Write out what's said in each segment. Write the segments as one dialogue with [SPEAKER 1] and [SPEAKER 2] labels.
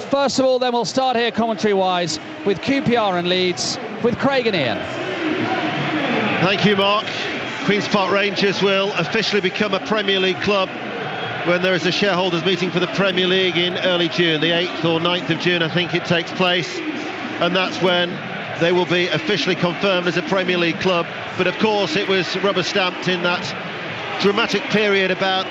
[SPEAKER 1] First of all, then we'll start here commentary-wise with QPR and Leeds, with Craig and Ian.
[SPEAKER 2] Thank you, Mark. Queen's Park Rangers will officially become a Premier League club when there is a shareholders meeting for the Premier League in early June, the 8th or 9th of June, I think it takes place. And that's when they will be officially confirmed as a Premier League club. But of course it was rubber stamped in that dramatic period about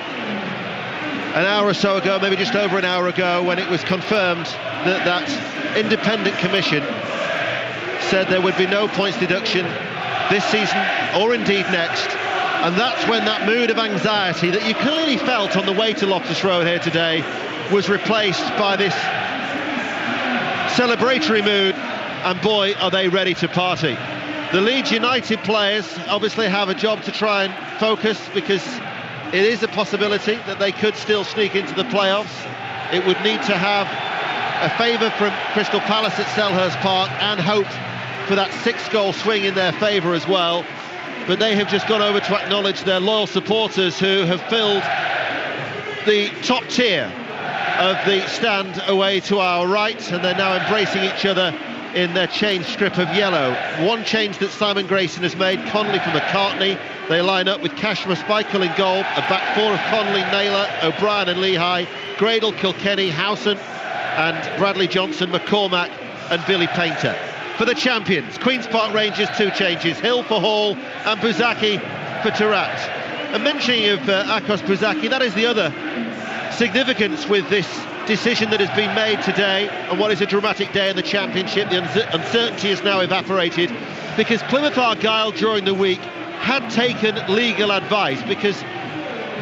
[SPEAKER 2] an hour or so ago, maybe just over an hour ago, when it was confirmed that that independent commission said there would be no points deduction this season or indeed next. And that's when that mood of anxiety that you clearly felt on the way to Loftus Road here today was replaced by this celebratory mood, and boy are they ready to party. The Leeds United players obviously have a job to try and focus, because it is a possibility that they could still sneak into the playoffs. It would need to have a favour from Crystal Palace at Selhurst Park and hope for that 6-goal swing in their favour as well. But they have just gone over to acknowledge their loyal supporters who have filled the top tier of the stand away to our right, and they're now embracing each other in their change strip of yellow. One change that Simon Grayson has made, Connolly for McCartney. They line up with Cashmere Spikel in goal, a back four of Connolly, Naylor, O'Brien and Lehigh, Gradle, Kilkenny, Howson and Bradley Johnson, McCormack and Billy Painter. For the champions, Queen's Park Rangers, 2 changes, Hill for Hall and Buzaki for Tarat. And mentioning of Akos Buzaki, that is the other significance with this decision that has been made today, and what is a dramatic day in the Championship. The uncertainty is now evaporated, because Plymouth Argyle during the week had taken legal advice, because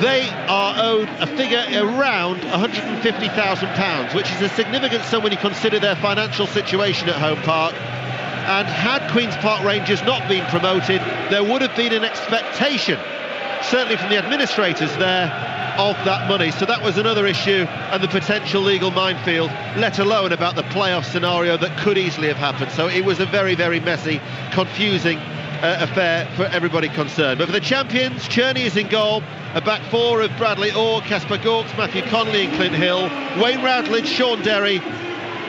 [SPEAKER 2] they are owed a figure around £150,000, which is a significant sum when you consider their financial situation at Home Park. And had Queen's Park Rangers not been promoted, there would have been an expectation, certainly from the administrators there, of that money. So that was another issue, and the potential legal minefield, let alone about the playoff scenario that could easily have happened. So it was a very, very messy, confusing affair for everybody concerned. But for the champions, Cherney is in goal, a back four of Bradley Orr, Casper Gawkes, Matthew Connolly and Clint Hill, Wayne Routledge, Sean Derry,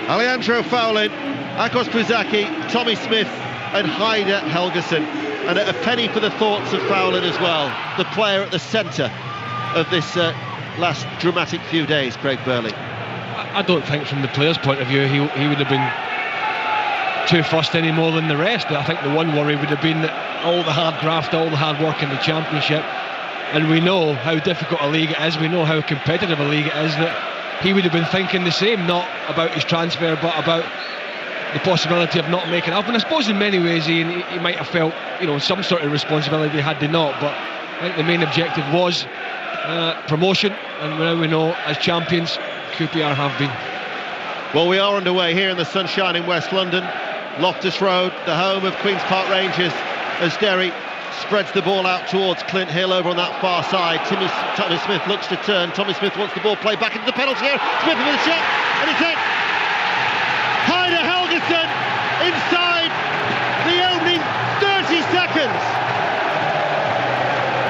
[SPEAKER 2] Alejandro Fowlin, Akos Buzaki, Tommy Smith and Heider Helgeson. And a penny for the thoughts of Fowlin as well, the player at the centre of this last dramatic few days, Craig Burley.
[SPEAKER 3] I don't think from the player's point of view he would have been too fussed any more than the rest. I think the one worry would have been that all the hard graft, all the hard work in the Championship, and we know how difficult a league it is, we know how competitive a league it is, that he would have been thinking the same, not about his transfer but about the possibility of not making it up. And I suppose in many ways he might have felt, some sort of responsibility had they not, but I think the main objective was promotion, and now we know as champions QPR have been.
[SPEAKER 2] Well, we are underway here in the sunshine in West London, Loftus Road, the home of Queen's Park Rangers, as Derry spreads the ball out towards Clint Hill over on that far side. Tommy Smith looks to turn. Tommy Smith wants the ball played back into the penalty area. Smith with a shot, and it's in. Heider Helgeson inside the opening 30 seconds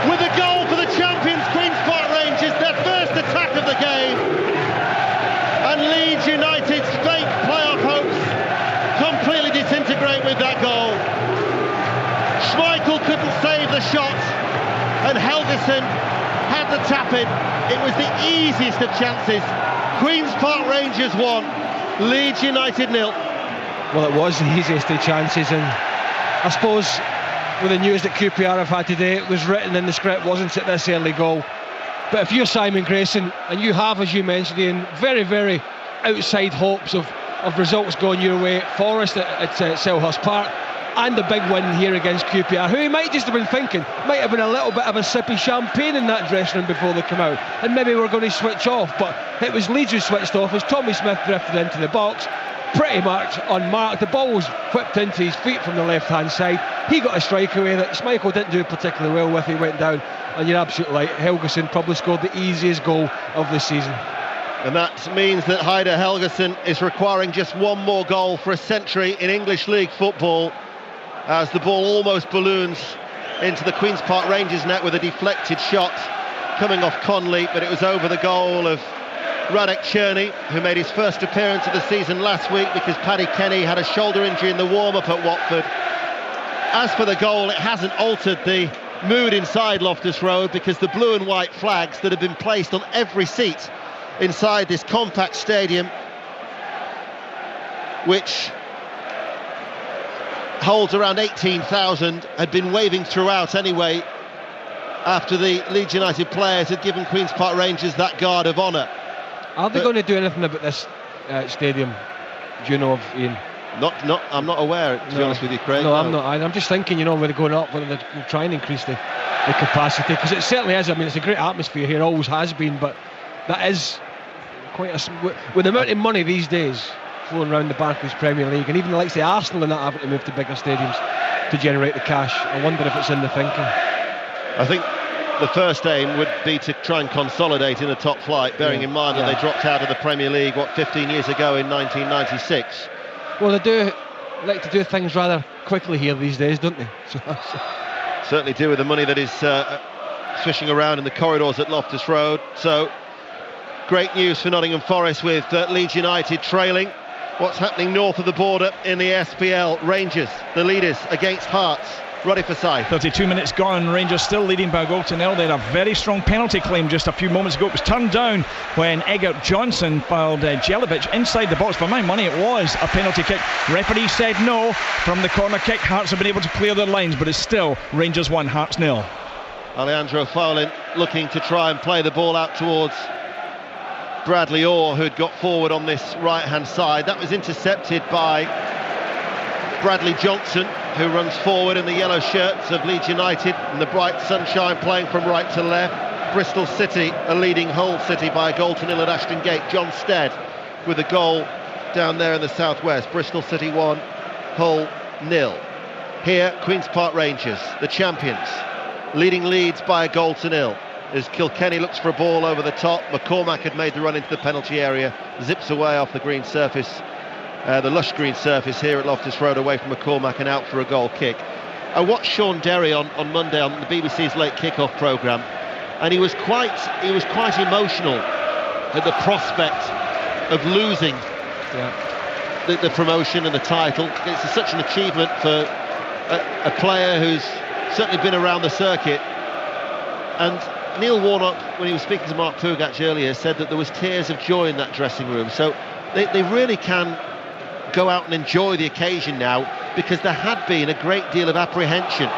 [SPEAKER 2] with a goal for the champions Queen's Park Rangers, their first attack of the game. And Leeds United's fake playoff hopes completely disintegrate with that goal. Schmeichel couldn't save the shot, and Helgeson had the tap in. It was the easiest of chances. Queen's Park Rangers 1, Leeds United 0.
[SPEAKER 4] Well, it was the easiest of chances, and I suppose with the news that QPR have had today, it was written in the script, wasn't it, this early goal? But if you're Simon Grayson, and you have, as you mentioned, Ian, very, very outside hopes of results going your way, Forest at Selhurst Park, and the big win here against QPR, who he might just have been thinking, might have been a little bit of a sip of champagne in that dressing room before they come out, and maybe we're going to switch off, but it was Leeds who switched off as Tommy Smith drifted into the box, pretty much unmarked. The ball was whipped into his feet from the left-hand side. He got a strike away that Schmeichel didn't do particularly well with. He went down, and you're absolutely right, Helgeson probably scored the easiest goal of the season.
[SPEAKER 2] And that means that Heider Helgeson is requiring just one more goal for a century in English League football, as the ball almost balloons into the Queen's Park Rangers net with a deflected shot coming off Connolly, but it was over the goal of Radek Cherny, who made his first appearance of the season last week because Paddy Kenny had a shoulder injury in the warm-up at Watford. As for the goal, it hasn't altered the mood inside Loftus Road, because the blue and white flags that have been placed on every seat inside this compact stadium, which holds around 18,000, had been waving throughout anyway after the Leeds United players had given Queen's Park Rangers that guard of honour.
[SPEAKER 4] Are they going to do anything about this stadium? Do you know of, Ian?
[SPEAKER 2] I'm not aware, to be honest with you, Craig.
[SPEAKER 4] No, I'm not. I'm just thinking, whether they're going up, whether they're trying to increase the capacity, because it certainly is. I mean, it's a great atmosphere here, always has been, but that is quite with the amount of money these days flowing around the Barclays Premier League, and even the likes of Arsenal and that having to move to bigger stadiums to generate the cash. I wonder if it's in the thinking.
[SPEAKER 2] I think the first aim would be to try and consolidate in the top flight, bearing in mind that they dropped out of the Premier League 15 years ago in 1996.
[SPEAKER 4] Well, they do like to do things rather quickly here these days, don't they?
[SPEAKER 2] Certainly do, with the money that is swishing around in the corridors at Loftus Road. So great news for Nottingham Forest, with Leeds United trailing. What's happening north of the border in the SPL? Rangers, the leaders, against Hearts. Roddy Forsyth.
[SPEAKER 5] 32 minutes gone, Rangers still leading by a goal to nil. They had a very strong penalty claim just a few moments ago. It was turned down when Egert Johnson fouled Jelic inside the box. For my money, it was a penalty kick. Referee said no from the corner kick. Hearts have been able to clear their lines, but it's still Rangers 1, Hearts 0.
[SPEAKER 2] Alejandro Fowlin looking to try and play the ball out towards Bradley Orr, who'd got forward on this right-hand side. That was intercepted by Bradley Johnson, who runs forward in the yellow shirts of Leeds United in the bright sunshine, playing from right to left. Bristol City, a leading Hull City by a goal to nil at Ashton Gate. John Stead with a goal down there in the southwest. Bristol City 1, Hull 0. Here, Queen's Park Rangers, the champions, leading Leeds by a goal to nil. As Kilkenny looks for a ball over the top, McCormack had made the run into the penalty area, zips away off the green surface. The lush green surface here at Loftus Road, away from McCormack and out for a goal kick. I watched Sean Derry on Monday on the BBC's late kick-off programme, and he was quite emotional at the prospect of losing the promotion and the title. It's such an achievement for a player who's certainly been around the circuit. And Neil Warnock, when he was speaking to Mark Pougatch earlier, said that there was tears of joy in that dressing room. So they really can go out and enjoy the occasion now, because there had been a great deal of apprehension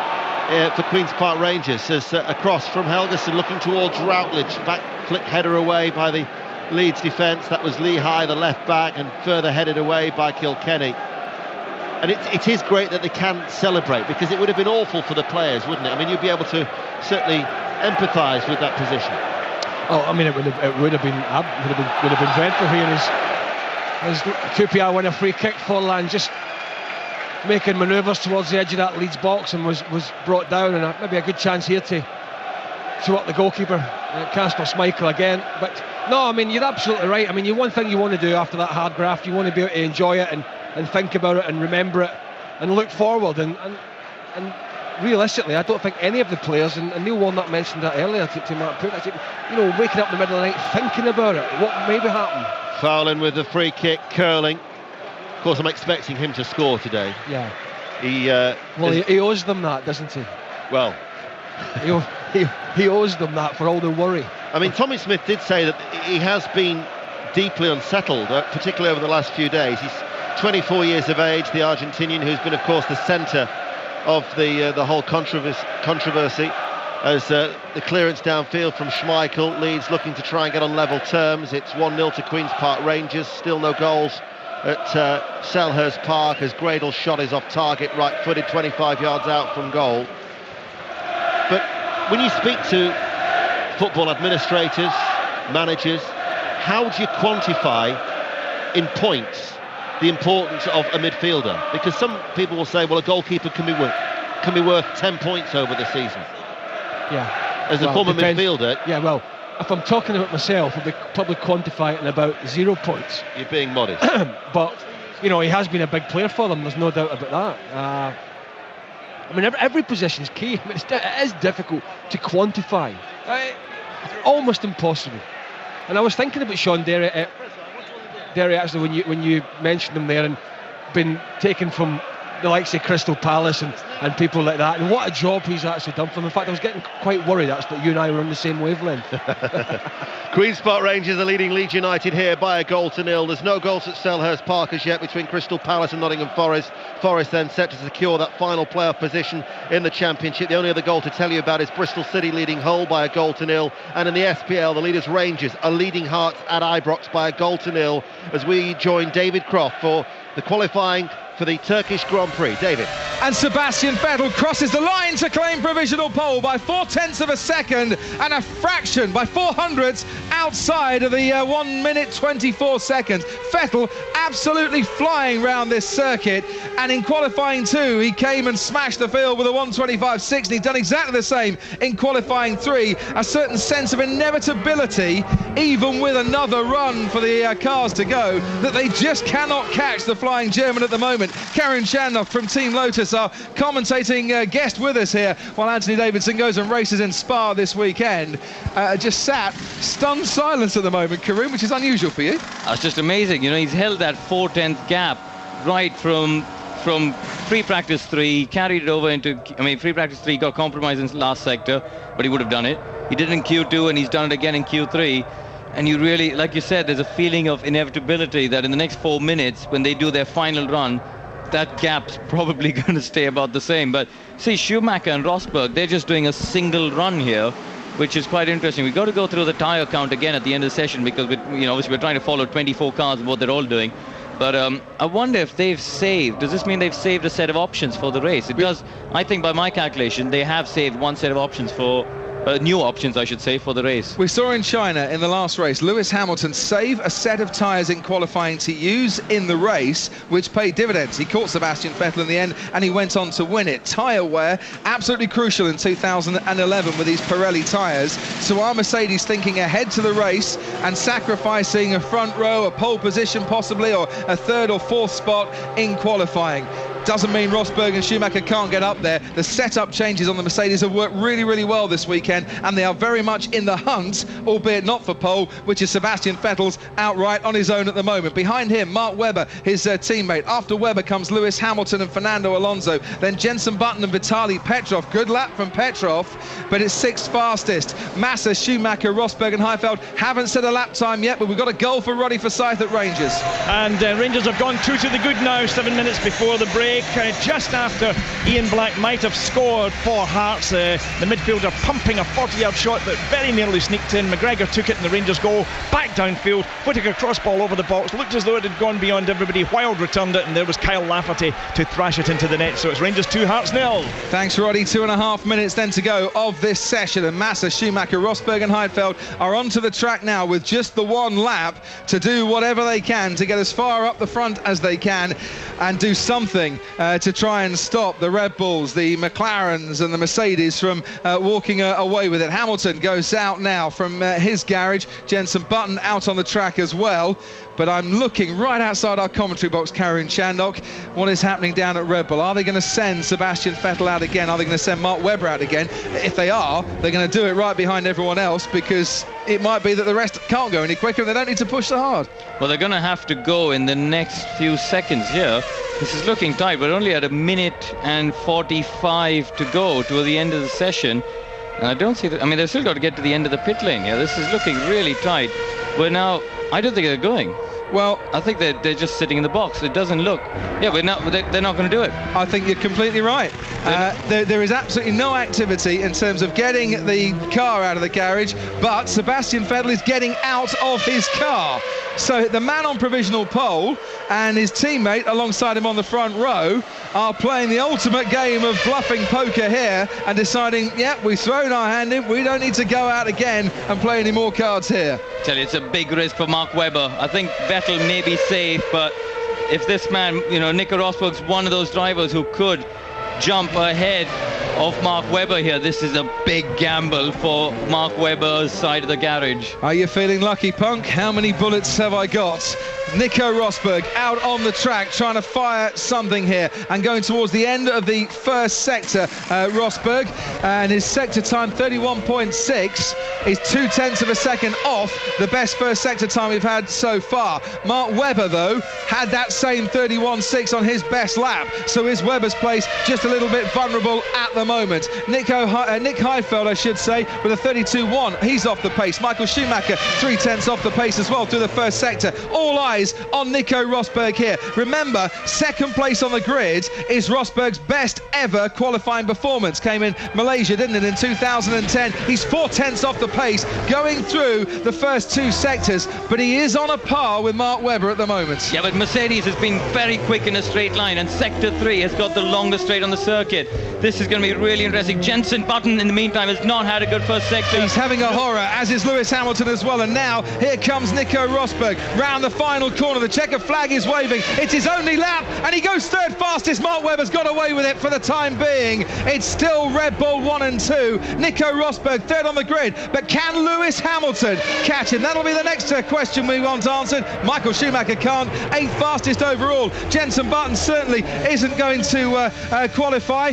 [SPEAKER 2] for Queen's Park Rangers as a cross from Helgeson looking towards Routledge, back flick header away by the Leeds defence. That was Lehigh, the left back, and further headed away by Kilkenny. And it is great that they can celebrate, because it would have been awful for the players, wouldn't it? I mean, you'd be able to certainly empathise with that position.
[SPEAKER 4] Oh, I mean, it would have been dreadful here as QPR win a free kick for Land, just making manoeuvres towards the edge of that Leeds box, and was brought down, and maybe a good chance here to up the goalkeeper, Kasper Schmeichel again. But no, I mean, you're absolutely right. I mean, one thing you want to do after that hard graft, you want to be able to enjoy it and think about it and remember it and look forward, and realistically, I don't think any of the players, and Neil Warnock mentioned that earlier to Mark Pougatch, waking up in the middle of the night thinking about it, what maybe happened.
[SPEAKER 2] Fowlin with the free kick, curling. Of course, I'm expecting him to score today.
[SPEAKER 4] Yeah.
[SPEAKER 2] He
[SPEAKER 4] owes them that, doesn't he?
[SPEAKER 2] Well,
[SPEAKER 4] he owes them that for all the worry.
[SPEAKER 2] I mean, Tommy Smith did say that he has been deeply unsettled, particularly over the last few days. He's 24 years of age, the Argentinian, who's been, of course, the centre of the whole controversy. As the clearance downfield from Schmeichel, Leeds looking to try and get on level terms. It's 1-0 to Queen's Park Rangers. Still no goals at Selhurst Park, as Gradle's shot is off target, right-footed, 25 yards out from goal. But when you speak to football administrators, managers, how do you quantify in points the importance of a midfielder? Because some people will say, well, a goalkeeper can be worth 10 points over the season.
[SPEAKER 4] Yeah.
[SPEAKER 2] As a former midfielder.
[SPEAKER 4] Yeah, well, if I'm talking about myself, I'll probably quantify it in about 0 points.
[SPEAKER 2] You're being modest.
[SPEAKER 4] But, he has been a big player for them, there's no doubt about that. I mean, every position's key. I mean, it is difficult to quantify. Almost impossible. And I was thinking about Sean Derry actually when you mentioned him there, and been taken from the likes of Crystal Palace and people like that, and what a job he's actually done for them. In fact, I was getting quite worried actually that you and I were on the same wavelength.
[SPEAKER 2] Queen's Park Rangers are leading Leeds United here by 1-0. There's no goals at Selhurst Park as yet between Crystal Palace and Nottingham Forest. Forest then set to secure that final playoff position in the Championship. The only other goal to tell you about is Bristol City leading Hull by 1-0. And in the SPL, the leaders Rangers are leading Hearts at Ibrox by 1-0 as we join David Croft for the qualifying for the Turkish Grand Prix. David.
[SPEAKER 1] And Sebastian Vettel crosses the line to claim provisional pole by 0.4 of a second and a fraction by 400ths outside of the 1 minute 24 seconds. Vettel absolutely flying round this circuit, and in qualifying 2 he came and smashed the field with a 1:25.6, and he's done exactly the same in qualifying 3. A certain sense of inevitability, even with another run for the cars to go, that they just cannot catch the flying German at the moment. Karin Chandler from Team Lotus, our commentating guest with us here, while Anthony Davidson goes and races in Spa this weekend. Just sat stunned silence at the moment, Karim, which is unusual for you.
[SPEAKER 6] That's just amazing. You know, he's held that 4/10 gap right from free practice 3, carried it over into, free practice 3 got compromised in the last sector, but he would have done it. He did it in Q2 and he's done it again in Q3. And you really, like you said, there's a feeling of inevitability that in the next 4 minutes, when they do their final run, that gap's probably going to stay about the same. But see, Schumacher and Rosberg, they're just doing a single run here, which is quite interesting. We've got to go through the tyre count again at the end of the session, because obviously we're trying to follow 24 cars and what they're all doing. But I wonder if they've saved. Does this mean they've saved a set of options for the race? It does. I think by my calculation, they have saved one set of options for new options, I should say, for the race.
[SPEAKER 1] We saw in China in the last race Lewis Hamilton save a set of tyres in qualifying to use in the race, which paid dividends. He caught Sebastian Vettel in the end and he went on to win it. Tyre wear absolutely crucial in 2011 with these Pirelli tyres. So are Mercedes thinking ahead to the race and sacrificing a front row, a pole position possibly, or a 3rd or 4th spot in qualifying? Doesn't mean Rosberg and Schumacher can't get up there. The setup changes on the Mercedes have worked really, really well this weekend, and they are very much in the hunt, albeit not for pole, which is Sebastian Vettel's outright on his own at the moment. Behind him, Mark Webber, his teammate. After Webber comes Lewis Hamilton and Fernando Alonso. Then Jenson Button and Vitaly Petrov. Good lap from Petrov, but it's 6th fastest. Massa, Schumacher, Rosberg and Heifeld haven't set a lap time yet, but we've got a goal for Roddy Forsyth at Rangers.
[SPEAKER 5] And Rangers have gone 2 to the good now, 7 minutes before the break. Just after Ian Black might have scored for Hearts, the midfielder pumping a 40-yard shot that very nearly sneaked in. McGregor took it and the Rangers goal back downfield. Whittaker cross ball over the box, looked as though it had gone beyond everybody. Wilde returned it and there was Kyle Lafferty to thrash it into the net. So it's Rangers 2, Hearts 0.
[SPEAKER 1] Thanks, Roddy. 2.5 minutes then to go of this session, and Massa, Schumacher, Rosberg and Heidfeld are onto the track now with just the one lap to do whatever they can to get as far up the front as they can and do something to try and stop the Red Bulls, the McLarens and the Mercedes from walking away with it. Hamilton goes out now from his garage. Jenson Button out on the track as well. But I'm looking right outside our commentary box, Karin Chandok. What is happening down at Red Bull? Are they going to send Sebastian Vettel out again? Are they going to send Mark Webber out again? If they are, they're going to do it right behind everyone else, because it might be that the rest can't go any quicker and they don't need to push so hard.
[SPEAKER 6] Well, they're going to have to go in the next few seconds here. This is looking tight. We're only at 1 minute and 45 to go to the end of the session. And I don't see that. I mean, they've still got to get to the end of the pit lane here. This is looking really tight. We're now, I don't think they're going.
[SPEAKER 1] Well,
[SPEAKER 6] I think they're just sitting in the box. It doesn't look. Yeah, they're not going to do it.
[SPEAKER 1] I think you're completely right. There is absolutely no activity in terms of getting the car out of the garage, but Sebastian Vettel is getting out of his car. So the man on provisional pole and his teammate alongside him on the front row are playing the ultimate game of bluffing poker here and deciding, yeah, we've thrown our hand in, we don't need to go out again and play any more cards here.
[SPEAKER 6] I tell you, it's a big risk for Mark Webber. I think Vettel may be safe, but if this man, Nico Rosberg's one of those drivers who could jump ahead of Mark Webber here. This is a big gamble for Mark Webber's side of the garage.
[SPEAKER 1] Are you feeling lucky, Punk? How many bullets have I got? Nico Rosberg out on the track trying to fire something here and going towards the end of the first sector. Rosberg, and his sector time 31.6 is 0.2 of a second off the best first sector time we've had so far. Mark Webber, though, had that same 31.6 on his best lap, so is Webber's place just a little bit vulnerable at the moment. Nick Heifeld, I should say, with a 32.1, he's off the pace. Michael Schumacher 0.3 off the pace as well through the first sector. All eyes on Nico Rosberg here. Remember, second place on the grid is Rosberg's best ever qualifying performance. Came in Malaysia, didn't it, in 2010. He's 0.4 off the pace going through the first two sectors, but he is on a par with Mark Webber at the moment.
[SPEAKER 6] Yeah, but Mercedes has been very quick in a straight line, and sector 3 has got the longest straight on the circuit. This is going to be really interesting. Jenson Button, in the meantime, has not had a good first sector.
[SPEAKER 1] He's having a horror, as is Lewis Hamilton as well, and now here comes Nico Rosberg round the final corner. The checker flag is waving. It's his only lap, and he goes third fastest. Mark Webber's got away with it for the time being. It's still Red Bull 1 and 2. Nico Rosberg third on the grid, but can Lewis Hamilton catch him? That'll be the next question we want answered. Michael Schumacher can't. 8th fastest overall. Jenson Button certainly isn't going to qualify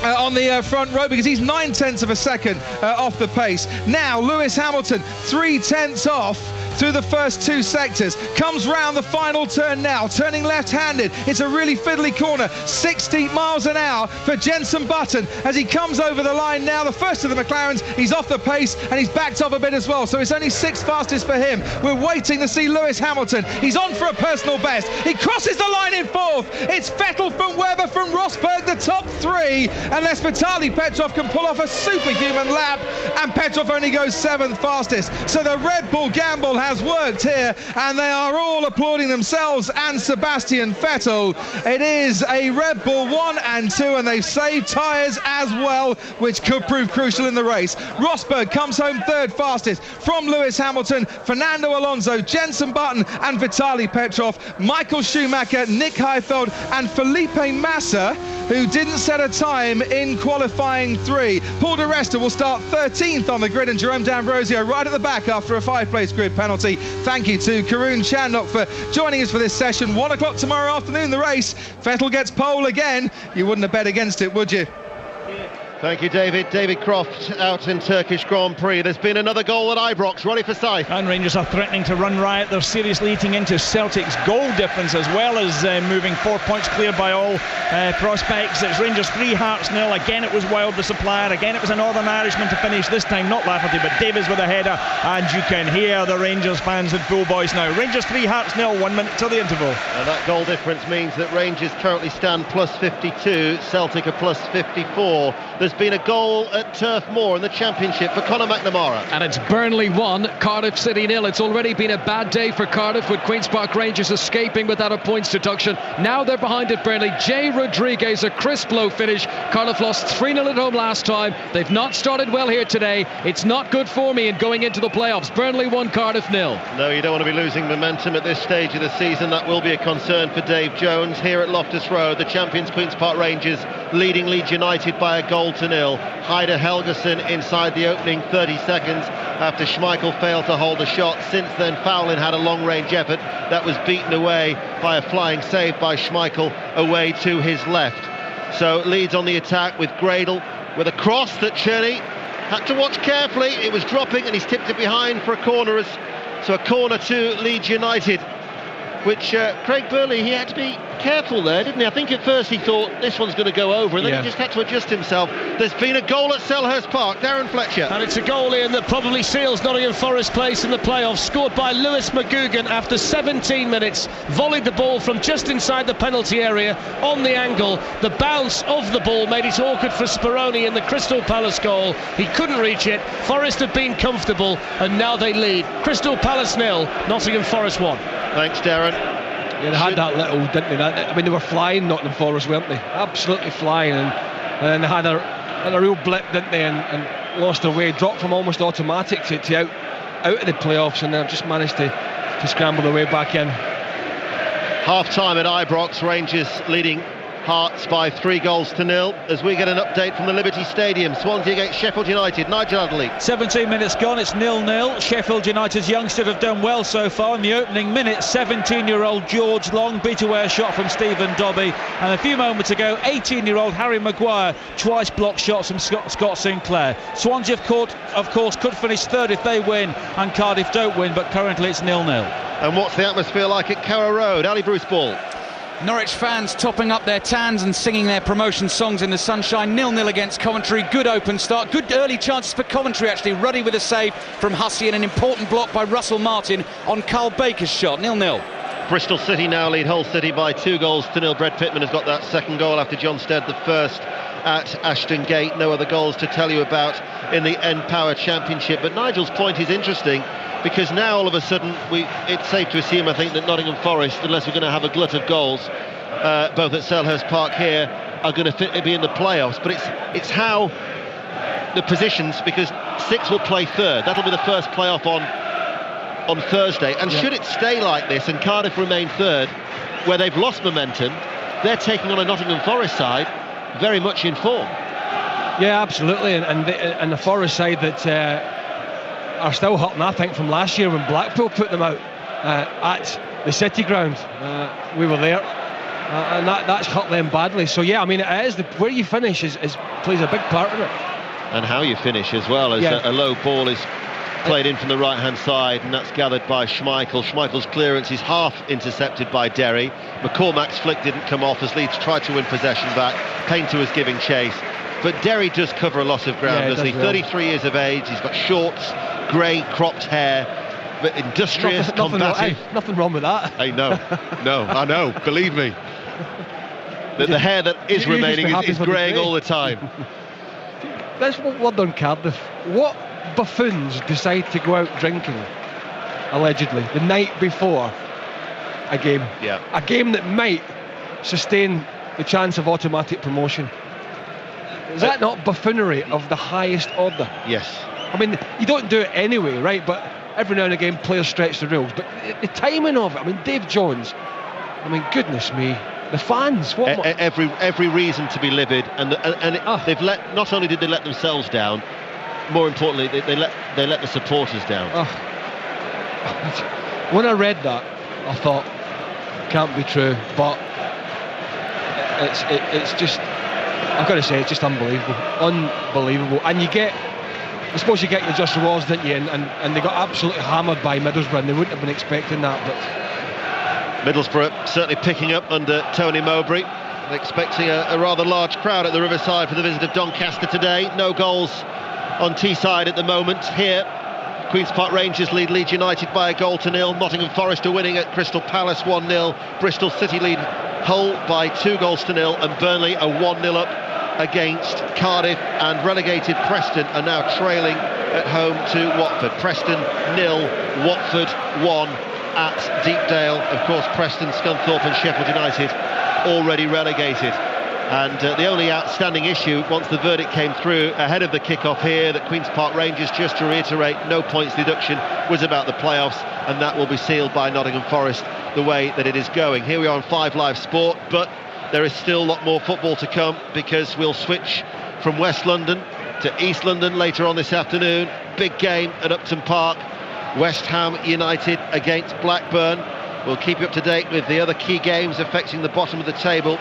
[SPEAKER 1] on the front row because he's 0.9 of a second off the pace. Now Lewis Hamilton 0.3 off through the first two sectors, comes round the final turn now, turning left-handed. It's a really fiddly corner, 60 miles an hour for Jenson Button as he comes over the line now. The first of the McLarens, he's off the pace and he's backed off a bit as well, so it's only 6th fastest for him. We're waiting to see Lewis Hamilton. He's on for a personal best. He crosses the line in 4th. It's Vettel from Webber from Rosberg, the top 3, unless Vitaly Petrov can pull off a superhuman lap, and Petrov only goes 7th fastest. So the Red Bull gamble has worked here, and they are all applauding themselves and Sebastian Vettel. It is a Red Bull 1 and 2, and they've saved tyres as well, which could prove crucial in the race. Rosberg comes home 3rd fastest from Lewis Hamilton, Fernando Alonso, Jenson Button and Vitaly Petrov, Michael Schumacher, Nick Heifeld and Felipe Massa, who didn't set a time in qualifying 3. Paul di Resta will start 13th on the grid, and Jerome D'Ambrosio right at the back after a 5-place grid penalty. Thank you to Karun Chandok for joining us for this session. 1 o'clock tomorrow afternoon, the race. Vettel gets pole again. You wouldn't have bet against it, would you?
[SPEAKER 2] Thank you, David. David Croft out in Turkish Grand Prix. There's been another goal at Ibrox. Ronnie Forsyth.
[SPEAKER 5] And Rangers are threatening to run riot. They're seriously eating into Celtic's goal difference, as well as moving 4 points clear by all prospects. It's Rangers 3, Hearts 0. Again, it was Wild, the supplier. Again, it was a Northern Irishman to finish. This time, not Lafferty, but Davies with a header. And you can hear the Rangers fans in full voice now. Rangers 3, Hearts 0, 1 minute till the interval.
[SPEAKER 2] And that goal difference means that Rangers currently stand plus 52, Celtic are plus 54. There's been a goal at Turf Moor in the Championship for Conor McNamara.
[SPEAKER 7] And it's Burnley 1, Cardiff City 0. It's already been a bad day for Cardiff, with Queen's Park Rangers escaping without a points deduction. Now they're behind at Burnley. Jay Rodriguez, a crisp low finish. Cardiff lost 3-0 at home last time. They've not started well here today. It's not good for me in going into the playoffs. Burnley 1, Cardiff 0.
[SPEAKER 2] No, you don't want to be losing momentum at this stage of the season. That will be a concern for Dave Jones. Here at Loftus Road, the champions Queen's Park Rangers leading Leeds United by 1-0. Heider Helgeson inside the opening 30 seconds after Schmeichel failed to hold a shot. Since then, Fowlin had a long-range effort that was beaten away by a flying save by Schmeichel away to his left. So Leeds on the attack with Gradle with a cross that Cherney had to watch carefully. It was dropping and he's tipped it behind for a corner. So a corner to Leeds United, which Craig Burley, he had to be careful there, didn't he? I think at first he thought this one's going to go over, and then he just had to adjust himself. There's been a goal at Selhurst Park. Darren Fletcher.
[SPEAKER 8] And it's a goal, Ian, that probably seals Nottingham Forest place in the playoffs. Scored by Lewis McGugan after 17 minutes. Volleyed the ball from just inside the penalty area on the angle. The bounce of the ball made it awkward for Speroni in the Crystal Palace goal. He couldn't reach it. Forest have been comfortable, and now they lead. Crystal Palace 0, Nottingham Forest 1.
[SPEAKER 2] Thanks, Darren.
[SPEAKER 4] Yeah, they had that little, didn't they? I mean, they were flying, Nottingham Forest, weren't they? Absolutely flying, and they had a real blip, didn't they? And lost their way, dropped from almost automatic to out of the playoffs, and they've just managed to scramble their way back in.
[SPEAKER 2] Half time at Ibrox, Rangers leading Hearts by 3-0 as we get an update from the Liberty Stadium. Swansea against Sheffield United. Nigel Adderley.
[SPEAKER 9] 17 minutes gone, it's 0-0. Sheffield United's youngsters have done well so far. In the opening minute, 17-year-old George Long beat away a shot from Stephen Dobbie, and a few moments ago 18-year-old Harry Maguire twice blocked shots from Scott Sinclair. Swansea of course could finish third if they win and Cardiff don't win, but currently it's 0-0.
[SPEAKER 2] And what's the atmosphere like at Carrow Road? Ali Bruce Ball.
[SPEAKER 10] Norwich fans topping up their tans and singing their promotion songs in the sunshine. 0-0 against Coventry. Good open start. Good early chances for Coventry, actually. Ruddy with a save from Hussey and an important block by Russell Martin on Carl Baker's shot. 0-0.
[SPEAKER 2] Bristol City now lead Hull City by 2-0. Brett Pittman has got that second goal after John Stead the first at Ashton Gate. No other goals to tell you about in the N-Power Championship. But Nigel's point is interesting, because now all of a sudden it's safe to assume, I think, that Nottingham Forest, unless we're going to have a glut of goals, both at Selhurst Park here, are going to be in the playoffs. But it's how the positions, because 6 will play third. That'll be the first playoff on Thursday. And should it stay like this and Cardiff remain third, where they've lost momentum, they're taking on a Nottingham Forest side very much in form.
[SPEAKER 4] Yeah, absolutely. And the Forest side that are still hurting, I think, from last year when Blackpool put them out at the City Ground. We were there, and that's hurt them badly. So yeah, I mean, it is where you finish plays a big part of it,
[SPEAKER 2] and how you finish as well. As a low ball is played in from the right hand side, and that's gathered by Schmeichel. Schmeichel's clearance is half intercepted by Derry. McCormack's flick didn't come off as Leeds tried to win possession back. Painter was giving chase, but Derry does cover a lot of ground, doesn't he? 33 years of age, he's got shorts, grey cropped hair, but industrious, combative.
[SPEAKER 4] Nothing wrong with that.
[SPEAKER 2] Hey, no, I know, believe me. The hair that is remaining is greying all the time.
[SPEAKER 4] Let's word on Cardiff. What buffoons decide to go out drinking, allegedly, the night before a game?
[SPEAKER 2] Yeah.
[SPEAKER 4] A game that might sustain the chance of automatic promotion. Is that not buffoonery of the highest order?
[SPEAKER 2] Yes.
[SPEAKER 4] I mean, you don't do it anyway, right? But every now and again, players stretch the rules. But the timing of it, I mean, Dave Jones, I mean, goodness me. The fans,
[SPEAKER 2] every reason to be livid, and they've not only did they let themselves down, more importantly, they let the supporters down.
[SPEAKER 4] When I read that, I thought, can't be true, but it's just, I've got to say, it's just unbelievable. And I suppose you get your just rewards, didn't you? And they got absolutely hammered by Middlesbrough, and they wouldn't have been expecting that, but
[SPEAKER 2] Middlesbrough certainly picking up under Tony Mowbray, expecting a rather large crowd at the Riverside for the visit of Doncaster today. No goals on Teesside at the moment. Here, Queen's Park Rangers lead Leeds United by 1-0. Nottingham Forest are winning at Crystal Palace 1-0. Bristol City lead Hull by 2-0, and Burnley are 1-0 up against Cardiff, and relegated Preston are now trailing at home to Watford. Preston 0, Watford 1 at Deepdale. Of course, Preston, Scunthorpe and Sheffield United already relegated. And the only outstanding issue, once the verdict came through ahead of the kick-off here, that Queen's Park Rangers, just to reiterate, no points deduction, was about the playoffs, and that will be sealed by Nottingham Forest the way that it is going. Here we are on 5 Live Sport, but there is still a lot more football to come, because we'll switch from West London to East London later on this afternoon. Big game at Upton Park. West Ham United against Blackburn. We'll keep you up to date with the other key games affecting the bottom of the table.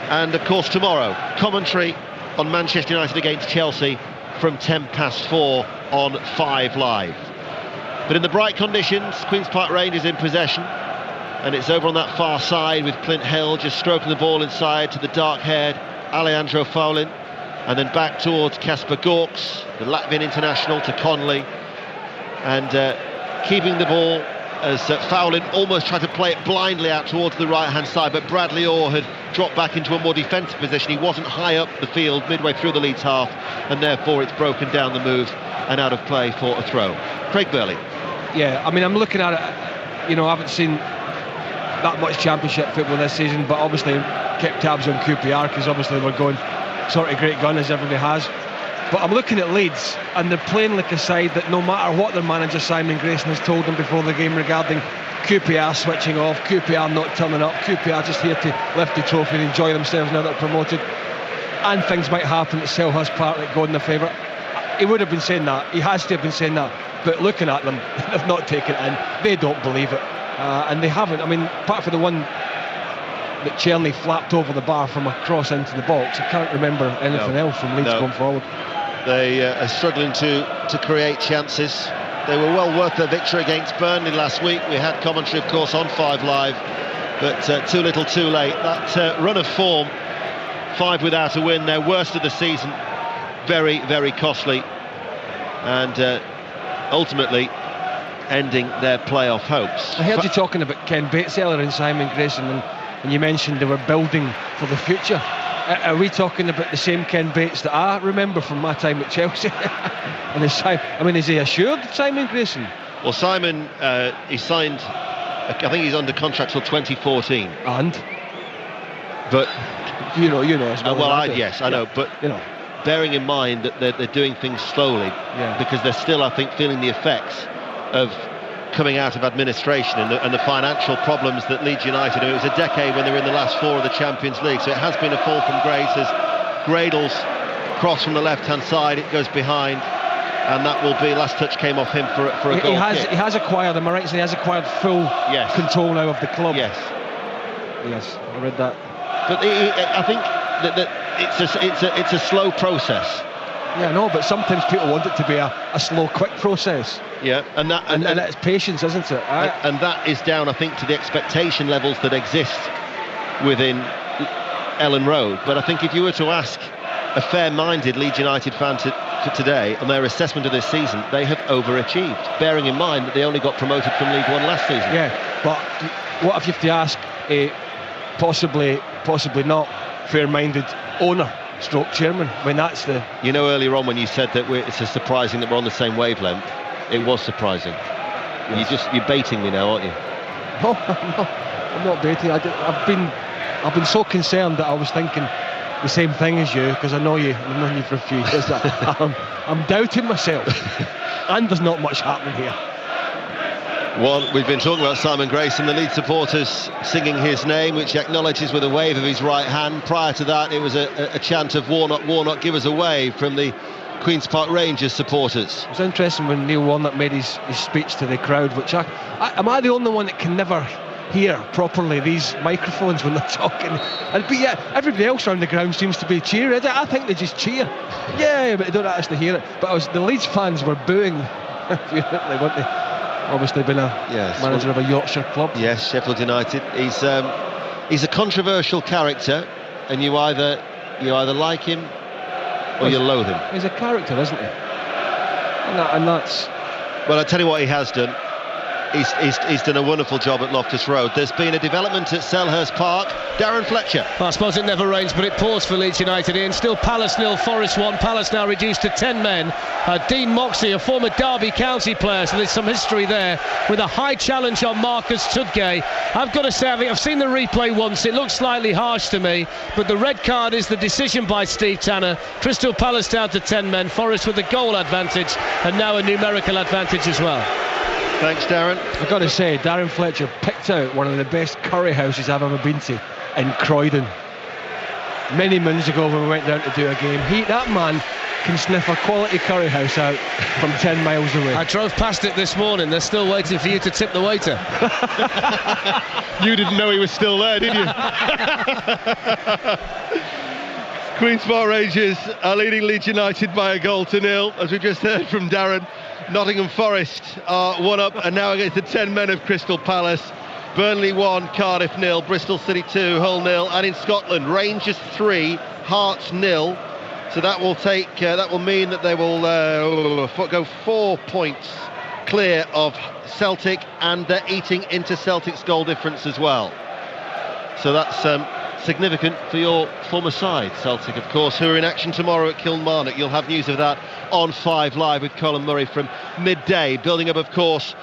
[SPEAKER 2] And of course tomorrow, commentary on Manchester United against Chelsea from 4:10 on 5 Live. But in the bright conditions, Queen's Park Rangers in possession, and it's over on that far side with Clint Hill just stroking the ball inside to the dark-haired Alejandro Foulin, and then back towards Kasper Gorks, the Latvian international, to Conley, and keeping the ball as Foulin almost tried to play it blindly out towards the right-hand side, but Bradley Orr had dropped back into a more defensive position. He wasn't high up the field midway through the Leeds half, and therefore it's broken down the move and out of play for a throw. Craig Burley.
[SPEAKER 4] Yeah, I mean, I'm looking at it, I haven't seen that much Championship football this season, but obviously kept tabs on QPR, because obviously we're going sort of great gun, as everybody has. But I'm looking at Leeds, and they're playing like a side that no matter what their manager Simon Grayson has told them before the game regarding QPR switching off, QPR not turning up, QPR just here to lift the trophy and enjoy themselves now they're promoted, and things might happen at Selhurst Park that go in their favour. He would have been saying that, he has to have been saying that, but looking at them, they've not taken it in, they don't believe it, and they haven't. I mean, apart from the one that Czerny flapped over the bar from across into the box, I can't remember anything else from Leeds going forward.
[SPEAKER 2] They are struggling to create chances. They were well worth their victory against Burnley last week. We had commentary, of course, on 5 Live, but too little too late. That run of form, 5 without a win, their worst of the season, very, very costly, and ultimately ending their playoff hopes.
[SPEAKER 4] I heard you talking about Ken Bates earlier and Simon Grayson, and you mentioned they were building for the future. Are we talking about the same Ken Bates that I remember from my time at Chelsea? And is he assured, Simon Grayson?
[SPEAKER 2] Well, Simon, he signed, I think he's under contract till 2014.
[SPEAKER 4] And?
[SPEAKER 2] But
[SPEAKER 4] you know as well.
[SPEAKER 2] Yes, I know. But bearing in mind that they're doing things slowly, because they're still, I think, feeling the effects of coming out of administration and the financial problems that Leeds United. It was a decade when they were in the last 4 of the Champions League, so it has been a fall from grace as Gradle's cross from the left-hand side, it goes behind, and that will be, last touch came off him for a goal kick.
[SPEAKER 4] He has acquired, am I right? So he has acquired full control now of the club.
[SPEAKER 2] Yes,
[SPEAKER 4] I read that.
[SPEAKER 2] But I think that it's a slow process.
[SPEAKER 4] Yeah, no, but sometimes people want it to be a slow, quick process.
[SPEAKER 2] Yeah, and
[SPEAKER 4] it's patience, isn't it?
[SPEAKER 2] And that is down, I think, to the expectation levels that exist within Ellen Road. But I think if you were to ask a fair-minded Leeds United fan for today on their assessment of this season, they have overachieved, bearing in mind that they only got promoted from League One last season.
[SPEAKER 4] Yeah, but what if you have to ask a possibly not fair-minded owner stroke chairman? I mean, that's the...
[SPEAKER 2] earlier on when you said that it's surprising that we're on the same wavelength, it was surprising. Yes. You're baiting me now, aren't you?
[SPEAKER 4] No, I'm not baiting. I've been so concerned that I was thinking the same thing as you, because I've known you for a few years. That I'm doubting myself, and there's not much happening here.
[SPEAKER 2] Well, we've been talking about Simon Grayson, the Leeds supporters singing his name, which he acknowledges with a wave of his right hand. Prior to that, it was a chant of Warnock, give us away from the Queen's Park Rangers supporters.
[SPEAKER 4] It was interesting when Neil Warnock made his speech to the crowd, which am I the only one that can never hear properly these microphones when they're talking? But yeah, everybody else around the ground seems to be cheering. I think they just cheer. Yeah, but they don't actually hear it. But the Leeds fans were booing vehemently, weren't they? Obviously been a manager of a Yorkshire club.
[SPEAKER 2] Yes, Sheffield United. He's a controversial character, and you either like him or you loathe him.
[SPEAKER 4] He's a character, isn't he? And that's...
[SPEAKER 2] Well, I'll tell you what he has done. He's done a wonderful job at Loftus Road. There's been a development at Selhurst Park. Darren Fletcher.
[SPEAKER 8] Well, I suppose it never rains, but it pours for Leeds United. Ian, still Palace 0, Forest 1. Palace now reduced to 10 men. Dean Moxey, a former Derby County player, so there's some history there, with a high challenge on Marcus Tudgay. I've got to say, I've seen the replay once. It looks slightly harsh to me, but the red card is the decision by Steve Tanner. Crystal Palace down to 10 men. Forest with a goal advantage, and now a numerical advantage as well.
[SPEAKER 2] Thanks, Darren.
[SPEAKER 4] I've got to say, Darren Fletcher picked out one of the best curry houses I've ever been to in Croydon. Many moons ago when we went down to do a game. That man can sniff a quality curry house out from 10 miles away.
[SPEAKER 8] I drove past it this morning. They're still waiting for you to tip the waiter.
[SPEAKER 2] You didn't know he was still there, did you? Queen's Park Rangers are leading Leeds United by 1-0, as we just heard from Darren. Nottingham Forest are 1 up and now against the 10 men of Crystal Palace. Burnley 1, Cardiff 0, Bristol City 2, Hull 0, and in Scotland, Rangers 3, Hearts 0. So that will mean that they will go 4 points clear of Celtic, and they're eating into Celtic's goal difference as well. So that's significant for your former side, Celtic, of course, who are in action tomorrow at Kilmarnock. You'll have news of that on 5 Live with Colin Murray from midday. Building up, of course,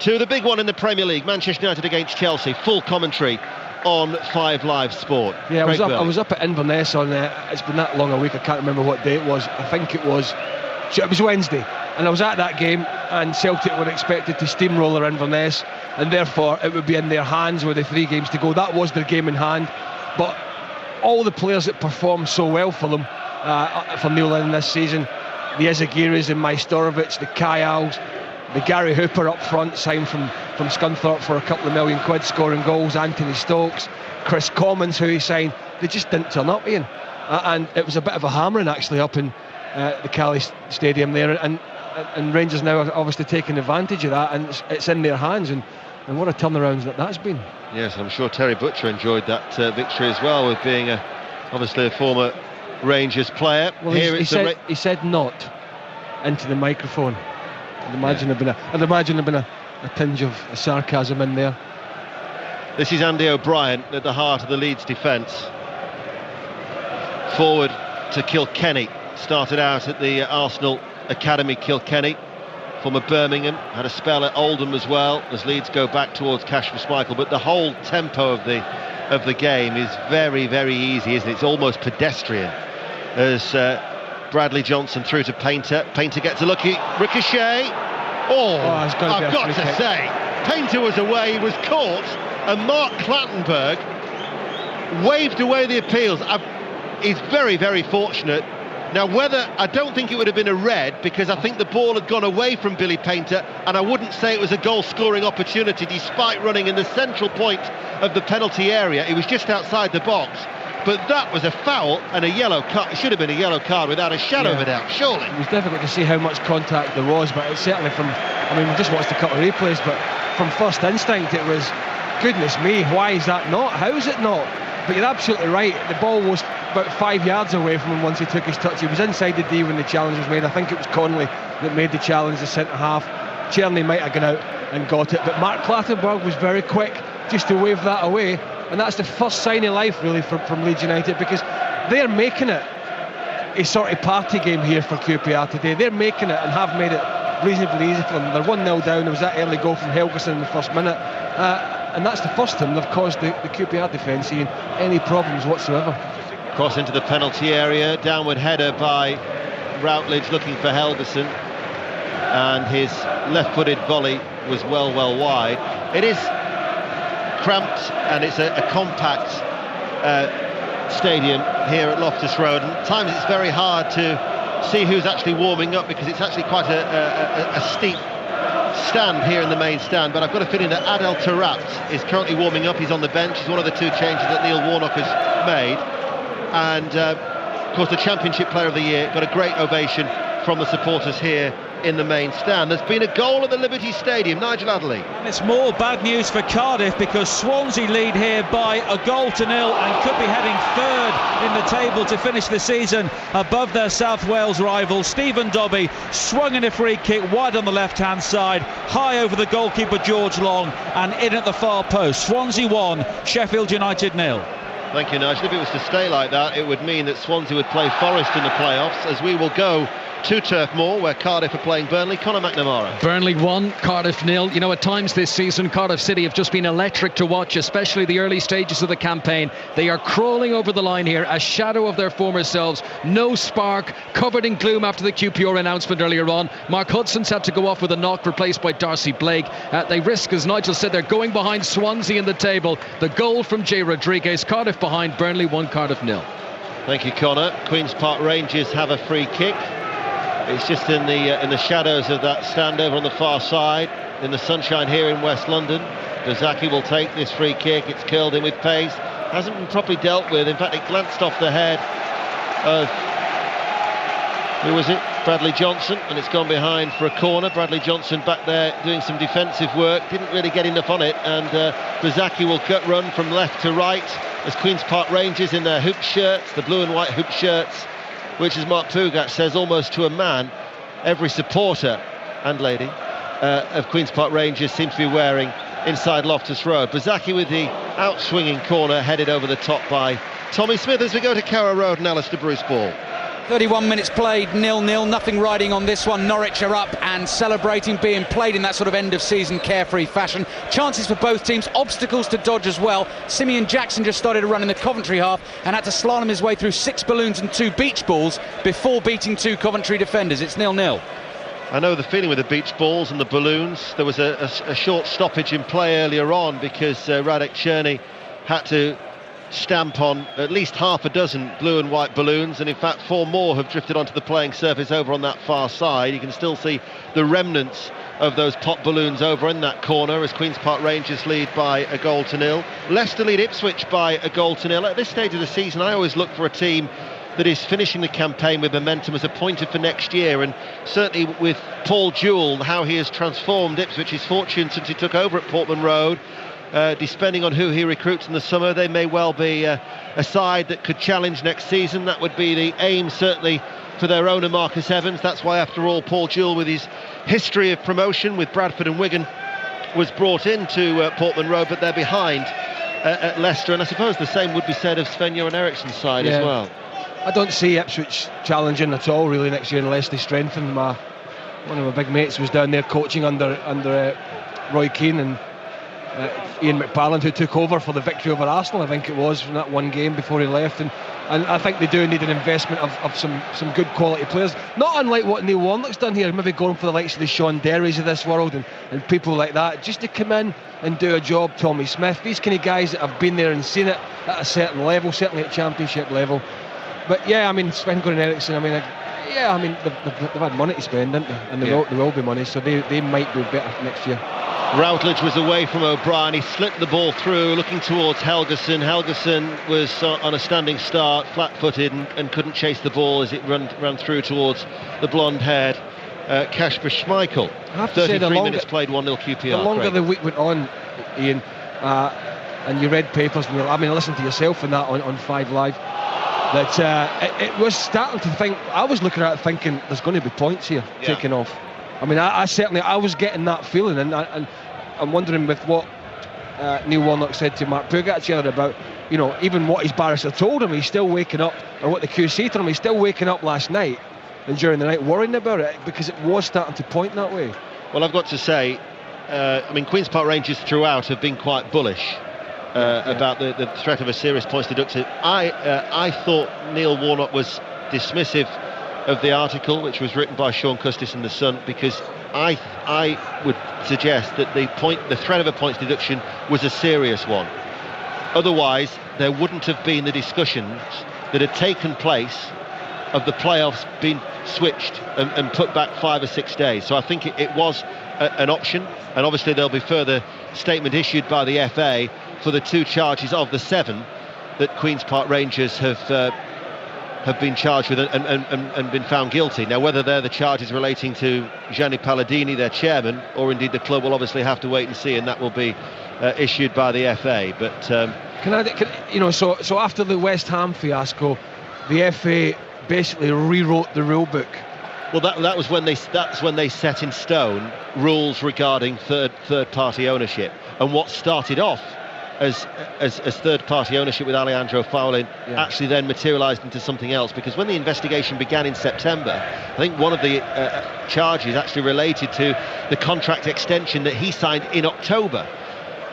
[SPEAKER 2] to the big one in the Premier League, Manchester United against Chelsea. Full commentary on 5 Live Sport.
[SPEAKER 4] Yeah, I was up at Inverness on it's been that long a week, I can't remember what day it was. I think it was So it was Wednesday, and I was at that game, and Celtic were expected to steamroller Inverness, and therefore it would be in their hands with the 3 games to go. That was their game in hand, but all the players that performed so well for them, for Neil Lennon this season, the Izagiris and Majstorovic, the Kyals, the Gary Hooper up front, signed from Scunthorpe for a couple of £1 million, scoring goals, Anthony Stokes, Chris Commons, who he signed, they just didn't turn up, Ian. And it was a bit of a hammering actually up in the Cali Stadium there, and Rangers now are obviously taking advantage of that, and it's in their hands, and what a turnaround that's been.
[SPEAKER 2] Yes, I'm sure Terry Butcher enjoyed that victory as well, with being obviously a former Rangers player.
[SPEAKER 4] Well, he said not into the microphone. I'd imagine there'd been a tinge of sarcasm in there.
[SPEAKER 2] This is Andy O'Brien at the heart of the Leeds defence. Forward to Kilkenny. Started out at the Arsenal Academy Kilkenny. Former Birmingham, had a spell at Oldham as well, as Leeds go back towards Kasper Schmeichel. But the whole tempo of the game is very, very easy, isn't it? It's almost pedestrian. As Bradley Johnson through to Painter. Painter gets a lucky ricochet. I've got to say, Painter was away, he was caught, and Mark Clattenburg waved away the appeals. He's very, very fortunate. Now, I don't think it would have been a red, because I think the ball had gone away from Billy Painter, and I wouldn't say it was a goal-scoring opportunity, despite running in the central point of the penalty area. It was just outside the box. But that was a foul and a yellow card. It should have been a yellow card without a shadow of a doubt, surely.
[SPEAKER 4] It was difficult to see how much contact there was, but it's certainly we just watched a couple of replays, but from first instinct it was, goodness me, why is that not? How is it not? But you're absolutely right, the ball was about 5 yards away from him once he took his touch. He was inside the D when the challenge was made. I think it was Connolly that made the challenge, the centre-half. Tierney might have gone out and got it, but Mark Clattenburg was very quick just to wave that away. And that's the first sign of life really from Leeds United, because they're making it a sort of party game here for QPR today. They're making it and have made it reasonably easy for them. They're 1-0 down. There was that early goal from Helgeson in the first minute, and that's the first time they've caused the QPR defence any problems whatsoever.
[SPEAKER 2] Cross into the penalty area, downward header by Routledge looking for Helgeson, and his left-footed volley was well wide. It is cramped, and it's a compact stadium here at Loftus Road, and at times it's very hard to see who's actually warming up, because it's actually quite a steep stand here in the main stand. But I've got a feeling that Adel Taarabt is currently warming up. He's on the bench. He's one of the 2 changes that Neil Warnock has made, and of course the Championship Player of the Year got a great ovation from the supporters here in the main stand. There's been a goal at the Liberty Stadium. Nigel Adderley.
[SPEAKER 9] And it's more bad news for Cardiff, because Swansea lead here by 1-0 and could be heading third in the table to finish the season above their South Wales rival. Stephen Dobbie swung in a free kick wide on the left hand side, high over the goalkeeper George Long, and in at the far post. Swansea 1, Sheffield United 0.
[SPEAKER 2] Thank you, Nigel. If it was to stay like that, it would mean that Swansea would play Forest in the playoffs, as we will go to Turf Moor, where Cardiff are playing Burnley. Conor McNamara.
[SPEAKER 7] Burnley 1, Cardiff 0. You know, at times this season Cardiff City have just been electric to watch, especially the early stages of the campaign. They are crawling over the line here, a shadow of their former selves. No spark, covered in gloom after the QPR announcement earlier on. Mark Hudson's had to go off with a knock, replaced by Darcy Blake. They risk, as Nigel said, they're going behind Swansea in the table. The goal from Jay Rodriguez. Cardiff behind, Burnley 1, Cardiff 0.
[SPEAKER 2] Thank you, Conor. Queen's Park Rangers have a free kick. It's just in the shadows of that stand over on the far side, in the sunshine here in West London. Dozaki will take this free kick. It's curled in with pace. Hasn't been properly dealt with. In fact, it glanced off the head of, who was it? Bradley Johnson, and it's gone behind for a corner. Bradley Johnson back there doing some defensive work. Didn't really get enough on it, and Dozaki will cut run from left to right as Queen's Park Rangers in their hoop shirts, the blue and white hoop shirts, which, as Mark Pougat says, almost to a man, every supporter and lady of Queen's Park Rangers seems to be wearing inside Loftus Road. Bazaki with the out-swinging corner, headed over the top by Tommy Smith, as we go to Carrow Road and Alistair Bruce Ball.
[SPEAKER 10] 31 minutes played, 0-0, nothing riding on this one. Norwich are up and celebrating, being played in that sort of end-of-season carefree fashion. Chances for both teams, obstacles to dodge as well. Simeon Jackson just started a run in the Coventry half and had to slalom his way through 6 balloons and 2 beach balls before beating 2 Coventry defenders. It's 0-0.
[SPEAKER 2] I know the feeling with the beach balls and the balloons. There was a short stoppage in play earlier on because Radek Cherny had to stamp on at least half a dozen blue and white balloons, and in fact 4 more have drifted onto the playing surface over on that far side. You can still see the remnants of those pop balloons over in that corner as Queen's Park Rangers lead by a 0-0. Leicester lead Ipswich by a 0-0. At this stage of the season, I always look for a team that is finishing the campaign with momentum as a pointer for next year, and certainly with Paul Jewell, how he has transformed Ipswich's fortune since he took over at Portman Road. Depending on who he recruits in the summer, they may well be a side that could challenge next season. That would be the aim, certainly, for their owner Marcus Evans. That's why, after all, Paul Jewell, with his history of promotion with Bradford and Wigan, was brought into Portman Road, but they're behind at Leicester, and I suppose the same would be said of Sven-Göran Eriksson's side as well.
[SPEAKER 4] I don't see Ipswich challenging at all really next year unless they strengthen. One of my big mates was down there coaching under Roy Keane and Ian McParland, who took over for the victory over Arsenal, I think it was, from that one game before he left, and I think they do need an investment of some good quality players, not unlike what Neil Warnock's done here, maybe going for the likes of the Sean Derrys of this world and people like that, just to come in and do a job. Tommy Smith, these kind of guys that have been there and seen it at a certain level, certainly at championship level. But yeah, I mean, Sven-Göran Eriksson, they've had money to spend, haven't they? And there will be money, so they might do better next year.
[SPEAKER 2] Routledge was away from O'Brien. He slipped the ball through, looking towards Helgeson. Helgeson was on a standing start, flat-footed, and couldn't chase the ball as it ran through towards the blonde-haired Kasper Schmeichel. 33 minutes played, 1-0 QPR.
[SPEAKER 4] The longer the week went on, Ian, and you read papers, and I listened to yourself and that on 5 Live, that it was starting to think, I was looking at it thinking there's going to be points here taking off. I mean, I certainly was getting that feeling, and I'm wondering with what Neil Warnock said to Mark Pugac about, even what his barrister told him, he's still waking up, or what the QC told him, he's still waking up last night and during the night worrying about it, because it was starting to point that way.
[SPEAKER 2] Well, I've got to say, Queen's Park Rangers throughout have been quite bullish about the threat of a serious points deduction. I thought Neil Warnock was dismissive of the article, which was written by Sean Custis in The Sun, because I would suggest that the threat of a points deduction was a serious one. Otherwise, there wouldn't have been the discussions that had taken place of the playoffs being switched and put back 5 or 6 days. So I think it was an option, and obviously there'll be further statement issued by the FA for the 2 charges of the 7 that Queen's Park Rangers have been charged with and been found guilty. Now, whether they're the charges relating to Gianni Palladini, their chairman, or indeed the club, will obviously have to wait and see, and that will be issued by the FA. But
[SPEAKER 4] so after the West Ham fiasco, the FA basically rewrote the rule book.
[SPEAKER 2] Well, that's when they set in stone rules regarding third party ownership, and what started off as third-party ownership with Alejandro Faulin actually then materialised into something else, because when the investigation began in September, I think one of the charges actually related to the contract extension that he signed in October,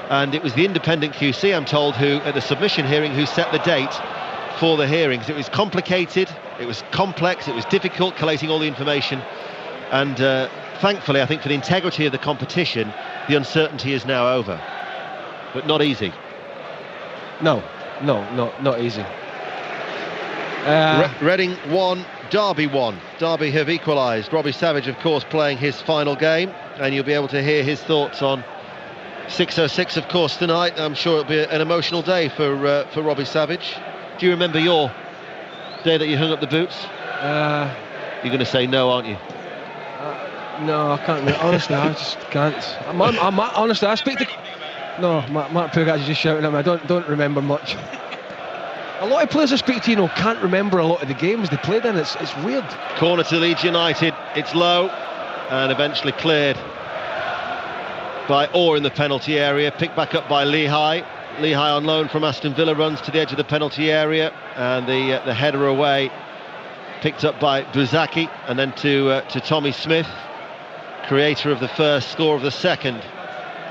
[SPEAKER 2] and it was the independent QC, I'm told, who at the submission hearing, who set the date for the hearings. It was complicated, it was complex, it was difficult collating all the information, and thankfully, I think for the integrity of the competition, the uncertainty is now over. But not easy.
[SPEAKER 4] No, not easy.
[SPEAKER 2] Reading 1, Derby 1. Derby have equalised. Robbie Savage, of course, playing his final game, and you'll be able to hear his thoughts on 6:06, of course, tonight. I'm sure it'll be an emotional day for Robbie Savage. Do you remember your day that you hung up the boots? You're going to say no, aren't you?
[SPEAKER 4] No, I can't. Honestly, I just can't. Honestly, I speak to. No, Mark Pugac is just shouting at me. I don't remember much. A lot of players I speak to, can't remember a lot of the games they played in. It's weird.
[SPEAKER 2] Corner to Leeds United. It's low and eventually cleared by Orr in the penalty area. Picked back up by Lehigh. Lehigh on loan from Aston Villa runs to the edge of the penalty area, and the header away picked up by Buzaki, and then to Tommy Smith, creator of the first, score of the second,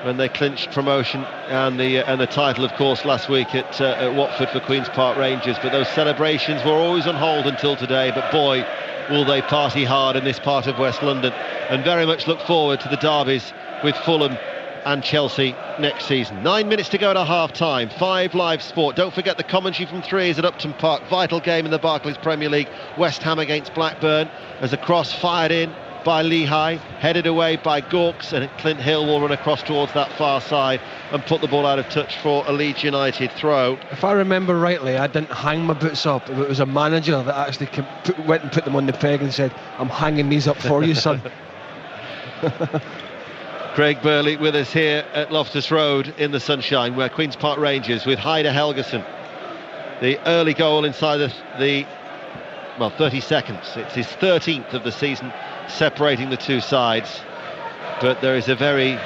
[SPEAKER 2] when they clinched promotion and the title, of course, last week at Watford for Queen's Park Rangers. But those celebrations were always on hold until today. But boy, will they party hard in this part of West London, and very much look forward to the derbies with Fulham and Chelsea next season. 9 minutes to go to half-time. 5 Live Sport. Don't forget the commentary from 3 is at Upton Park. Vital game in the Barclays Premier League. West Ham against Blackburn, as a cross fired in by Lehigh, headed away by Gawkes, and Clint Hill will run across towards that far side and put the ball out of touch for a Leeds United throw.
[SPEAKER 4] If I remember rightly, I didn't hang my boots up. It was a manager that actually went and put them on the peg and said, "I'm hanging these up for you, son."
[SPEAKER 2] Craig Burley with us here at Loftus Road in the sunshine, where Queen's Park Rangers with Hyder Helgeson, the early goal inside the 30 seconds. It's his 13th of the season, separating the two sides. But there is a very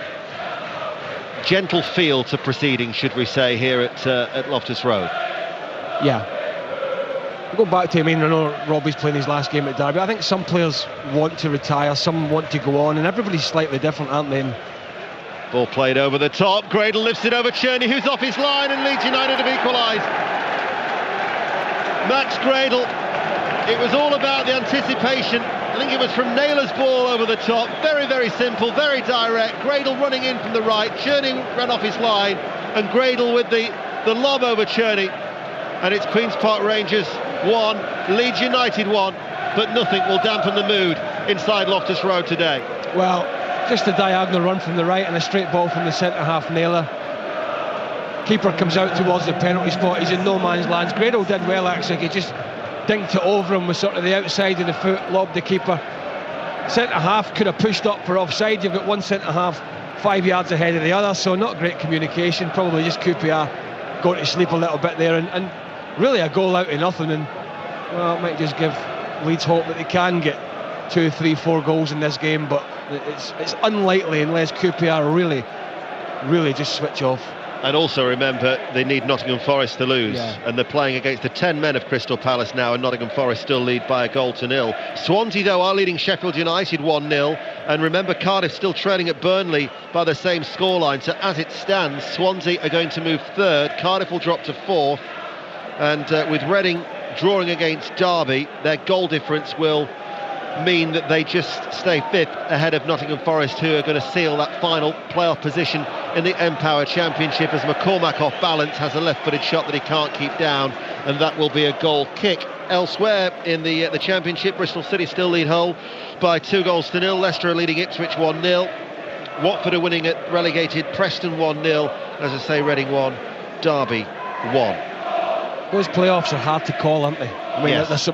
[SPEAKER 2] gentle feel to proceedings, should we say, here at Loftus Road.
[SPEAKER 4] Yeah. Go back to, I know Robbie's playing his last game at Derby. I think some players want to retire, some want to go on, and everybody's slightly different, aren't they?
[SPEAKER 2] Ball played over the top. Gradle lifts it over Cherney, who's off his line, and Leeds United have equalised. Max Gradle. It was all about the anticipation. I think it was from Naylor's ball over the top. Very, very simple, very direct. Gradle running in from the right. Cherney ran off his line, and Gradle with the lob over Cherney. And it's Queen's Park Rangers 1, Leeds United 1, but nothing will dampen the mood inside Loftus Road today.
[SPEAKER 4] Well, just a diagonal run from the right and a straight ball from the centre-half Naylor. Keeper comes out towards the penalty spot. He's in no man's land. Gradle did well, actually. He just dinked it over him with sort of the outside of the foot, lobbed the keeper. Centre-half could have pushed up for offside. You've got one centre-half 5 yards ahead of the other, so not great communication. Probably just QPR going to sleep a little bit there, and really a goal out of nothing, and well, it might just give Leeds hope that they can get 2, 3, 4 goals in this game, but it's unlikely unless QPR really just switch off.
[SPEAKER 2] And also remember, they need Nottingham Forest to lose, and they're playing against the 10 men of Crystal Palace now, and Nottingham Forest still lead by a goal to nil. Swansea, though, are leading Sheffield United 1-0, and remember, Cardiff still trailing at Burnley by the same scoreline, so as it stands, Swansea are going to move third, Cardiff will drop to fourth, and with Reading drawing against Derby, their goal difference will mean that they just stay fifth ahead of Nottingham Forest, who are going to seal that final playoff position in the Empower Championship, as McCormack off balance has a left-footed shot that he can't keep down, and that will be a goal kick. Elsewhere in the Championship, Bristol City still lead Hull by 2-0. Leicester are leading Ipswich 1-0. Watford are winning at relegated Preston 1-0. As I say, Reading 1, Derby 1.
[SPEAKER 4] Those playoffs are hard to call, aren't they? I mean,
[SPEAKER 2] yes.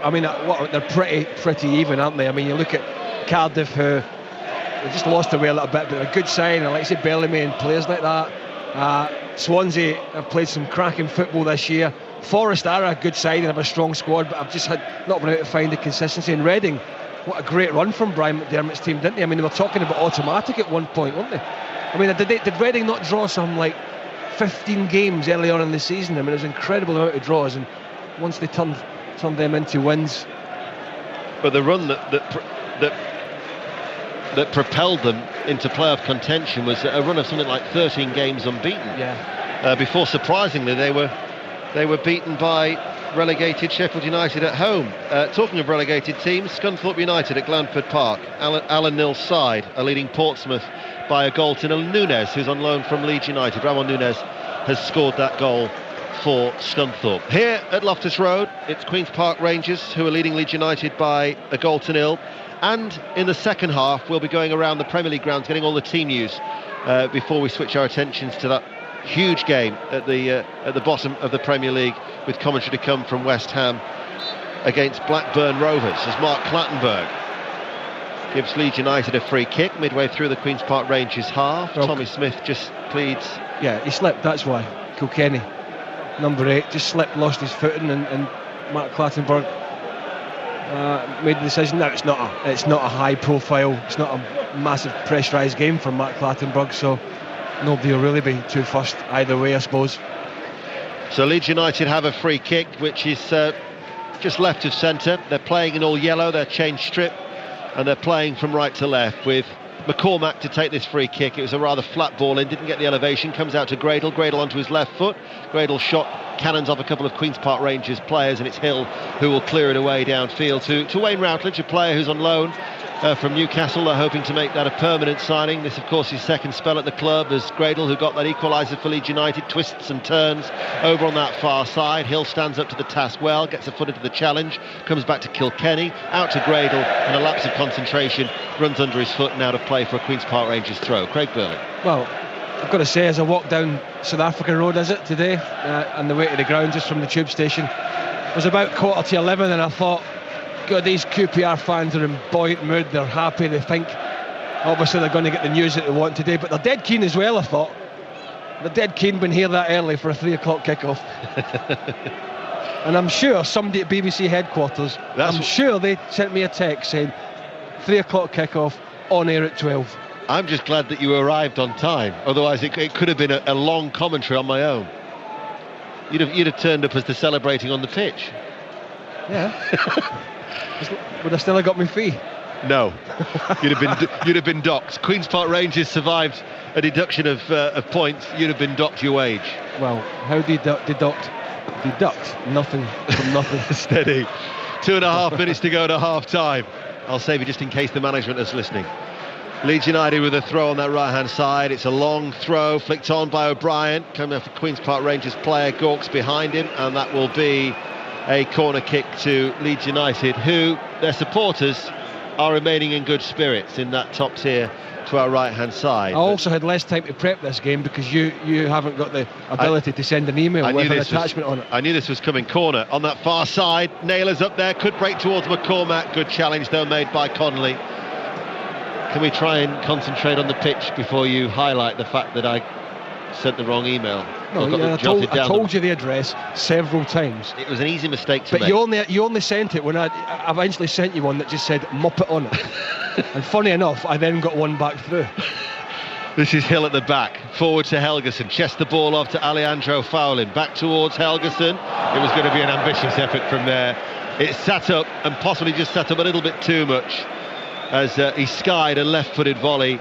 [SPEAKER 4] They're pretty even, aren't they? I mean, you look at Cardiff, who they just lost away a little bit, but a good sign. I like to say Bellamy and players like that. Swansea have played some cracking football this year. Forest are a good side and have a strong squad, but I've just not been able to find the consistency. In Reading, what a great run from Brian McDermott's team, didn't they? I mean, they were talking about automatic at one point, weren't they? I mean, did Reading not draw some 15 games early on in the season? I mean, there's an incredible amount of draws, and once they turned them into wins.
[SPEAKER 2] But the run that propelled them into playoff contention was a run of something like 13 games unbeaten.
[SPEAKER 4] Yeah.
[SPEAKER 2] Before, surprisingly, they were beaten by relegated Sheffield United at home. Talking of relegated teams, Scunthorpe United at Glanford Park, Alan Nill's side are leading Portsmouth by a goal to nil. Nunes, who's on loan from Leeds United, Ramon Nunes, has scored that goal for Scunthorpe. Here at Loftus Road, it's Queen's Park Rangers who are leading Leeds United by a goal to nil. And in the second half, we'll be going around the Premier League grounds, getting all the team news before we switch our attentions to that huge game at the bottom of the Premier League, with commentary to come from West Ham against Blackburn Rovers, as Mark Clattenburg gives Leeds United a free kick midway through the Queen's Park Rangers half. Tommy Smith just pleads.
[SPEAKER 4] Yeah, he slipped, that's why. Kilkenny, number 8, just slipped, lost his footing, and Mark Clattenburg made the decision. Now it's not a high profile, it's not a massive pressurised game for Mark Clattenburg, so nobody will really be too fussed either way, I suppose.
[SPEAKER 2] So Leeds United have a free kick, which is just left of centre. They're playing in all yellow, they're changed strip, and they're playing from right to left with McCormack to take this free kick. It was a rather flat ball in, didn't get the elevation, comes out to Gradle onto his left foot. Gradle shot cannons off a couple of Queen's Park Rangers players, and it's Hill who will clear it away downfield to Wayne Routledge, a player who's on loan from Newcastle. They're hoping to make that a permanent signing. This, of course, his second spell at the club, as Gradle, who got that equaliser for Leeds United, twists and turns over on that far side. Hill stands up to the task well, gets a foot into the challenge, comes back to Kilkenny, out to Gradle, and a lapse of concentration, runs under his foot and out of play for a Queen's Park Rangers throw. Craig Burley.
[SPEAKER 4] Well, I've got to say, as I walked down South African Road, is it, today, on the way to the ground just from the tube station, it was about 11:15, and I thought, God, these QPR fans are in buoyant mood, they're happy, they think obviously they're going to get the news that they want today, but they're dead keen as well. I thought they're dead keen being here that early for a 3 o'clock kickoff. And I'm sure somebody at BBC headquarters, I'm sure they sent me a text saying 3 o'clock kickoff, on air at 12.
[SPEAKER 2] I'm just glad that you arrived on time, otherwise it could have been a long commentary on my own. You'd have turned up as the celebrating on the pitch.
[SPEAKER 4] Yeah. Would I still have got my fee?
[SPEAKER 2] No, you'd have been docked. Queen's Park Rangers survived a deduction of points. You'd have been docked your wage.
[SPEAKER 4] Well, how do you deduct nothing from nothing?
[SPEAKER 2] Steady. 2.5 minutes to go to half time. I'll save you just in case the management is listening. Leeds United with a throw on that right hand side. It's a long throw flicked on by O'Brien, coming off a Queen's Park Rangers player. Gawkes behind him, and that will be a corner kick to Leeds United, who, their supporters, are remaining in good spirits in that top tier to our right hand side.
[SPEAKER 4] I also had less time to prep this game because you haven't got the ability to send an email with an attachment on it.
[SPEAKER 2] I knew this was coming. Corner on that far side. Naylor's up there, could break towards McCormack. Good challenge though made by Connolly. Can we try and concentrate on the pitch before you highlight the fact that I sent the wrong email?
[SPEAKER 4] No, I told you the address several times.
[SPEAKER 2] It was an easy mistake to make.
[SPEAKER 4] But you only sent it when I eventually sent you one that just said Muppet on it. And funny enough, I then got one back through.
[SPEAKER 2] This is Hill at the back, forward to Helgeson, chests the ball off to Alejandro Fowlin, back towards Helgeson. It was going to be an ambitious effort from there. It sat up, and possibly just sat up a little bit too much, as he skied a left-footed volley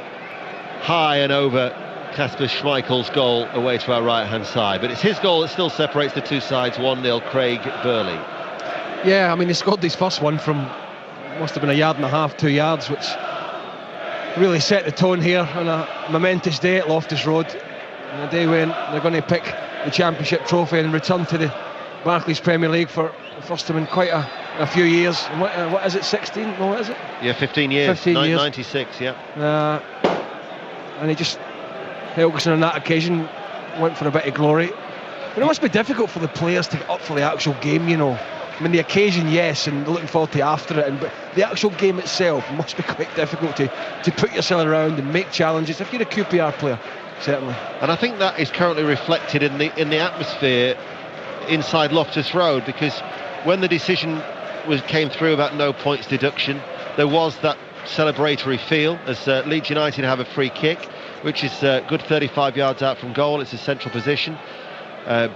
[SPEAKER 2] high and over Kasper Schmeichel's goal away to our right-hand side. But it's his goal that still separates the two sides, 1-0, Craig Burley.
[SPEAKER 4] Yeah, I mean, he scored his first one from, must have been 1.5 yards, 2 yards, which really set the tone here on a momentous day at Loftus Road, on a day when they're going to pick the Championship trophy and return to the Barclays Premier League for the first time in quite a few years. And what is it, 16? No, what is it?
[SPEAKER 2] Yeah, 15 years.
[SPEAKER 4] 15 years.
[SPEAKER 2] 96, yeah.
[SPEAKER 4] And he just, Helgeson on that occasion went for a bit of glory. But it must be difficult for the players to get up for the actual game, you know. I mean, the occasion, yes, and looking forward to after it, but the actual game itself must be quite difficult to put yourself around and make challenges if you're a QPR player, certainly.
[SPEAKER 2] And I think that is currently reflected in the atmosphere inside Loftus Road, because when the decision came through about no points deduction, there was that celebratory feel as Leeds United have a free kick, which is good 35 yards out from goal. It's a central position.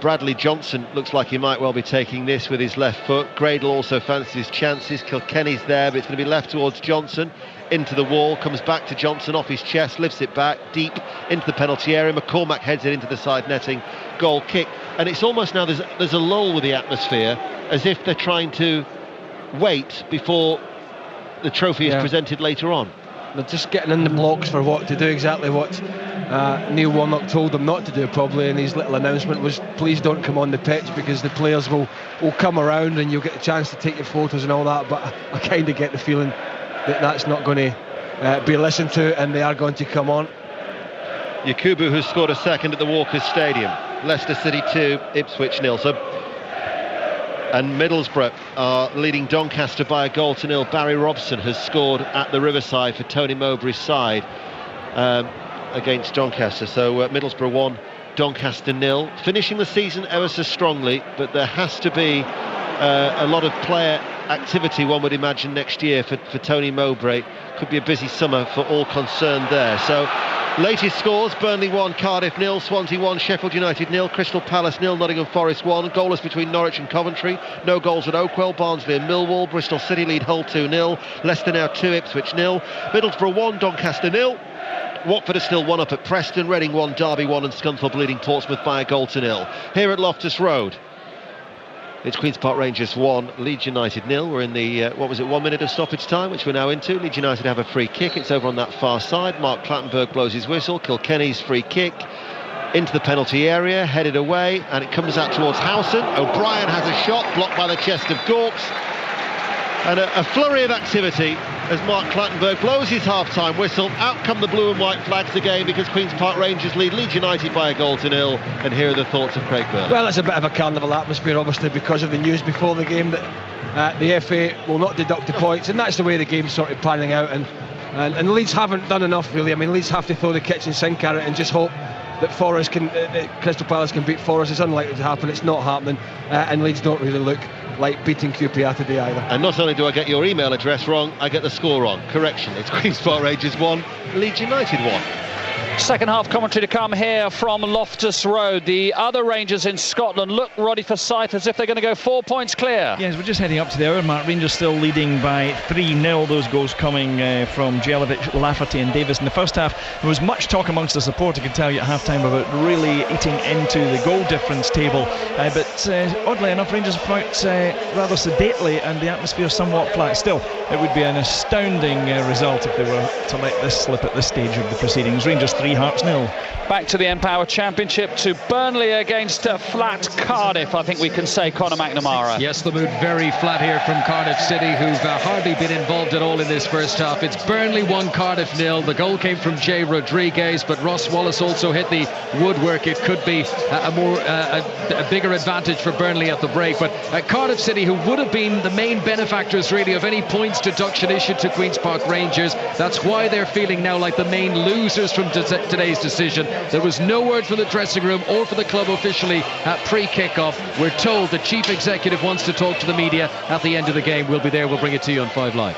[SPEAKER 2] Bradley Johnson looks like he might well be taking this with his left foot. Gradle also fancies his chances. Kilkenny's there, but it's going to be left towards Johnson, into the wall, comes back to Johnson off his chest, lifts it back deep into the penalty area. McCormack heads it into the side netting, goal kick. And it's almost now there's a lull with the atmosphere, as if they're trying to wait before the trophy is presented later on.
[SPEAKER 4] They're just getting in the blocks for what to do, exactly what Neil Warnock told them not to do probably, and his little announcement was, please don't come on the pitch because the players will come around and you'll get a chance to take your photos and all that. But I kind of get the feeling that that's not going to be listened to, and they are going to come on.
[SPEAKER 2] Yakubu has scored a second at the Walkers Stadium. Leicester City 2, Ipswich 0. And Middlesbrough are leading Doncaster by 1-0. Barry Robson has scored at the Riverside for Tony Mowbray's side against Doncaster. So Middlesbrough 1, Doncaster 0. Finishing the season ever so strongly, but there has to be a lot of player activity, one would imagine, next year for Tony Mowbray. Could be a busy summer for all concerned there. So Latest scores: Burnley 1, Cardiff 0, Swansea 1, Sheffield United 0, Crystal Palace 0, Nottingham Forest 1, goalless between Norwich and Coventry, no goals at Oakwell, Barnsley and Millwall, Bristol City lead Hull 2-0, Leicester now 2, Ipswich 0, Middlesbrough 1, Doncaster 0, Watford are still 1 up at Preston, Reading 1, Derby 1 and Scunthorpe leading Portsmouth by 1-0. Here at Loftus Road, it's Queen's Park Rangers 1, Leeds United 0. We're in the, 1 minute of stoppage time, which we're now into. Leeds United have a free kick. It's over on that far side. Mark Clattenburg blows his whistle. Kilkenny's free kick into the penalty area, headed away, and it comes out towards Howson. O'Brien has a shot, blocked by the chest of Gawkes. And a flurry of activity as Mark Clattenburg blows his half-time whistle. Out come the blue and white flags again, because Queen's Park Rangers lead Leeds United by 1-0. And here are the thoughts of Craig Byrne.
[SPEAKER 4] Well, it's a bit of a carnival atmosphere, obviously, because of the news before the game that the FA will not deduct the points, and that's the way the game's sort of panning out. And Leeds haven't done enough, really. I mean, Leeds have to throw the kitchen sink at it and just hope that Forest can, Crystal Palace can beat Forest. It's unlikely to happen. It's not happening, and Leeds don't really look like beating QPR today either. And
[SPEAKER 2] not only do I get your email address wrong, I get the score wrong. Correction, it's Queen's Park Rangers 1, Leeds United 1.
[SPEAKER 9] Second half commentary to come here from Loftus Road. The other Rangers in Scotland look ready for sight, as if they're going to go 4 points clear.
[SPEAKER 5] Yes, we're just heading up to the hour mark. Rangers still leading by 3-0. Those goals coming from Jelavic, Lafferty and Davis in the first half. There was much talk amongst the support, I can tell you, at half-time about really eating into the goal difference table. But oddly enough, Rangers fought rather sedately, and the atmosphere somewhat flat. Still, it would be an astounding result if they were to let this slip at this stage of the proceedings. Rangers 3, Hearts 0.
[SPEAKER 9] Back to the Empower Championship, to Burnley against flat Cardiff, I think we can say, Conor McNamara.
[SPEAKER 7] Yes, the mood very flat here from Cardiff City, who've hardly been involved at all in this first half. It's Burnley 1, Cardiff 0. The goal came from Jay Rodriguez, but Ross Wallace also hit the woodwork. It could be a bigger advantage for Burnley at the break. But Cardiff City, who would have been the main benefactors really of any points deduction issued to Queen's Park Rangers, that's why they're feeling now like the main losers from today's decision. There was no word from the dressing room or for the club officially at pre-kickoff. We're told the chief executive wants to talk to the media at the end of the game. We'll be there. We'll bring it to you on 5 Live.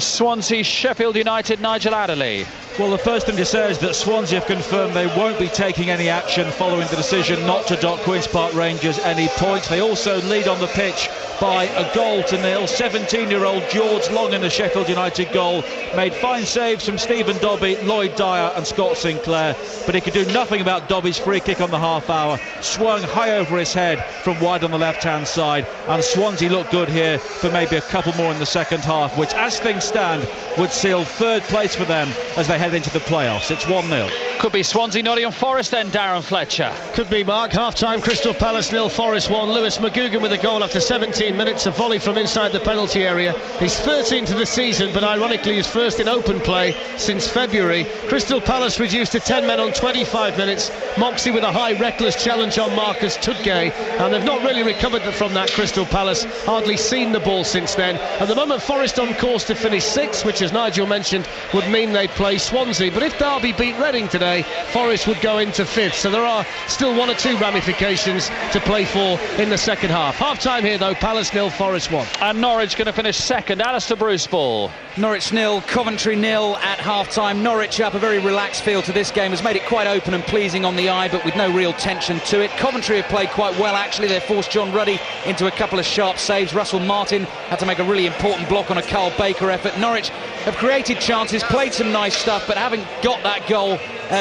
[SPEAKER 9] Swansea, Sheffield United, Nigel Adderley.
[SPEAKER 8] Well, the first thing to say is that Swansea have confirmed they won't be taking any action following the decision not to dock Queen's Park Rangers any points. They also lead on the pitch by 1-0. 17-year-old George Long in the Sheffield United goal made fine saves from Stephen Dobbie, Lloyd Dyer and Scott Sinclair, but he could do nothing about Dobbie's free kick on the half hour. Swung high over his head from wide on the left-hand side, and Swansea looked good here for maybe a couple more in the second half, which, as things stand, would seal third place for them as they head into the playoffs. It's 1-0.
[SPEAKER 9] Could be Swansea, Nottingham Forest then, Darren Fletcher.
[SPEAKER 8] Could be, Mark. Half-time, Crystal Palace 0, Forest 1. Lewis McGugan with a goal after 17 minutes, a volley from inside the penalty area. He's 13th of the season, but ironically his first in open play since February. Crystal Palace reduced to 10 men on 25 minutes. Moxie with a high reckless challenge on Marcus Tudgay, and they've not really recovered from that. Crystal Palace hardly seen the ball since then. At the moment, Forest on course to finish 6th, which, as Nigel mentioned, would mean they play Swansea. But if Derby beat Reading today, Forest would go into 5th. So there are still 1 or 2 ramifications to play for in the second half. Half-time here, though, Palace 0, Forest 1.
[SPEAKER 9] And Norwich going to finish second. Alistair Bruce ball.
[SPEAKER 10] Norwich 0, Coventry 0 at half-time. Norwich up, a very relaxed feel to this game, has made it quite open and pleasing on the eye, but with no real tension to it. Coventry have played quite well, actually. They forced John Ruddy into a couple of sharp saves. Russell Martin had to make a really important block on a Carl Baker effort. Norwich have created chances, played some nice stuff, but haven't got that goal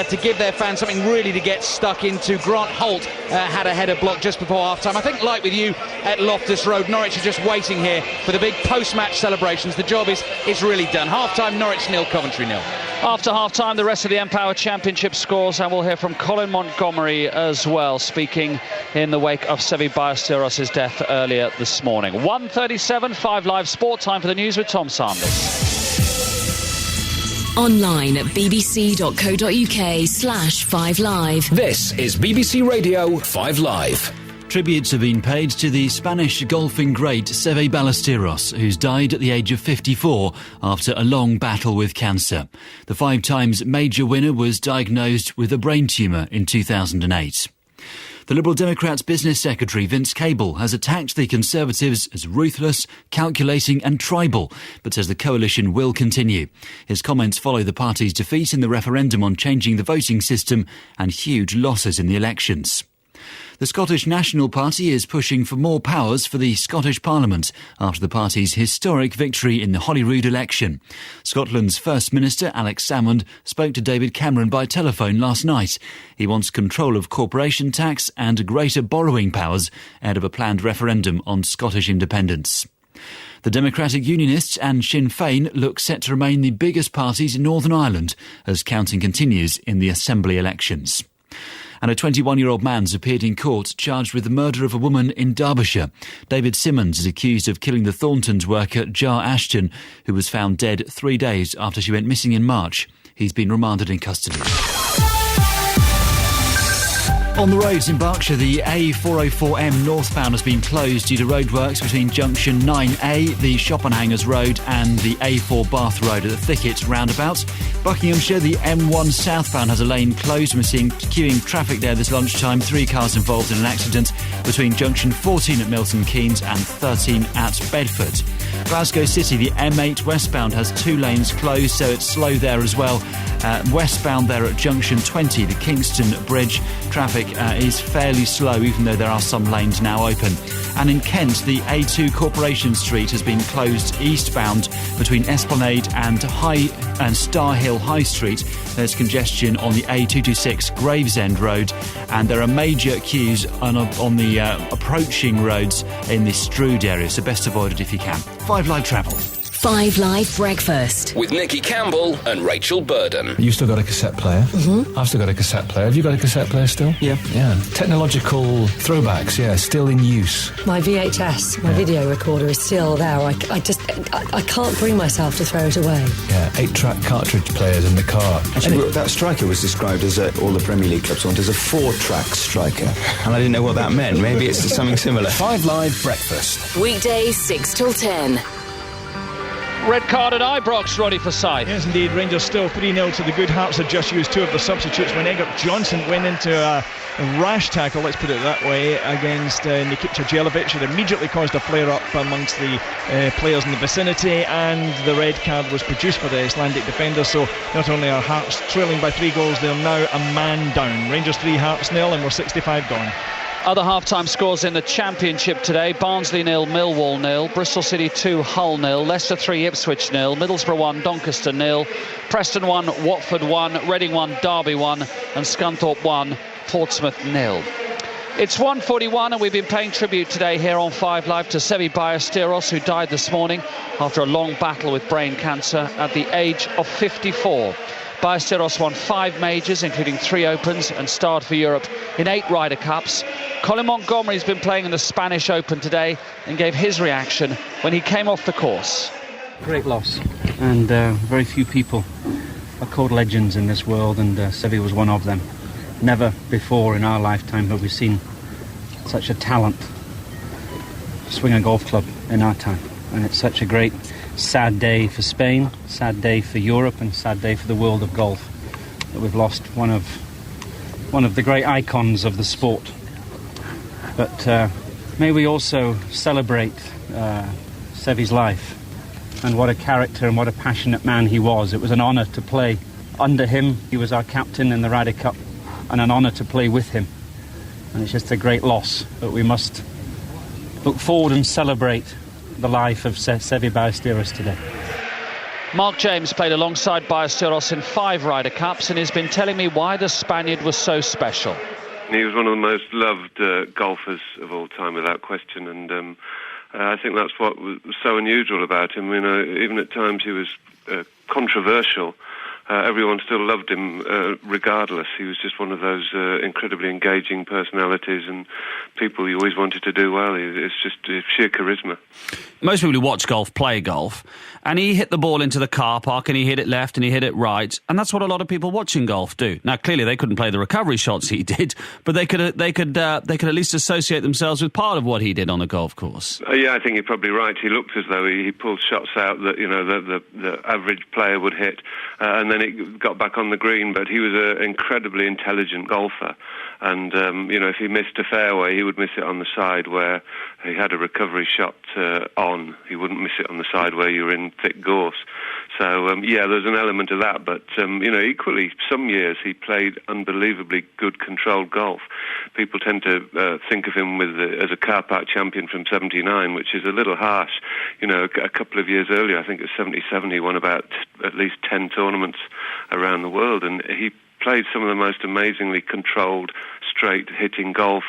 [SPEAKER 10] to give their fans something really to get stuck into. Grant Holt had a header block just before half-time. I think, like with you at Loftus Road, Norwich are just waiting here for the big post-match celebrations. The job is really done. Half-time, Norwich 0, Coventry 0.
[SPEAKER 9] After half-time, the rest of the Empower Championship scores, and we'll hear from Colin Montgomery as well, speaking in the wake of Sevi Ballesteros' death earlier this morning. 1:37, 5 Live Sport. Time for the news with Tom Sanders.
[SPEAKER 11] Online at bbc.co.uk/5live.
[SPEAKER 12] This is BBC Radio 5 Live. Tributes have been paid to the Spanish golfing great Sevi Ballesteros, who's died at the age of 54 after a long battle with cancer. The 5 times major winner was diagnosed with a brain tumour in 2008. The Liberal Democrats' business secretary, Vince Cable, has attacked the Conservatives as ruthless, calculating and tribal, but says the coalition will continue. His comments follow the party's defeat in the referendum on changing the voting system and huge losses in the elections. The Scottish National Party is pushing for more powers for the Scottish Parliament after the party's historic victory in the Holyrood election. Scotland's First Minister, Alex Salmond, spoke to David Cameron by telephone last night. He wants control of corporation tax and greater borrowing powers ahead of a planned referendum on Scottish independence. The Democratic Unionists and Sinn Féin look set to remain the biggest parties in Northern Ireland as counting continues in the Assembly elections. And a 21-year-old man's appeared in court charged with the murder of a woman in Derbyshire. David Simmons is accused of killing the Thorntons worker Jar Ashton, who was found dead 3 days after she went missing in March. He's been remanded in custody. On the roads in Berkshire, the A404M northbound has been closed due to roadworks between junction 9A, the Schopenhangers Road, and the A4 Bath Road at the Thicket roundabout. Buckinghamshire, the M1 southbound has a lane closed. We're seeing queuing traffic there this lunchtime. 3 cars involved in an accident between junction 14 at Milton Keynes and 13 at Bedford. Glasgow City, the M8 westbound has 2 lanes closed, so it's slow there as well. Westbound there at junction 20, the Kingston Bridge, traffic is fairly slow, even though there are some lanes now open. And in Kent, the A2 Corporation Street has been closed eastbound between Esplanade and Star Hill High Street. There's congestion on the A226 Gravesend Road, and there are major queues on the approaching roads in the Strood area, so best avoid it if you can. 5 Live Travel.
[SPEAKER 11] 5 Live Breakfast
[SPEAKER 13] with Nicky Campbell and Rachel Burden.
[SPEAKER 14] You've still got a cassette player?
[SPEAKER 11] Mm-hmm.
[SPEAKER 14] I've still got a cassette player. Have you got a cassette player still?
[SPEAKER 11] Yeah.
[SPEAKER 14] Technological throwbacks, still in use.
[SPEAKER 11] My VHS, my video recorder is still there. I can't bring myself to throw it away.
[SPEAKER 14] 8-track cartridge players in the car.
[SPEAKER 15] Actually, that striker was described as all the Premier League clubs want as a 4-track striker. And I didn't know what that meant. Maybe it's something similar.
[SPEAKER 14] 5 Live Breakfast.
[SPEAKER 11] Weekdays 6 till 10.
[SPEAKER 7] Red card at Ibrox, Roddy Forsyth.
[SPEAKER 5] Yes, indeed. Rangers still 3-0 to the good. Hearts had just used 2 of the substitutes when Egert Johnson went into a rash tackle, let's put it that way, against Nikica Jelavic. It immediately caused a flare-up amongst the players in the vicinity, and the red card was produced for the Icelandic defender. So not only are Hearts trailing by 3 goals, they're now a man down. Rangers 3, Hearts 0, and we're 65 gone.
[SPEAKER 16] Other half-time scores in the Championship today: Barnsley 0, Millwall 0, Bristol City 2, Hull 0, Leicester 3, Ipswich 0, Middlesbrough 1, Doncaster 0, Preston 1, Watford 1, Reading 1, Derby 1, and Scunthorpe 1, Portsmouth 0. It's 1:41 and we've been paying tribute today here on 5 Live to Sevi Ballesteros, who died this morning after a long battle with brain cancer at the age of 54. Ballesteros won 5 majors, including 3 Opens, and starred for Europe in 8 Ryder Cups. Colin Montgomery's been playing in the Spanish Open today and gave his reaction when he came off the course.
[SPEAKER 17] Great loss, and very few people are called legends in this world, and Sevi was one of them. Never before in our lifetime have we seen such a talent swing a golf club in our time, and it's such a great sad day for Spain, sad day for Europe, and sad day for the world of golf that we've lost one of the great icons of the sport. But may we also celebrate Sevi's life and what a character and what a passionate man he was. It was an honour to play under him. He was our captain in the Ryder Cup, and an honour to play with him. And it's just a great loss, but we must look forward and celebrate the life of Sevi Ballesteros today.
[SPEAKER 16] Mark James played alongside Ballesteros in 5 Ryder Cups and has been telling me why the Spaniard was so special.
[SPEAKER 18] He was one of the most loved golfers of all time, without question, and I think that's what was so unusual about him. Even at times he was controversial. Everyone still loved him regardless. He was just one of those incredibly engaging personalities and people you always wanted to do well. It's just sheer charisma.
[SPEAKER 19] Most people who watch golf play golf, and he hit the ball into the car park and he hit it left and he hit it right, and that's what a lot of people watching golf do. Now, clearly they couldn't play the recovery shots he did, but they could at least associate themselves with part of what he did on a golf course.
[SPEAKER 18] Yeah, I think you're probably right. He looked as though he pulled shots out that the average player would hit, and then it got back on the green. But he was an incredibly intelligent golfer, and if he missed a fairway, he would miss it on the side where he had a recovery shot on. He wouldn't miss it on the side where you're in thick gorse. So there's an element of that. But equally, some years he played unbelievably good controlled golf. People tend to think of him as a car park champion from '79, which is a little harsh. A couple of years earlier, I think it was '77, he won about at least 10 tournaments around the world, and he played some of the most amazingly controlled, straight hitting golf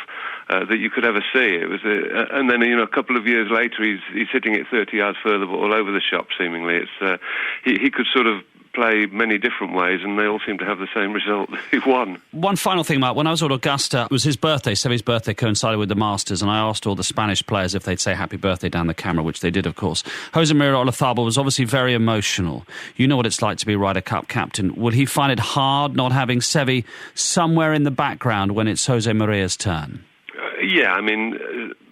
[SPEAKER 18] that you could ever see. It was, and then a couple of years later, he's hitting it 30 yards further, but all over the shop. Seemingly, it's he could sort of play many different ways, and they all seem to have the same result. He won.
[SPEAKER 19] One final thing, Mark. When I was at Augusta, it was his birthday. Sevi's birthday coincided with the Masters, and I asked all the Spanish players if they'd say happy birthday down the camera, which they did, of course. Jose Maria Olazabal was obviously very emotional. You know what it's like to be Ryder Cup captain. Will he find it hard not having Sevi somewhere in the background when it's Jose Maria's turn?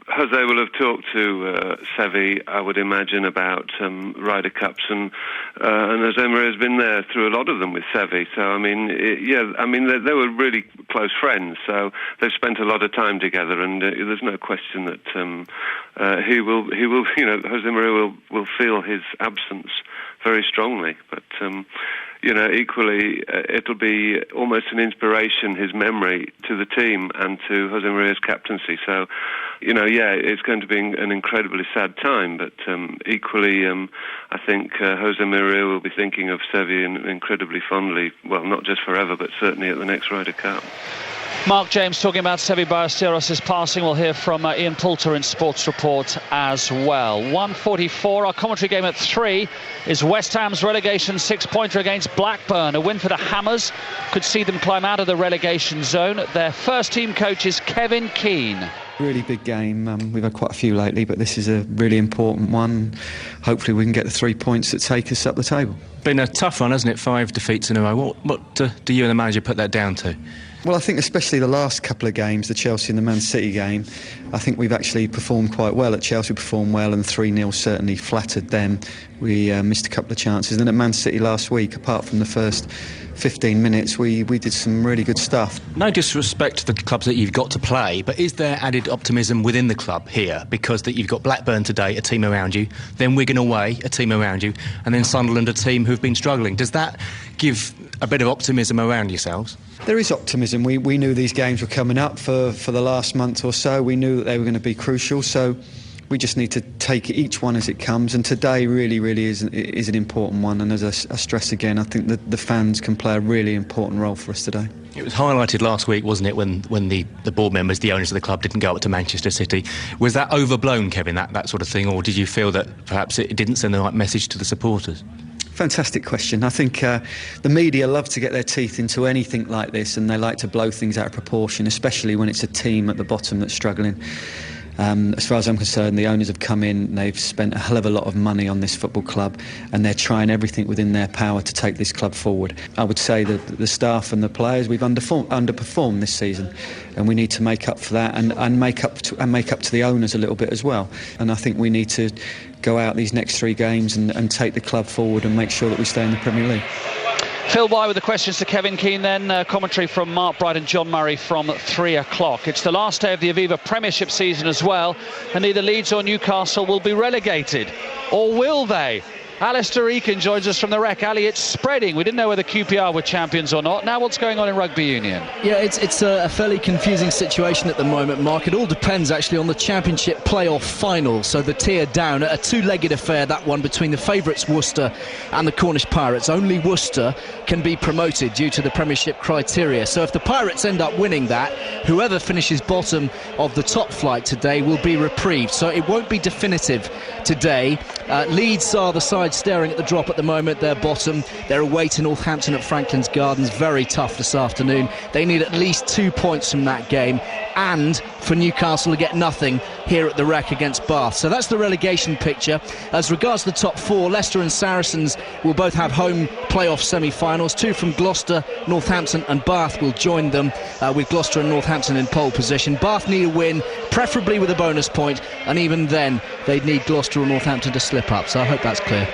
[SPEAKER 18] Jose will have talked to Sevi, I would imagine, about Ryder Cups, and Jose Maria's been there through a lot of them with Sevi. So they were really close friends. So they've spent a lot of time together, and there's no question that he will. Jose Maria will feel his absence very strongly, but. Equally, it'll be almost an inspiration, his memory, to the team and to Jose Maria's captaincy. So, it's going to be an incredibly sad time, but equally, I think Jose Maria will be thinking of Sevi incredibly fondly, well, not just forever, but certainly at the next Ryder Cup.
[SPEAKER 16] Mark James talking about Sevi Ballesteros' passing. We'll hear from Ian Poulter in Sports Report as well. 1:44, our commentary game at 3 is West Ham's relegation 6-pointer against Blackburn. A win for the Hammers could see them climb out of the relegation zone. Their first team coach is Kevin Keane.
[SPEAKER 20] Really big game. We've had quite a few lately, but this is a really important one. Hopefully we can get the 3 points that take us up the table.
[SPEAKER 14] Been a tough one, hasn't it? 5 defeats in a row. What do you and the manager put that down to?
[SPEAKER 20] Well, I think especially the last couple of games, the Chelsea and the Man City game, I think we've actually performed quite well. At Chelsea we performed well, and 3-0 certainly flattered them. We missed a couple of chances. And at Man City last week, apart from the first 15 minutes, we did some really good stuff.
[SPEAKER 14] No disrespect to the clubs that you've got to play, but is there added optimism within the club here? Because that you've got Blackburn today, a team around you, then Wigan away, a team around you, and then Sunderland, a team who've been struggling. Does that give a bit of optimism around yourselves?
[SPEAKER 20] There is optimism. We knew these games were coming up for the last month or so. We knew that they were going to be crucial, so we just need to take each one as it comes, and today really is an important one. And as I stress again, I think that the fans can play a really important role for us today.
[SPEAKER 14] It was highlighted last week, wasn't it, when the board members, the owners of the club, didn't go up to Manchester City. Was that overblown, Kevin, that sort of thing, or did you feel that perhaps it didn't send the right message to the supporters?
[SPEAKER 20] Fantastic question. I think the media love to get their teeth into anything like this, and they like to blow things out of proportion, especially when it's a team at the bottom that's struggling. As far as I'm concerned, the owners have come in, they've spent a hell of a lot of money on this football club, and they're trying everything within their power to take this club forward. I would say that the staff and the players, we've underperformed this season, and we need to make up for that and make up to the owners a little bit as well. And I think we need to go out these next 3 games and take the club forward and make sure that we stay in the Premier League.
[SPEAKER 16] Phil Bly with the questions to Kevin Keane then. Commentary from Mark Bright and John Murray from 3 o'clock. It's the last day of the Aviva Premiership season as well, and neither Leeds or Newcastle will be relegated. Or will they? Alistair Eakin joins us from the Rec. Ali, it's spreading. We didn't know whether QPR were champions or not. Now what's going on in rugby union?
[SPEAKER 21] Yeah, it's a fairly confusing situation at the moment, Mark. It all depends actually on the Championship playoff final. So the tier down, a 2-legged affair, that one between the favourites Worcester and the Cornish Pirates. Only Worcester can be promoted due to the Premiership criteria. So if the Pirates end up winning that, whoever finishes bottom of the top flight today will be reprieved. So it won't be definitive today. Leeds are the side staring at the drop at the moment. They're bottom. They're away to Northampton at Franklin's Gardens. Very tough this afternoon. They need at least 2 points from that game, and for Newcastle to get nothing here at the Rec against Bath. So that's the relegation picture. As regards to the top 4, Leicester and Saracens will both have home playoff semi-finals. 2 from Gloucester, Northampton and Bath will join them, with Gloucester and Northampton in pole position. Bath need a win, preferably with a bonus point, and even then they'd need Gloucester or Northampton to slip up. So I hope that's clear.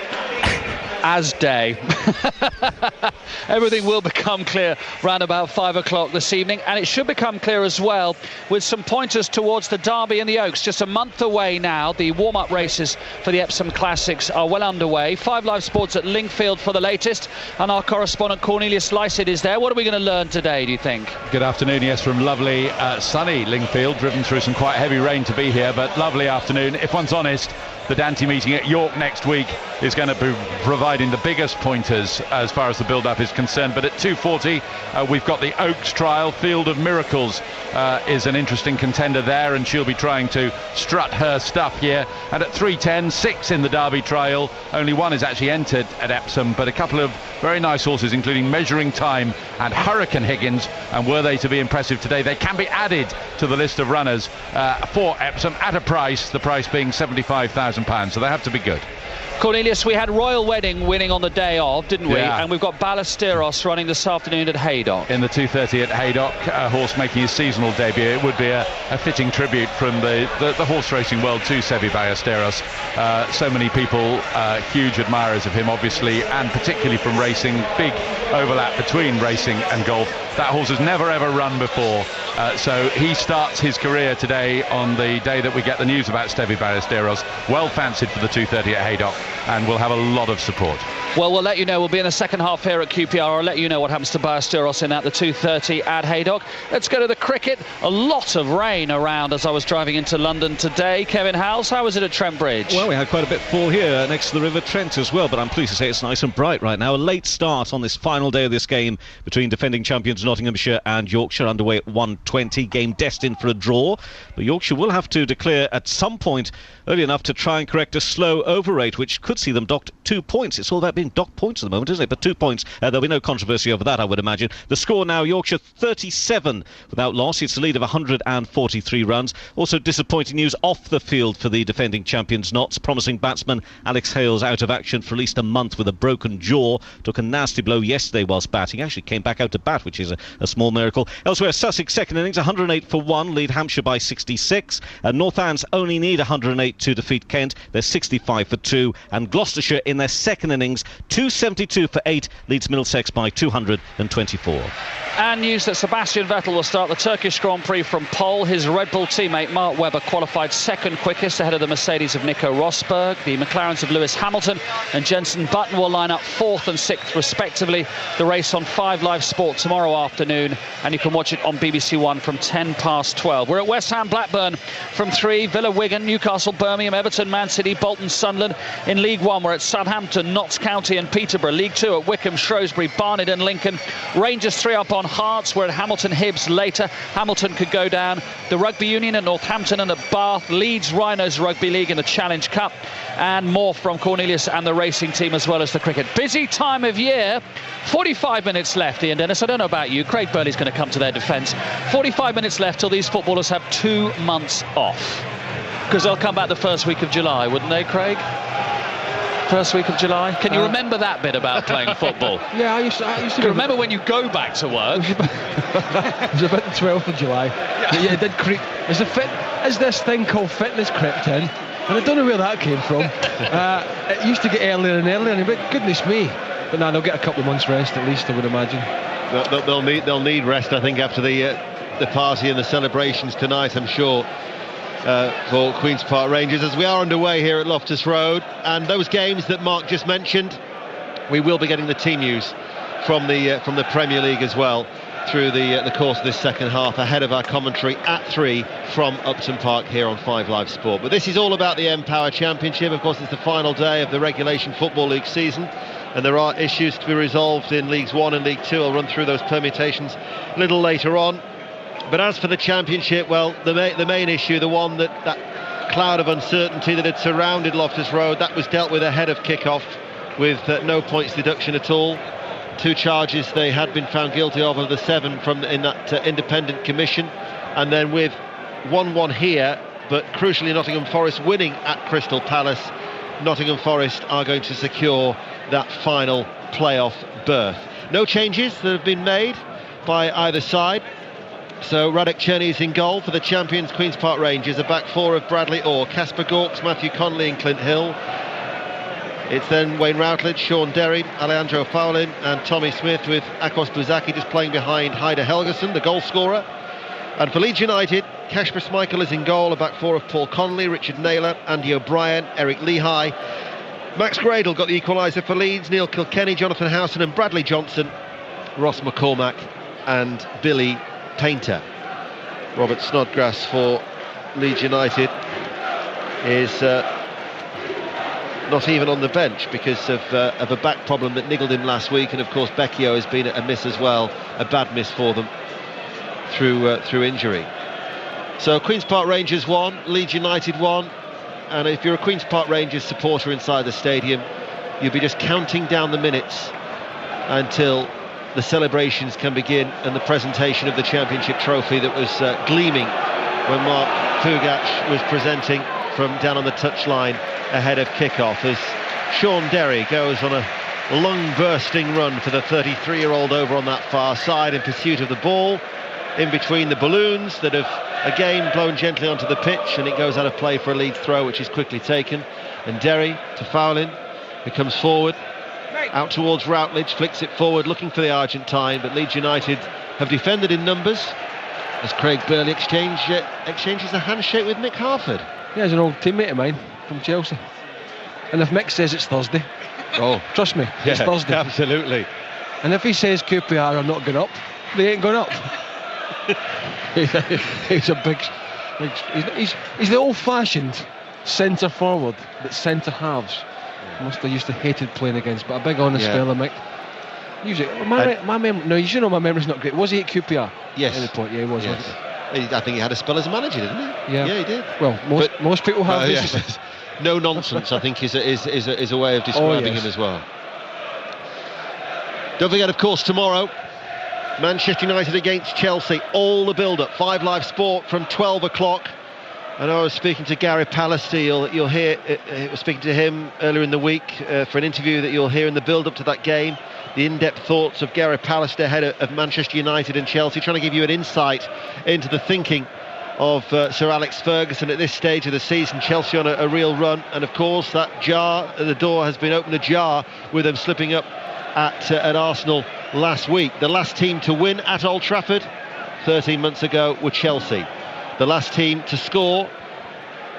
[SPEAKER 8] as day. Everything will become clear round about 5 o'clock this evening, and it should become clear as well with some pointers towards the Derby and the Oaks. Just a month away now. The warm-up races for the Epsom Classics are well underway. 5 Live Sports at Lingfield for the latest, and our correspondent Cornelius Lycett is there. What are we going to learn today, do you think?
[SPEAKER 3] Good afternoon. Yes, from lovely sunny Lingfield, driven through some quite heavy rain to be here, but lovely afternoon. If one's honest, the Dante meeting at York next week is going to be providing the biggest pointers as far as the build-up is concerned. But at 2:40, we've got the Oaks trial. Field of Miracles is an interesting contender there, and she'll be trying to strut her stuff here. And at 3:10, 6 in the Derby trial. Only one is actually entered at Epsom, but a couple of very nice horses, including Measuring Time and Hurricane Higgins. And were they to be impressive today, they can be added to the list of runners for Epsom at a price, the price being £75,000. So they have to be good.
[SPEAKER 8] Cornelius, we had Royal Wedding winning on the day of, didn't we?
[SPEAKER 3] Yeah.
[SPEAKER 8] And we've got Ballesteros running this afternoon at Haydock.
[SPEAKER 3] In the 2:30 at Haydock, a horse making his seasonal debut. It would be a fitting tribute from the horse racing world to Seve Ballesteros. So many people, huge admirers of him, obviously, and particularly from racing. Big overlap between racing and golf. That horse has never ever run before, so he starts his career today on the day that we get the news about Seve Ballesteros. Well fancied for the 2:30 at Haydock, and will have a lot of support.
[SPEAKER 8] Well, we'll let you know. We'll be in the second half here at QPR. I'll let you know what happens to Ballesteros in at the 2:30 at Haydock. Let's go to the cricket. A lot of rain around as I was driving into London today. Kevin Howes, how was it at Trent Bridge?
[SPEAKER 22] Well, we had quite a bit fall here next to the River Trent as well, but I'm pleased to say it's nice and bright right now. A late start on this final day of this game between defending champions Nottinghamshire and Yorkshire, underway at 1:20. Game destined for a draw, but Yorkshire will have to declare at some point early enough to try and correct a slow over rate, which could see them docked 2 points. It's all about being docked points at the moment, isn't it? But 2 points, there'll be no controversy over that, I would imagine. The score now, Yorkshire 37 without loss. It's a lead of 143 runs. Also disappointing news off the field for the defending champions Notts. Promising batsman Alex Hales out of action for at least a month with a broken jaw. Took a nasty blow yesterday whilst batting. Actually came back out to bat, which is a small miracle. Elsewhere, Sussex second innings, 108 for 1, lead Hampshire by 66. Northants only need 108 to defeat Kent. They're 65 for 2. And Gloucestershire in their second innings, 272 for 8, leads Middlesex by 224.
[SPEAKER 8] And news that Sebastian Vettel will start the Turkish Grand Prix from pole. His Red Bull teammate Mark Webber qualified second quickest ahead of the Mercedes of Nico Rosberg. The McLarens of Lewis Hamilton and Jenson Button will line up 4th and 6th respectively. The race on 5 Live Sport tomorrow afternoon, and you can watch it on BBC One from 12:10. We're at West Ham Blackburn from 3, Villa Wigan, Newcastle Birmingham, Everton Man City, Bolton Sunderland. In League 1 we're at Southampton, Notts County and Peterborough. League 2 at Wycombe, Shrewsbury, Barnet and Lincoln. Rangers 3 up on Hearts. We're at Hamilton Hibs later. Hamilton could go down. The Rugby Union at Northampton and at Bath. Leeds Rhinos Rugby League in the Challenge Cup. And more from Cornelius and the racing team as well as the cricket. Busy time of year. 45 minutes left, Ian Dennis. I don't know about you. Craig Burley's going to come to their defence. 45 minutes left till these footballers have 2 months off. Because they'll come back the first week of July, wouldn't they, Craig? First week of July. Can you remember that bit about playing football?
[SPEAKER 4] Yeah, I used to
[SPEAKER 8] remember when you go back to work.
[SPEAKER 4] It was about the 12th of July. Yeah, it did creep. Is this thing called fitness crept in? And I don't know where that came from. It used to get earlier and earlier, but goodness me. But now they'll get a couple of months rest at least, I would imagine.
[SPEAKER 2] They'll need rest, I think, after the party and the celebrations tonight, I'm sure. For Queen's Park Rangers, as we are underway here at Loftus Road, and those games that Mark just mentioned, we will be getting the team news from the Premier League as well through the course of this second half, ahead of our commentary at 3 from Upton Park here on 5 Live Sport. But this is all about the Empower Championship. Of course, it's the final day of the Regulation Football League season, and there are issues to be resolved in Leagues 1 and League 2. I'll run through those permutations a little later on. But as for the Championship, well, the main issue, the one that cloud of uncertainty that had surrounded Loftus Road, that was dealt with ahead of kick-off with no points deduction at all. 2 charges they had been found guilty of the 7 in that independent commission. And then with 1-1 here, but crucially Nottingham Forest winning at Crystal Palace, Nottingham Forest are going to secure that final playoff berth. No changes that have been made by either side. So Radek Cherny is in goal for the champions Queen's Park Rangers. A back 4 of Bradley Orr, Casper Gawkes, Matthew Connolly and Clint Hill. It's then Wayne Routledge, Sean Derry, Alejandro Faulin and Tommy Smith, with Akos Buzaki just playing behind Haida Helgeson, the goal scorer. And for Leeds United, Kasper Schmeichel is in goal, a back four of Paul Connolly, Richard Naylor, Andy O'Brien, Eric Lehigh. Max Gradle got the equaliser for Leeds, Neil Kilkenny, Jonathan Howson and Bradley Johnson, Ross McCormack and Billy Painter. Robert Snodgrass for Leeds United is not even on the bench because of a back problem that niggled him last week, and of course Becchio has been a miss as well, a bad miss for them through injury. So Queen's Park Rangers won, Leeds United won, and if you're a Queen's Park Rangers supporter inside the stadium, you'll be just counting down the minutes until the celebrations can begin and the presentation of the championship trophy that was gleaming when Mark Fugach was presenting from down on the touchline ahead of kickoff, as Sean Derry goes on a long bursting run for the 33-year-old over on that far side in pursuit of the ball, in between the balloons that have again blown gently onto the pitch, and it goes out of play for a Leeds throw, which is quickly taken. And Derry to Faulin, who comes forward out towards Routledge, flicks it forward looking for the Argentine, but Leeds United have defended in numbers as Craig Burley exchanges a handshake with Mick Harford.
[SPEAKER 4] Yeah, he's an old teammate of mine from Chelsea, and if Mick says it's Thursday, trust me, it's Thursday.
[SPEAKER 2] Absolutely.
[SPEAKER 4] And if he says QPR are not going up, they ain't going up. He's a big he's the old-fashioned centre forward that centre halves must have used to hated playing against, but a big honest fella, Mick. Usually, my memory. No, you should know my memory's not great. Was he at QPR?
[SPEAKER 2] Yes.
[SPEAKER 4] At the point, yeah, he was.
[SPEAKER 2] Yes. I think he had a spell as a manager, didn't he?
[SPEAKER 4] Yeah,
[SPEAKER 2] he did.
[SPEAKER 4] Well, most people have.
[SPEAKER 2] Yes. No nonsense, I think, is a way of describing him as well. Don't forget, of course, tomorrow, Manchester United against Chelsea. All the build-up, 5 Live Sport from 12 o'clock. I know I was speaking to Gary Pallister. You'll hear speaking to him earlier in the week for an interview that you'll hear in the build-up to that game. The in-depth thoughts of Gary Pallister, head of Manchester United and Chelsea, trying to give you an insight into the thinking of Sir Alex Ferguson at this stage of the season. Chelsea on a real run, and of course that jar, the door has been opened ajar with them slipping up at Arsenal last week. The last team to win at Old Trafford 13 months ago were Chelsea. The last team to score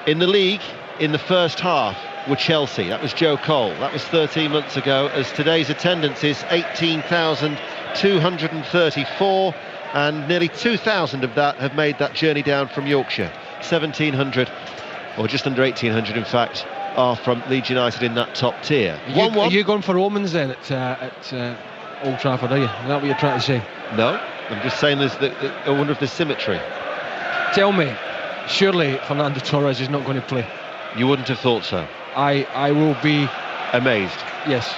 [SPEAKER 2] in the league in the first half were Chelsea. That was Joe Cole. That was 13 months ago, as today's attendance is 18,234, and nearly 2,000 of that have made that journey down from Yorkshire. 1,700, or just under 1,800 in fact, are from Leeds United in that top tier.
[SPEAKER 4] Are you going for omens then at Old Trafford, are you? Is that what you're trying to say?
[SPEAKER 2] No, I'm just saying I wonder if there's symmetry.
[SPEAKER 4] Tell me, surely Fernando Torres is not going to play?
[SPEAKER 2] You wouldn't have thought so.
[SPEAKER 4] I will be
[SPEAKER 2] amazed.
[SPEAKER 4] Yes.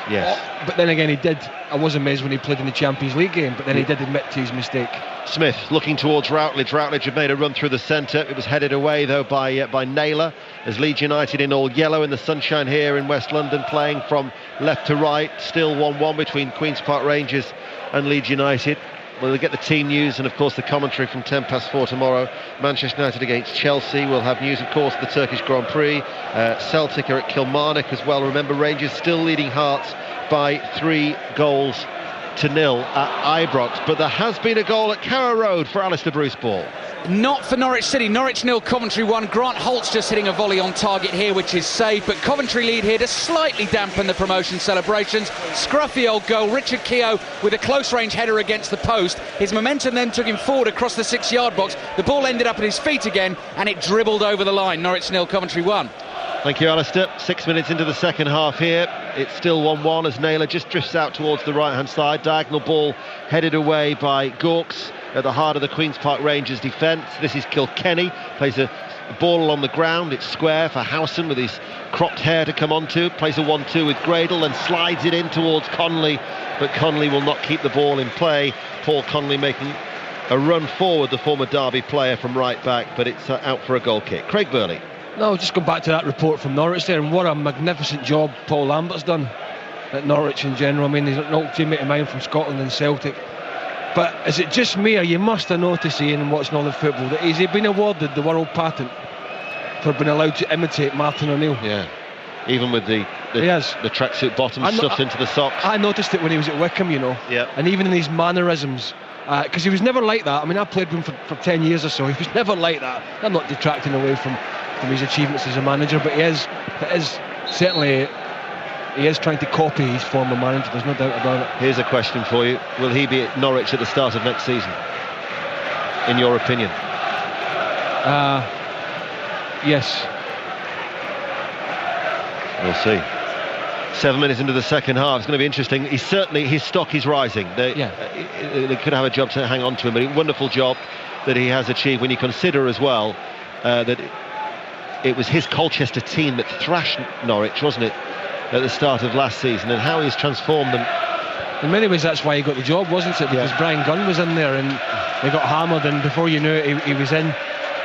[SPEAKER 4] But then again, he did. I was amazed when he played in the Champions League game, but then he did admit to his mistake.
[SPEAKER 2] Smith looking towards Routledge. Routledge had made a run through the centre. It was headed away though by Naylor, as Leeds United in all yellow in the sunshine here in West London, playing from left to right. Still 1-1 between Queen's Park Rangers and Leeds United. We'll get the team news and of course the commentary from 4:10 tomorrow. Manchester United against Chelsea. We'll have news of course of the Turkish Grand Prix. Celtic are at Kilmarnock as well. Remember, Rangers still leading Hearts by 3-0 at Ibrox, but there has been a goal at Carrow Road for Alistair Bruce Ball.
[SPEAKER 10] Not for Norwich City. Norwich 0, Coventry 1. Grant Holt's just hitting a volley on target here, which is safe, but Coventry lead here to slightly dampen the promotion celebrations. Scruffy old goal. Richard Keogh with a close range header against the post. His momentum then took him forward across the 6-yard box. The ball ended up at his feet again, and it dribbled over the line. Norwich 0, Coventry 1.
[SPEAKER 2] Thank you, Alistair. 6 minutes into the second half here. It's still 1-1 as Naylor just drifts out towards the right-hand side. Diagonal ball headed away by Gawkes at the heart of the Queen's Park Rangers defence. This is Kilkenny. Plays a ball along the ground. It's square for Howson with his cropped hair to come onto. Plays a 1-2 with Gradle and slides it in towards Connolly. But Connolly will not keep the ball in play. Paul Connolly making a run forward, the former Derby player from right back. But it's out for a goal kick. Craig Burley.
[SPEAKER 4] No, just going back to that report from Norwich there, and what a magnificent job Paul Lambert's done at Norwich in general. I mean, he's an old teammate of mine from Scotland and Celtic. But is it just me, or you must have noticed, Ian, watching all the football, that he's been awarded the world patent for being allowed to imitate Martin O'Neill?
[SPEAKER 2] Yeah. Even with the tracksuit bottom stuffed into the socks.
[SPEAKER 4] I noticed it when he was at Wickham,
[SPEAKER 2] Yeah.
[SPEAKER 4] And even in his mannerisms, because he was never like that. I mean, I played with him for 10 years or so. He was never like that. I'm not detracting away from his achievements as a manager, but he is trying to copy his former manager. There's no doubt about it.
[SPEAKER 2] Here's a question for you: will he be at Norwich at the start of next season, in your opinion?
[SPEAKER 4] Yes.
[SPEAKER 2] We'll see. 7 minutes into the second half, it's going to be interesting. His stock is rising. They could have a job to hang on to him, but a wonderful job that he has achieved when you consider as well that it was his Colchester team that thrashed Norwich, wasn't it, at the start of last season, and how he's transformed them.
[SPEAKER 4] In many ways, that's why he got the job, wasn't it? Because Brian Gunn was in there and they got hammered, and before you knew it, he was in.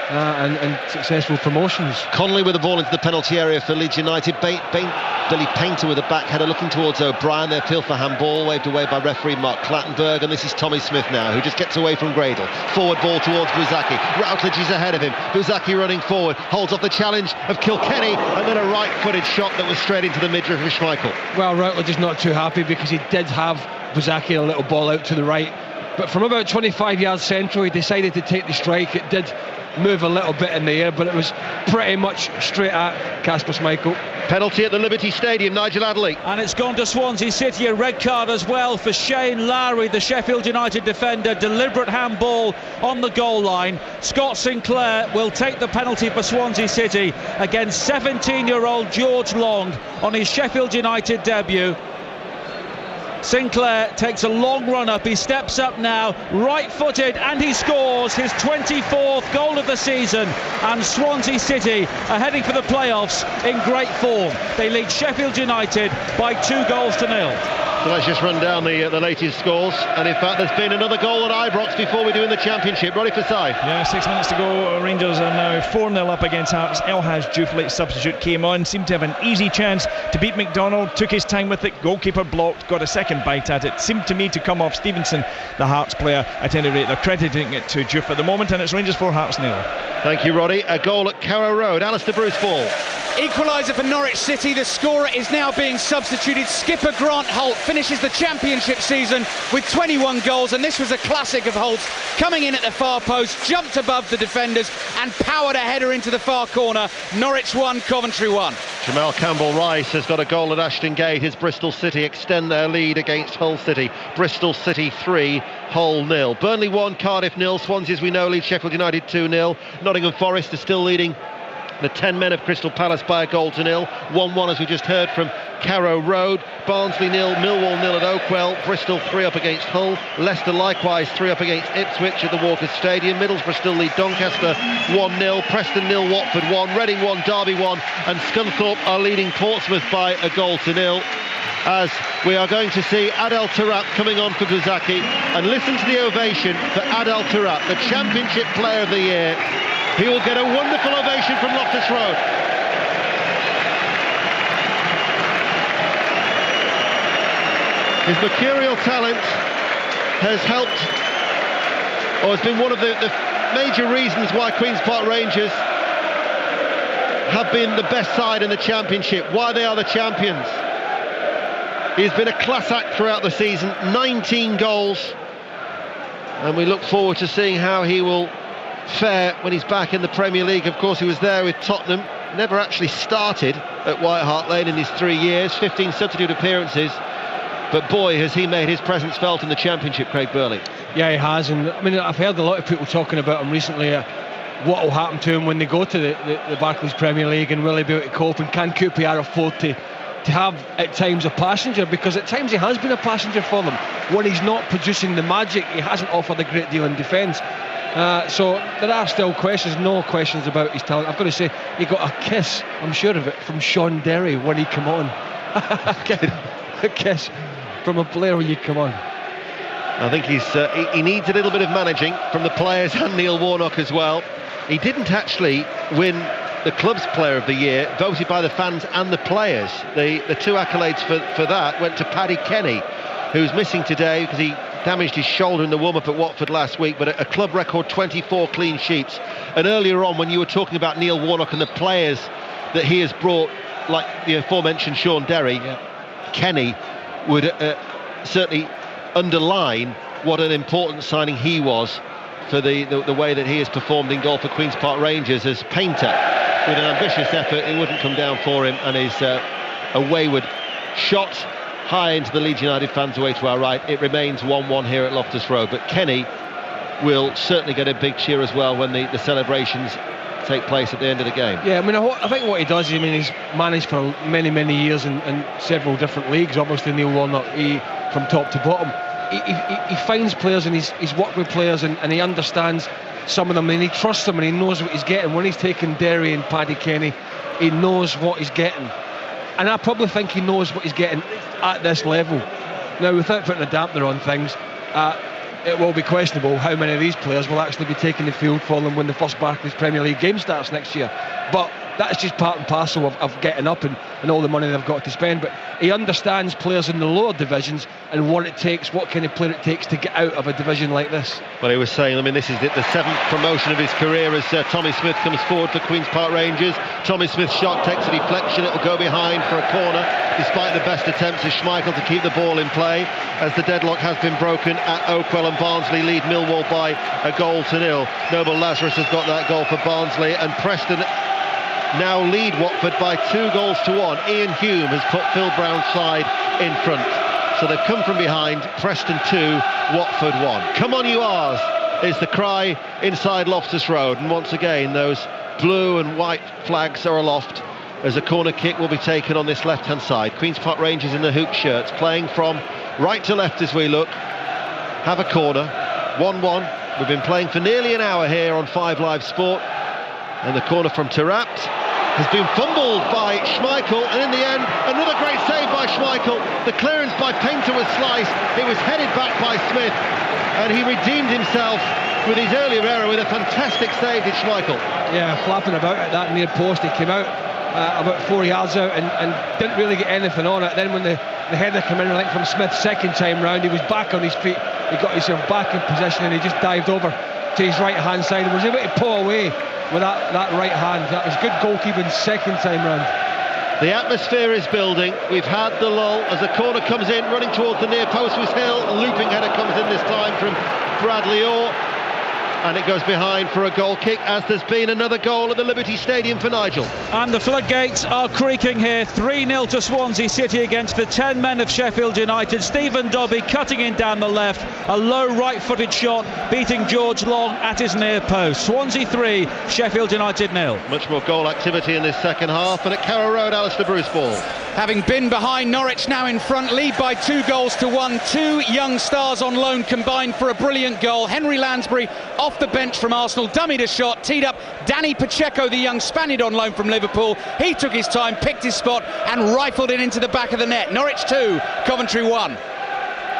[SPEAKER 4] And successful promotions.
[SPEAKER 2] Connolly with the ball into the penalty area for Leeds United. Billy Painter with the back header looking towards O'Brien. They appeal for handball, waved away by referee Mark Clattenburg, and this is Tommy Smith now, who just gets away from Gradle. Forward ball towards Buzaki. Routledge is ahead of him. Buzaki running forward, holds off the challenge of Kilkenny, and then a right-footed shot that was straight into the midriff of Schmeichel.
[SPEAKER 4] Well, Routledge is not too happy because he did have Buzaki a little ball out to the right, but from about 25 yards central, he decided to take the strike. It did move a little bit in the air, but it was pretty much straight at Kasper Schmeichel.
[SPEAKER 2] Penalty at the Liberty Stadium, Nigel Adderley.
[SPEAKER 9] And it's gone to Swansea City, a red card as well for Shane Lowry, the Sheffield United defender. Deliberate handball on the goal line. Scott Sinclair will take the penalty for Swansea City against 17-year-old George Long on his Sheffield United debut. Sinclair takes a long run up, he steps up now, right-footed, and he scores his 24th goal of the season, and Swansea City are heading for the playoffs in great form. They lead Sheffield United by 2-0.
[SPEAKER 2] So let's just run down the latest scores, and in fact there's been another goal at Ibrox before we do in the Championship. Roddy Forsyth.
[SPEAKER 5] Yeah, 6 minutes to go. Rangers are now 4-0 up against Hearts. Elhaj Duflate substitute came on, seemed to have an easy chance to beat McDonald, took his time with it, goalkeeper blocked, got a second bite at it. Seemed to me to come off Stevenson, the Hearts player. At any rate, they're crediting it to Duf at the moment, and it's Rangers 4, Hearts 0.
[SPEAKER 2] Thank you, Roddy. A goal at Carrow Road. Alistair Bruce ball.
[SPEAKER 10] Equaliser for Norwich City. The scorer is now being substituted. Skipper Grant Holt finishes the Championship season with 21 goals, and this was a classic of Holt's, coming in at the far post, jumped above the defenders and powered a header into the far corner. Norwich 1, Coventry 1.
[SPEAKER 2] Jamal Campbell-Rice has got a goal at Ashton Gate as Bristol City extend their lead against Hull City. Bristol City 3, Hull 0. Burnley 1, Cardiff 0. Swansea, as we know, lead Sheffield United 2-0. Nottingham Forest are still leading the 10 men of Crystal Palace by a goal to 0. 1-1 as we just heard from Carrow Road. Barnsley 0, Millwall 0 at Oakwell. Bristol 3 up against Hull. Leicester likewise 3 up against Ipswich at the Walker Stadium. Middlesbrough still lead Doncaster 1-0. Preston 0, Watford 1. Reading 1, Derby 1. And Scunthorpe are leading Portsmouth by a goal to 0. As we are going to see Adel Taarabt coming on for Buzaki. And listen to the ovation for Adel Taarabt, the Championship Player of the Year. He will get a wonderful ovation from Loftus Road. His mercurial talent has helped, or has been one of the major reasons why Queen's Park Rangers have been the best side in the Championship, why they are the champions. He's been a class act throughout the season, 19 goals, and we look forward to seeing how he will fare when he's back in the Premier League. Of course, he was there with Tottenham, never actually started at White Hart Lane in his 3 years, 15 substitute appearances, but boy has he made his presence felt in the Championship, Craig Burley.
[SPEAKER 4] Yeah, he has, and I mean, I've heard a lot of people talking about him recently, what will happen to him when they go to the Barclays Premier League, and will he be able to cope, and can QPR afford to have at times a passenger, because at times he has been a passenger for them. When he's not producing the magic, he hasn't offered a great deal in defence. So there are still no questions about his talent. I've got to say, he got a kiss, I'm sure of it, from Sean Derry when he came on. A kiss from a player when you come on.
[SPEAKER 2] I think he needs a little bit of managing from the players and Neil Warnock as well. He didn't actually win the club's Player of the Year, voted by the fans and the players. The two accolades for that went to Paddy Kenny, who's missing today because he damaged his shoulder in the warm-up at Watford last week, but a club record 24 clean sheets. And earlier on, when you were talking about Neil Warnock and the players that he has brought like the aforementioned Sean Derry, Kenny would certainly underline what an important signing he was for the way that he has performed in goal for Queen's Park Rangers as Painter. With an ambitious effort, it wouldn't come down for him, and his a wayward shot high into the Leeds United fans away to our right. It remains 1-1 here at Loftus Road, but Kenny will certainly get a big cheer as well when the celebrations take place at the end of the game.
[SPEAKER 4] Yeah, I mean, I think what he does, I mean, he's managed for many years in several different leagues, obviously Neil Warnock, from top to bottom. He finds players, and he's worked with players, and he understands some of them, and he trusts them, and he knows what he's getting. When he's taking Derry and Paddy Kenny, he knows what he's getting, and I probably think he knows what he's getting at this level. Now, without putting a dampener on things, it will be questionable how many of these players will actually be taking the field for them when the first Barclays Premier League game starts next year. But that's just part and parcel of getting up and all the money they've got to spend. But he understands players in the lower divisions and what it takes, what kind of player it takes to get out of a division like this.
[SPEAKER 2] Well, he was saying, I mean, this is the 7th promotion of his career as Tommy Smith comes forward for Queen's Park Rangers. Tommy Smith's shot takes a deflection, it will go behind for a corner, despite the best attempts of Schmeichel to keep the ball in play, as the deadlock has been broken at Oakwell, and Barnsley lead Millwall by 1-0. Noble Lazarus has got that goal for Barnsley, and Preston now lead Watford by 2-1. Ian Hume has put Phil Brown's side in front. So they've come from behind. Preston 2, Watford 1. Come on, you R's, is the cry inside Loftus Road. And once again, those blue and white flags are aloft as a corner kick will be taken on this left-hand side. Queen's Park Rangers in the hoop shirts, playing from right to left as we look. Have a corner. 1-1. We've been playing for nearly an hour here on 5 Live Sport. And the corner from Tarapt has been fumbled by Schmeichel, and in the end, another great save by Schmeichel. The clearance by Painter was sliced. It was headed back by Smith, and he redeemed himself with his earlier error with a fantastic save, did Schmeichel. Yeah, flapping about at that near post. He came out about 4 yards out and didn't really get anything on it. Then when the header came in, I think from Smith second time round, he was back on his feet. He got himself back in possession, and he just dived over to his right hand side and was able to pull away with that right hand. That was good goalkeeping second time round. The atmosphere is building. We've had the lull as the corner comes in, running towards the near post was Hill. Looping header comes in this time from Bradley Orr, and it goes behind for a goal kick, as there's been another goal at the Liberty Stadium for Nigel.
[SPEAKER 9] And the floodgates are creaking here. 3-0 to Swansea City against the 10 men of Sheffield United. Stephen Dobbie cutting in down the left, a low right-footed shot beating George Long at his near post. Swansea 3, Sheffield United 0.
[SPEAKER 2] Much more goal activity in this second half, and at Carrow Road, Alistair Bruce ball.
[SPEAKER 10] Having been behind, Norwich now in front, lead by 2-1. 2 young stars on loan combined for a brilliant goal. Henry Lansbury off the bench from Arsenal, dummied a shot, teed up Danny Pacheco, the young Spaniard on loan from Liverpool. He took his time, picked his spot and rifled it into the back of the net. Norwich 2, Coventry 1.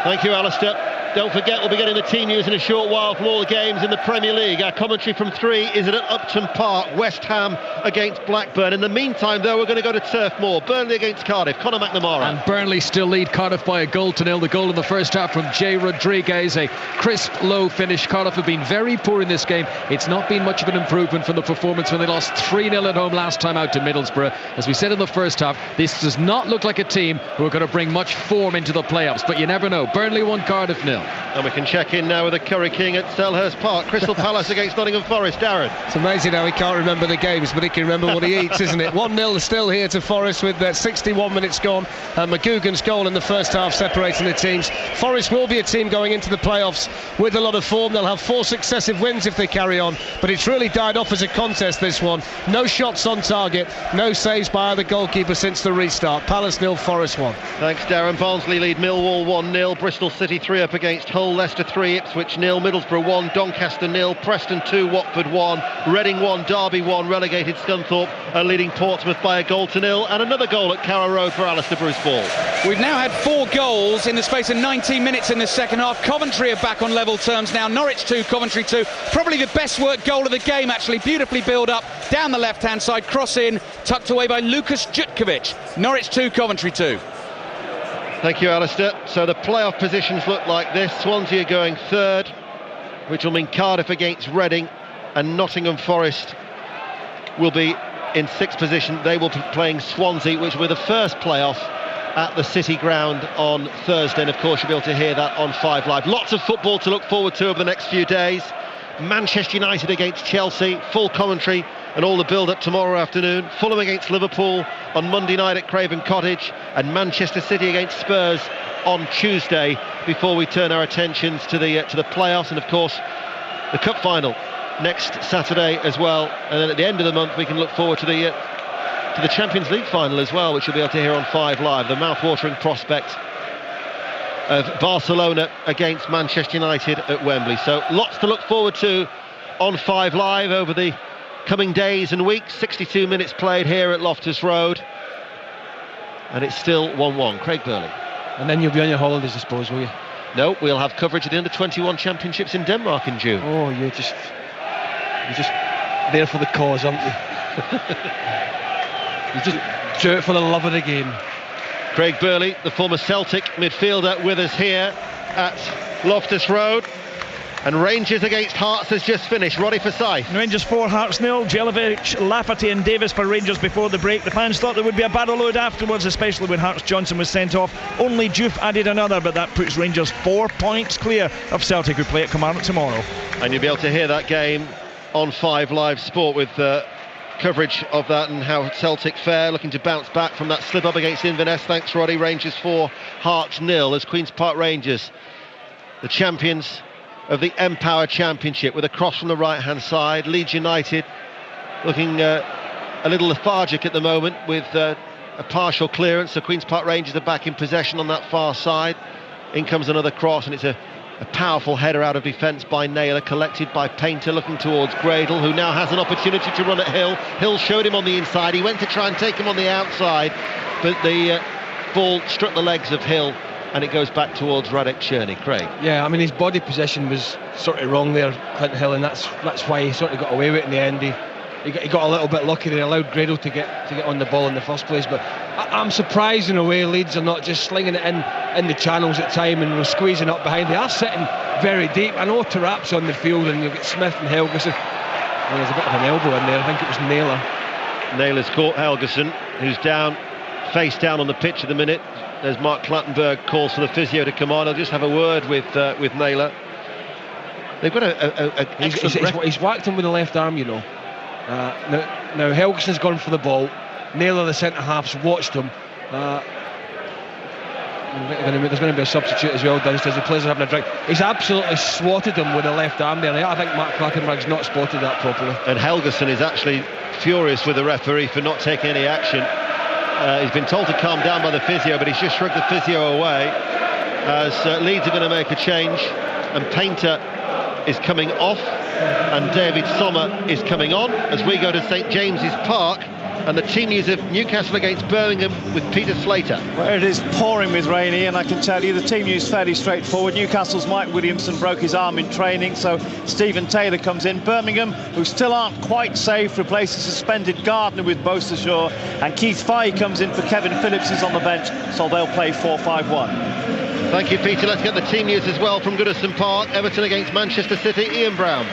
[SPEAKER 2] Thank you, Alistair. Don't forget, we'll be getting the team news in a short while from all the games in the Premier League. Our commentary from 3 is at Upton Park, West Ham against Blackburn. In the meantime, though, we're going to go to Turf Moor. Burnley against Cardiff. Conor McNamara.
[SPEAKER 7] And Burnley still lead Cardiff by 1-0. The goal in the first half from Jay Rodriguez. A crisp, low finish. Cardiff have been very poor in this game. It's not been much of an improvement from the performance when they lost 3-0 at home last time out to Middlesbrough. As we said in the first half, this does not look like a team who are going to bring much form into the playoffs. But you never know. Burnley 1, Cardiff 0.
[SPEAKER 2] And we can check in now with the Curry King at Selhurst Park. Crystal Palace against Nottingham Forest. Darren.
[SPEAKER 8] It's amazing how he can't remember the games, but he can remember what he eats, isn't it? 1-0 still here to Forest with 61 minutes gone. McGugan's goal in the first half separating the teams. Forest will be a team going into the playoffs with a lot of form. They'll have 4 successive wins if they carry on, but it's really died off as a contest, this one. No shots on target, no saves by either goalkeeper since the restart. Palace 0, Forest 1.
[SPEAKER 2] Thanks, Darren. Barnsley lead Millwall 1-0. Bristol City 3 up against Hull. Leicester 3, Ipswich 0, Middlesbrough 1, Doncaster 0, Preston 2, Watford 1, Reading 1, Derby 1, relegated Scunthorpe leading Portsmouth by 1-0, and another goal at Carrow Road for Alistair Bruce Ball.
[SPEAKER 10] We've now had 4 goals in the space of 19 minutes in the second half. Coventry are back on level terms now. Norwich 2, Coventry 2. Probably the best work goal of the game, actually. Beautifully build up down the left-hand side, cross in, tucked away by Lukas Jutkovic. Norwich 2, Coventry 2.
[SPEAKER 2] Thank you, Alistair. So the playoff positions look like this. Swansea are going 3rd, which will mean Cardiff against Reading, and Nottingham Forest will be in sixth position. They will be playing Swansea, which will be the first playoff at the City Ground on Thursday, and of course you'll be able to hear that on 5 Live. Lots of football to look forward to over the next few days. Manchester United against Chelsea, full commentary and all the build-up tomorrow afternoon. Fulham against Liverpool on Monday night at Craven Cottage, and Manchester City against Spurs on Tuesday, before we turn our attentions to the playoffs, and of course the cup final next Saturday as well. And then at the end of the month we can look forward to the Champions League final as well, which you'll be able to hear on 5 Live. The mouth-watering prospect of Barcelona against Manchester United at Wembley. So lots to look forward to on 5 Live over the coming days and weeks. 62 minutes played here at Loftus Road, and it's still 1-1. Craig Burley.
[SPEAKER 4] And then you'll be on your holidays, I suppose, will you?
[SPEAKER 2] No, we'll have coverage of the Under-21 Championships in Denmark in June.
[SPEAKER 4] Oh, you're just there for the cause, aren't you? You just do it for the love of the game.
[SPEAKER 2] Craig Burley, the former Celtic midfielder, with us here at Loftus Road. And Rangers against Hearts has just finished. Roddy Forsyth.
[SPEAKER 5] Rangers 4, Hearts 0. Jelic, Lafferty and Davis for Rangers before the break. The fans thought there would be a battle load afterwards, especially when Hearts Johnson was sent off. Only Diouf added another, but that puts Rangers 4 points clear of Celtic, who play at Kilmarnock tomorrow. And
[SPEAKER 2] you'll be able to hear that game on 5 Live Sport with coverage of that and how Celtic fare, looking to bounce back from that slip up against Inverness. Thanks, Roddy. Rangers 4, Hearts 0 as Queen's Park Rangers, the champions of the Empower Championship, with a cross from the right hand side. Leeds United looking a little lethargic at the moment with a partial clearance, so Queen's Park Rangers are back in possession on that far side. In comes another cross, and it's a powerful header out of defence by Naylor, collected by Painter, looking towards Gradle, who now has an opportunity to run at Hill. Hill showed him on the inside, he went to try and take him on the outside, but the ball struck the legs of Hill, and it goes back towards Radek Cherny. Craig.
[SPEAKER 4] Yeah, I mean, his body position was sort of wrong there, Clinton Hill, and that's why he sort of got away with it in the end. He got a little bit lucky. They allowed Gradle to get on the ball in the first place, but I'm surprised in a way Leeds are not just slinging it in the channels at time and squeezing up behind. They are sitting very deep. I know Tarap's on the field, and you've got Smith and Helgeson. Well, there's a bit of an elbow in there. I think it was Naylor.
[SPEAKER 2] Naylor's caught Helgeson, who's down, face down on the pitch at the minute. There's Mark Clattenburg, calls for the physio to come on. I'll just have a word with Naylor. They've got
[SPEAKER 4] he's whacked him with the left arm, you know. Now Helgeson's gone for the ball. Naylor, the centre-half's watched him. There's going to be a substitute as well downstairs. The players are having a drink. He's absolutely swatted him with the left arm there. I think Mark Clattenburg's not spotted that properly.
[SPEAKER 2] And Helgeson is actually furious with the referee for not taking any action. He's been told to calm down by the physio, but he's just shrugged the physio away as Leeds are going to make a change, and Painter is coming off and David Sommer is coming on as we go to St James's Park, and the team news of Newcastle against Birmingham with Peter Slater.
[SPEAKER 1] Well, it is pouring with rain, Ian. I can tell you the team news fairly straightforward. Newcastle's Mike Williamson broke his arm in training, so Stephen Taylor comes in. Birmingham, who still aren't quite safe, replaces suspended Gardner with Bostershaw, and Keith Fahey comes in for Kevin Phillips, who's on the bench, so they'll play 4-5-1.
[SPEAKER 2] Thank you, Peter. Let's get the team news as well from Goodison Park. Everton against Manchester City. Ian Brown.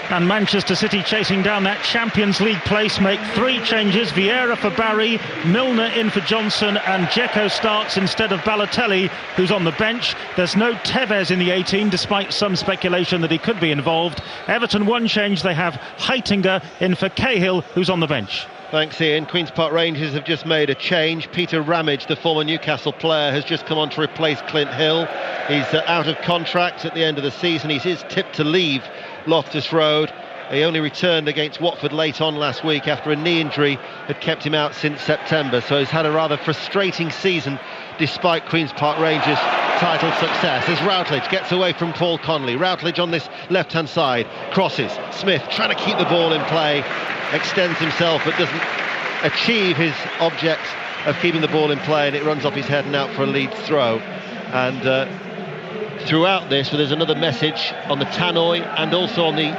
[SPEAKER 6] And Manchester City chasing down that Champions League place make 3 changes. Vieira for Barry, Milner in for Johnson, and Dzeko starts instead of Balotelli, who's on the bench. There's no Tevez in the 18, despite some speculation that he could be involved. Everton 1 change. They have Heitinger in for Cahill, who's on the bench.
[SPEAKER 2] Thanks, Ian. Queen's Park Rangers have just made a change. Peter Ramage, the former Newcastle player, has just come on to replace Clint Hill. He's out of contract at the end of the season. He is tipped to leave Loftus Road. He only returned against Watford late on last week after a knee injury had kept him out since September. So he's had a rather frustrating season despite Queen's Park Rangers' title success. As Routledge gets away from Paul Connolly. Routledge on this left-hand side. Crosses. Smith trying to keep the ball in play. Extends himself but doesn't achieve his object of keeping the ball in play, and it runs off his head and out for a Leeds throw. And throughout this, there's another message on the tannoy and also on the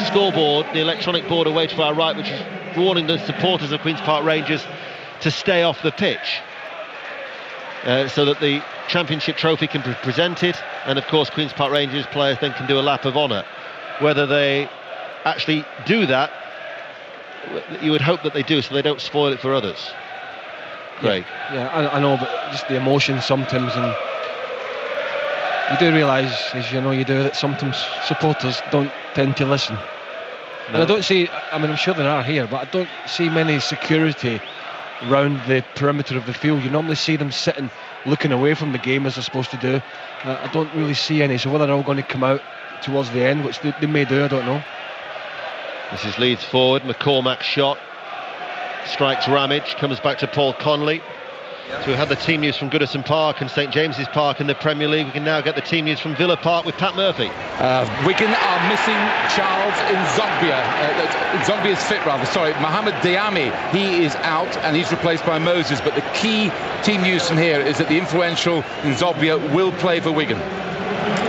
[SPEAKER 2] scoreboard, the electronic board away to our right, which is warning the supporters of Queen's Park Rangers to stay off the pitch so that the championship trophy can be presented, and of course Queen's Park Rangers players then can do a lap of honour. Whether they actually do that you would hope that they do, so they don't spoil it for others. Great.
[SPEAKER 4] Yeah, I know, but just the emotion sometimes, and you do realise, as you know you do, that sometimes supporters don't tend to listen. No. And I don't see, I'm sure there are here, but I don't see many security around the perimeter of the field. You normally see them sitting, looking away from the game as they're supposed to do. I don't really see any, so whether they're all going to come out towards the end, which they may do, I don't know.
[SPEAKER 2] This is Leeds forward, McCormack's shot. Strikes Ramage, comes back to Paul Connolly. So we've had the team news from Goodison Park and St James's Park in the Premier League. We can now get the team news from Villa Park with Pat Murphy.
[SPEAKER 12] Wigan are missing Charles Nzogbia. Nzogbia is fit, rather. Sorry, Mohamed Diame. He is out and he's replaced by Moses. But the key team news from here is that the influential Nzogbia will play for Wigan.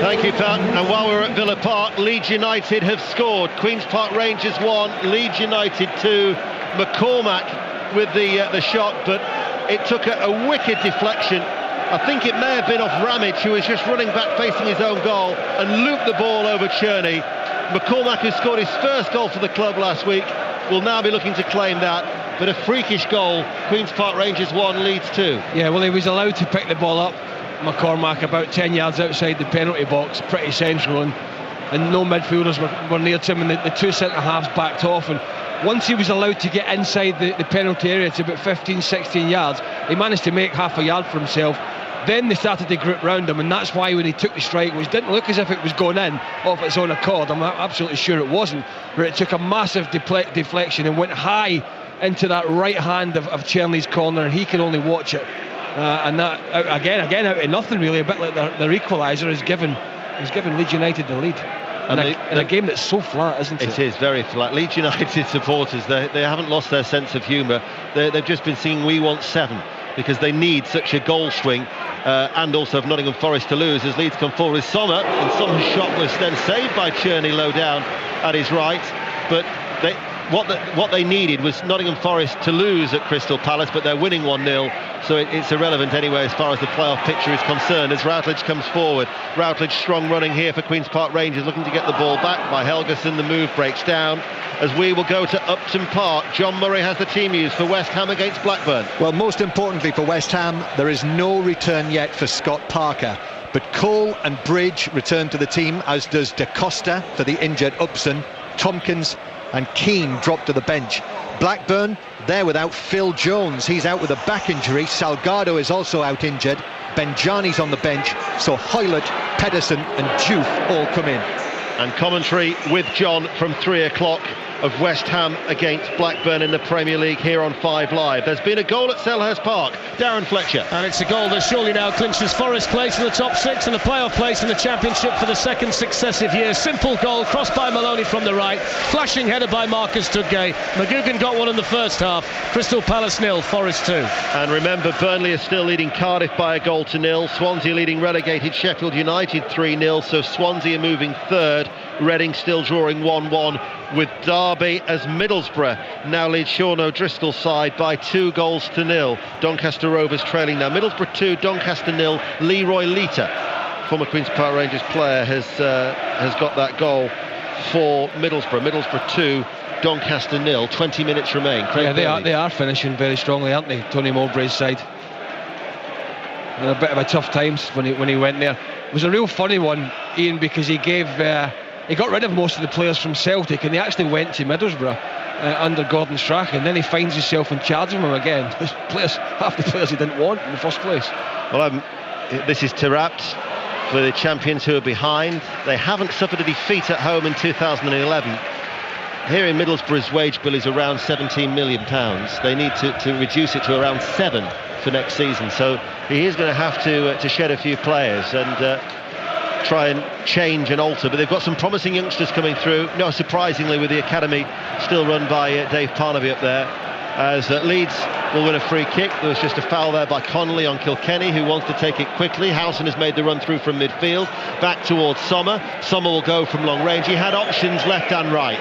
[SPEAKER 2] Thank you, Pat. And while we're at Villa Park, Leeds United have scored. Queen's Park Rangers 1, Leeds United 2. McCormack with the shot, but it took a wicked deflection. I think it may have been off Ramage, who was just running back facing his own goal, and looped the ball over Cherney. McCormack, who scored his first goal for the club last week, will now be looking to claim that. But a freakish goal. Queen's Park Rangers 1, Leeds 2.
[SPEAKER 4] Yeah, well, he was allowed to pick the ball up, McCormack, about 10 yards outside the penalty box, pretty central, and no midfielders were near to him, and the two centre-halves backed off. And once he was allowed to get inside the penalty area to about 15-16 yards, he managed to make half a yard for himself. Then they started to grip round him, and that's why when he took the strike, which didn't look as if it was going in off its own accord, I'm absolutely sure it wasn't, but it took a massive deflection and went high into that right hand of Cherney's corner, and he could only watch it. And that, again out of nothing really, a bit like their equaliser, has given Leeds United the lead. In a game that's so flat, isn't it?
[SPEAKER 2] It is very flat. Leeds United supporters, they haven't lost their sense of humour. They've just been singing "We Want 7" because they need such a goal swing, and also of Nottingham Forest to lose as Leeds come forward with Sommer, and Sommer's shot was then saved by Cherney low down at his right. But what they needed was Nottingham Forest to lose at Crystal Palace, but they're winning 1-0, so it's irrelevant anyway as far as the playoff picture is concerned. As Routledge comes forward, Routledge strong running here for Queen's Park Rangers, looking to get the ball back by Helgeson. The move breaks down as we will go to Upton Park. John Murray has the team news for West Ham against Blackburn.
[SPEAKER 13] Well, most importantly for West Ham, there is no return yet for Scott Parker. But Cole and Bridge return to the team, as does Da Costa for the injured Upson. Tompkins and Keane dropped to the bench. Blackburn, they're without Phil Jones. He's out with a back injury. Salgado is also out injured. Benjani's on the bench. So Hoylett, Pedersen and Diouf all come in.
[SPEAKER 2] And commentary with John from 3 o'clock of West Ham against Blackburn in the Premier League here on 5 Live. There's been a goal at Selhurst Park. Darren Fletcher.
[SPEAKER 8] And it's a goal that surely now clinches Forest place in the top 6 and a playoff place in the Championship for the second successive year. Simple goal, crossed by Maloney from the right, flashing header by Marcus Tudgay. McGugan got one in the first half. Crystal Palace 0, Forest 2.
[SPEAKER 2] And remember, Burnley is still leading Cardiff by a goal to 0. Swansea leading relegated Sheffield United 3-0, so Swansea are moving third. Reading still drawing 1-1 with Derby, as Middlesbrough now lead Sean O'Driscoll's side by 2-0. Doncaster Rovers trailing now. Middlesbrough 2, Doncaster 0. Leroy Lita, former Queen's Park Rangers player, has got that goal for Middlesbrough. Middlesbrough 2, Doncaster 0. 20 minutes remain.
[SPEAKER 4] Yeah, they are finishing very strongly, aren't they? Tony Mowbray's side. A bit of a tough times when he went there. It was a real funny one, Ian, because he got rid of most of the players from Celtic, and he actually went to Middlesbrough under Gordon Strachan, and then he finds himself in charge of them again. Half the players he didn't want in the first place.
[SPEAKER 2] Well, this is Tirapt for the champions who are behind. They haven't suffered a defeat at home in 2011. Here in Middlesbrough's wage bill is around £17 million. They need to reduce it to around 7 for next season. So he is going to have to shed a few players and try and change and alter. But they've got some promising youngsters coming through. No, surprisingly, with the academy still run by Dave Parnaby up there. As Leeds will win a free kick. There was just a foul there by Connolly on Kilkenny, who wants to take it quickly. Howson has made the run through from midfield. Back towards Sommer. Sommer will go from long range. He had options left and right.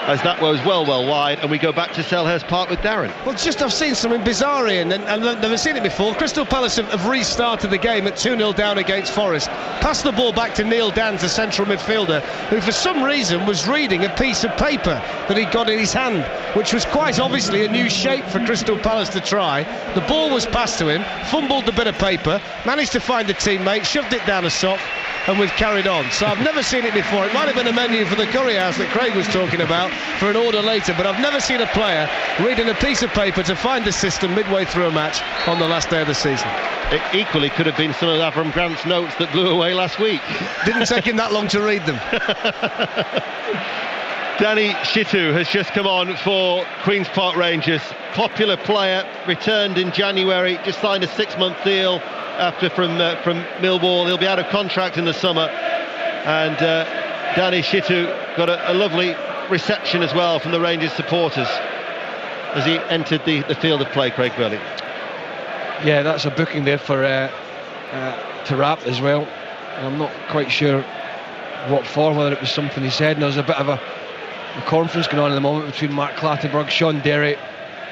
[SPEAKER 2] as that was well wide, and we go back to Selhurst Park with Darren.
[SPEAKER 8] Well, I've seen something bizarre, Ian, and I've never seen it before. Crystal Palace have restarted the game at 2-0 down against Forest. Passed the ball back to Neil Dans, a central midfielder, who for some reason was reading a piece of paper that he'd got in his hand, which was quite obviously a new shape for Crystal Palace to try. The ball was passed to him, fumbled the bit of paper, managed to find a teammate, shoved it down a sock, and we've carried on. So I've never seen it before. It might have been a menu for the curry house that Craig was talking about for an order later, but I've never seen a player reading a piece of paper to find the system midway through a match on the last day of the season.
[SPEAKER 2] It equally could have been some of Avram Grant's notes that blew away last week.
[SPEAKER 8] Didn't take him that long to read them.
[SPEAKER 2] Danny Shitu has just come on for Queen's Park Rangers. Popular player, returned in January, just signed a 6-month deal from Millwall. He'll be out of contract in the summer, and Danny Shitu got a lovely reception as well from the Rangers supporters as he entered the field of play. Craig Burley.
[SPEAKER 4] Yeah, that's a booking there for Tarap as well. I'm not quite sure what for, whether it was something he said. And there's a bit of a conference going on at the moment between Mark Clattenburg, Sean Derry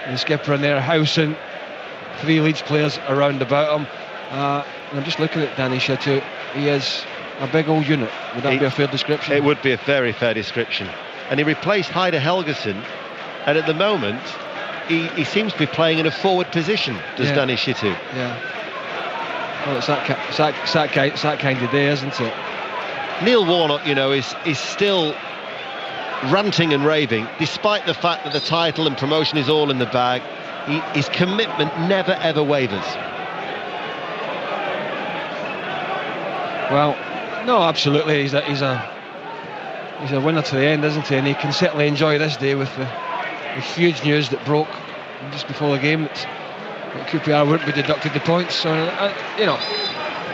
[SPEAKER 4] and the skipper in there, Howson, 3 Leeds players around about him. And I'm just looking at Danny Shitu. He is a big old unit. Would that be a fair description?
[SPEAKER 2] It would be a very fair description. And he replaced Heider Helgeson, and at the moment he seems to be playing in a forward position, does Danny Shitu.
[SPEAKER 4] Yeah. Well, it's that kind of day, isn't it?
[SPEAKER 2] Neil Warnock, is still ranting and raving, despite the fact that the title and promotion is all in the bag. His commitment never ever wavers.
[SPEAKER 4] Well, no, absolutely. He's a winner to the end, isn't he? And he can certainly enjoy this day with the huge news that broke just before the game that QPR wouldn't be deducted the points. So,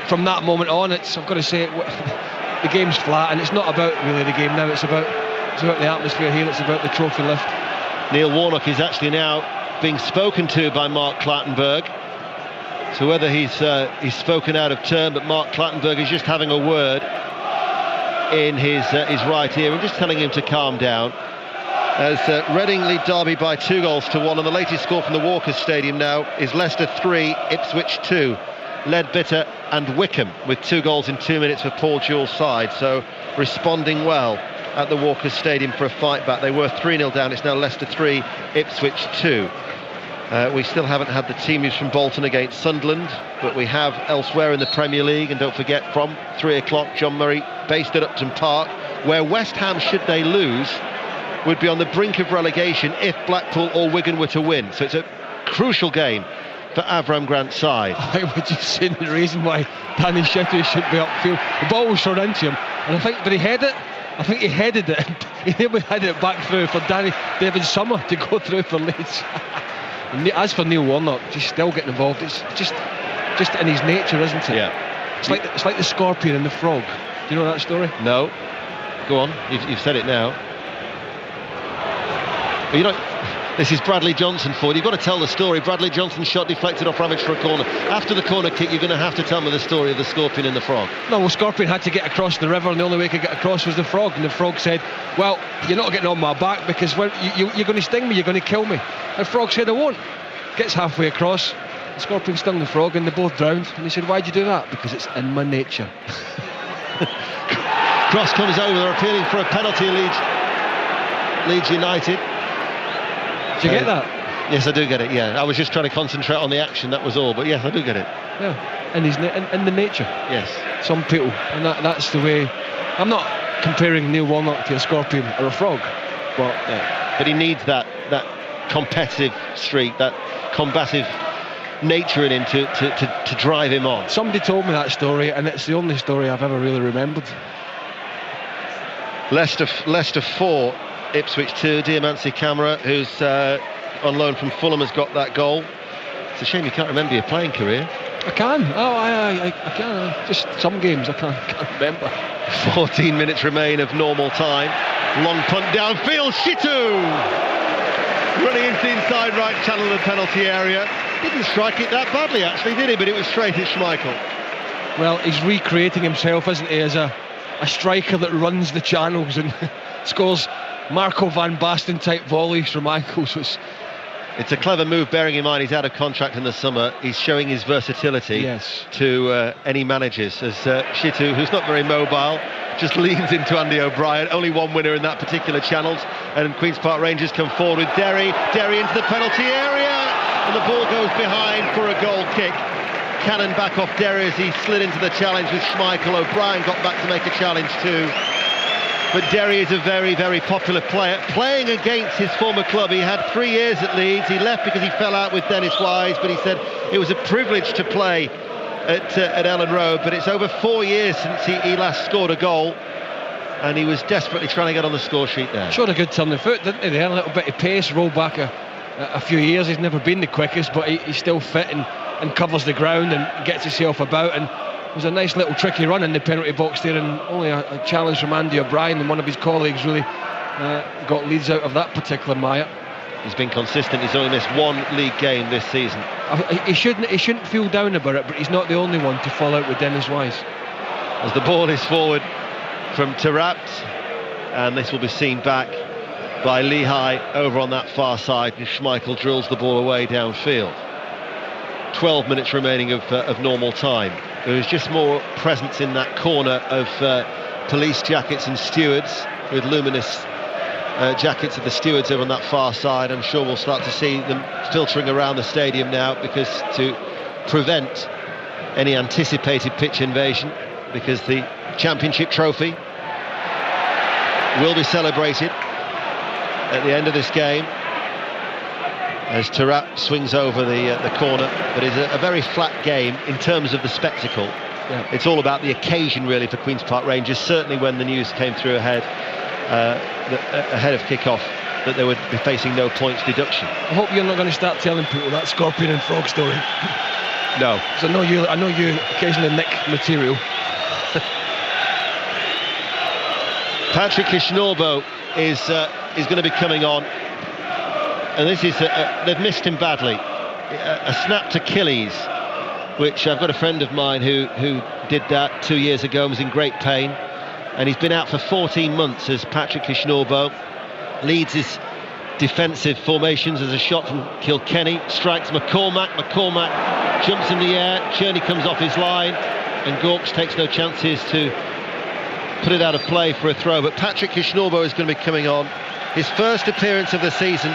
[SPEAKER 4] from that moment on, I've got to say, the game's flat, and it's not about really the game now. It's about the atmosphere here. It's about the trophy lift.
[SPEAKER 2] Neil Warnock is actually now being spoken to by Mark Clattenburg. So whether he's spoken out of turn, but Mark Clattenburg is just having a word in his right ear and just telling him to calm down. As Reading lead Derby by 2-1, and the latest score from the Walker Stadium now is Leicester 3, Ipswich 2. Leadbitter and Wickham with 2 goals in 2 minutes for Paul Jewell's side, so responding well at the Walker Stadium for a fight back. They were 3-0 down. It's now Leicester 3, Ipswich 2. We still haven't had the team news from Bolton against Sunderland, but we have elsewhere in the Premier League. And don't forget, from 3 o'clock, John Murray based at Upton Park, where West Ham, should they lose, would be on the brink of relegation if Blackpool or Wigan were to win. So it's a crucial game for Avram Grant's side.
[SPEAKER 4] I would just say the reason why Danny Shitu should be upfield. The ball was thrown into him, and did he head it? I think he headed it. He nearly headed it back through for David Summer to go through for Leeds. As for Neil Warnock, he's still getting involved. It's just in his nature, isn't it?
[SPEAKER 2] Yeah.
[SPEAKER 4] It's like the scorpion and the frog. Do you know that story?
[SPEAKER 2] No. Go on. You've said it now. But this is Bradley Johnson for you. You've got to tell the story. Bradley Johnson's shot deflected off Ramage for a corner. After the corner kick, you're going to have to tell me the story of the scorpion and the frog.
[SPEAKER 4] No, well, Scorpion had to get across the river, and the only way he could get across was the frog. And the frog said, well, you're not getting on my back, because when you're going to sting me, you're going to kill me. And the frog said, I won't. Gets halfway across, the Scorpion stung the frog, and they both drowned. And he said, why'd you do that? Because it's in my nature.
[SPEAKER 2] Cross comes over. They're appealing for a penalty. Leeds United.
[SPEAKER 4] Do you get that?
[SPEAKER 2] Yes, I do get it. Yeah, I was just trying to concentrate on the action. That was all. But yes, I do get it.
[SPEAKER 4] Yeah, in the nature.
[SPEAKER 2] Yes.
[SPEAKER 4] Some people, and that's the way. I'm not comparing Neil Warnock to a scorpion or a frog,
[SPEAKER 2] but he needs that competitive streak, that combative nature in him to drive him on.
[SPEAKER 4] Somebody told me that story, and it's the only story I've ever really remembered.
[SPEAKER 2] Leicester 4, Ipswich 2. Diamansi Camara, who's on loan from Fulham, has got that goal. It's a shame you can't remember your playing career.
[SPEAKER 4] I can. I can. Just some games I can't remember.
[SPEAKER 2] 14 minutes remain of normal time. Long punt downfield. Shitu running into the inside right channel of the penalty area. Didn't strike it that badly, actually, did he? But it was straight at Schmeichel.
[SPEAKER 4] Well, he's recreating himself, isn't he, as a striker that runs the channels and scores Marco van Basten type volleys from ankles.
[SPEAKER 2] It's a clever move, bearing in mind he's out of contract in the summer. He's showing his versatility to any managers, as Shitu, who's not very mobile, just leans into Andy O'Brien. Only one winner in that particular channels, and Queen's Park Rangers come forward with Derry into the penalty area, and the ball goes behind for a goal kick. Cannon back off Derry as he slid into the challenge with Schmeichel. O'Brien got back to make a challenge too. But Derry is a very, very popular player, playing against his former club. He had 3 years at Leeds. He left because he fell out with Dennis Wise, but he said it was a privilege to play at Ellen Road. But it's over 4 years since he last scored a goal, and he was desperately trying to get on the score sheet there.
[SPEAKER 4] Showed a good turn of foot, didn't he? There, a little bit of pace, roll back a few years. He's never been the quickest, but he's still fit and covers the ground and gets himself about. And it was a nice little tricky run in the penalty box there, and only a challenge from Andy O'Brien, and one of his colleagues really got Leeds out of that particular mire.
[SPEAKER 2] He's been consistent. He's only missed 1 league game this season.
[SPEAKER 4] He shouldn't feel down about it, but he's not the only one to fall out with Dennis Wise.
[SPEAKER 2] As the ball is forward from Tarapt, and this will be seen back by Lehigh over on that far side, and Schmeichel drills the ball away downfield. 12 minutes remaining of normal time. There is just more presence in that corner of police jackets and stewards, with luminous jackets of the stewards over on that far side. I'm sure we'll start to see them filtering around the stadium now, because to prevent any anticipated pitch invasion, because the championship trophy will be celebrated at the end of this game as Tarapt swings over the corner. But it's a very flat game in terms of the spectacle. Yeah. It's all about the occasion really for Queen's Park Rangers, certainly when the news came through ahead of kick-off that they would be facing no points deduction.
[SPEAKER 4] I hope you're not going to start telling people that Scorpion and Frog story.
[SPEAKER 2] No.
[SPEAKER 4] Because I know you occasionally nick material.
[SPEAKER 2] Patrick Kishnorbo is going to be coming on, and this is they've missed him badly. A snapped Achilles, which I've got a friend of mine who did that 2 years ago and was in great pain, and he's been out for 14 months as Patrick Kishnorbo leads his defensive formations. As a shot from Kilkenny strikes McCormack jumps in the air, Cherney comes off his line, and Gawkes takes no chances to put it out of play for a throw. But Patrick Kishnorbo is going to be coming on, his first appearance of the season,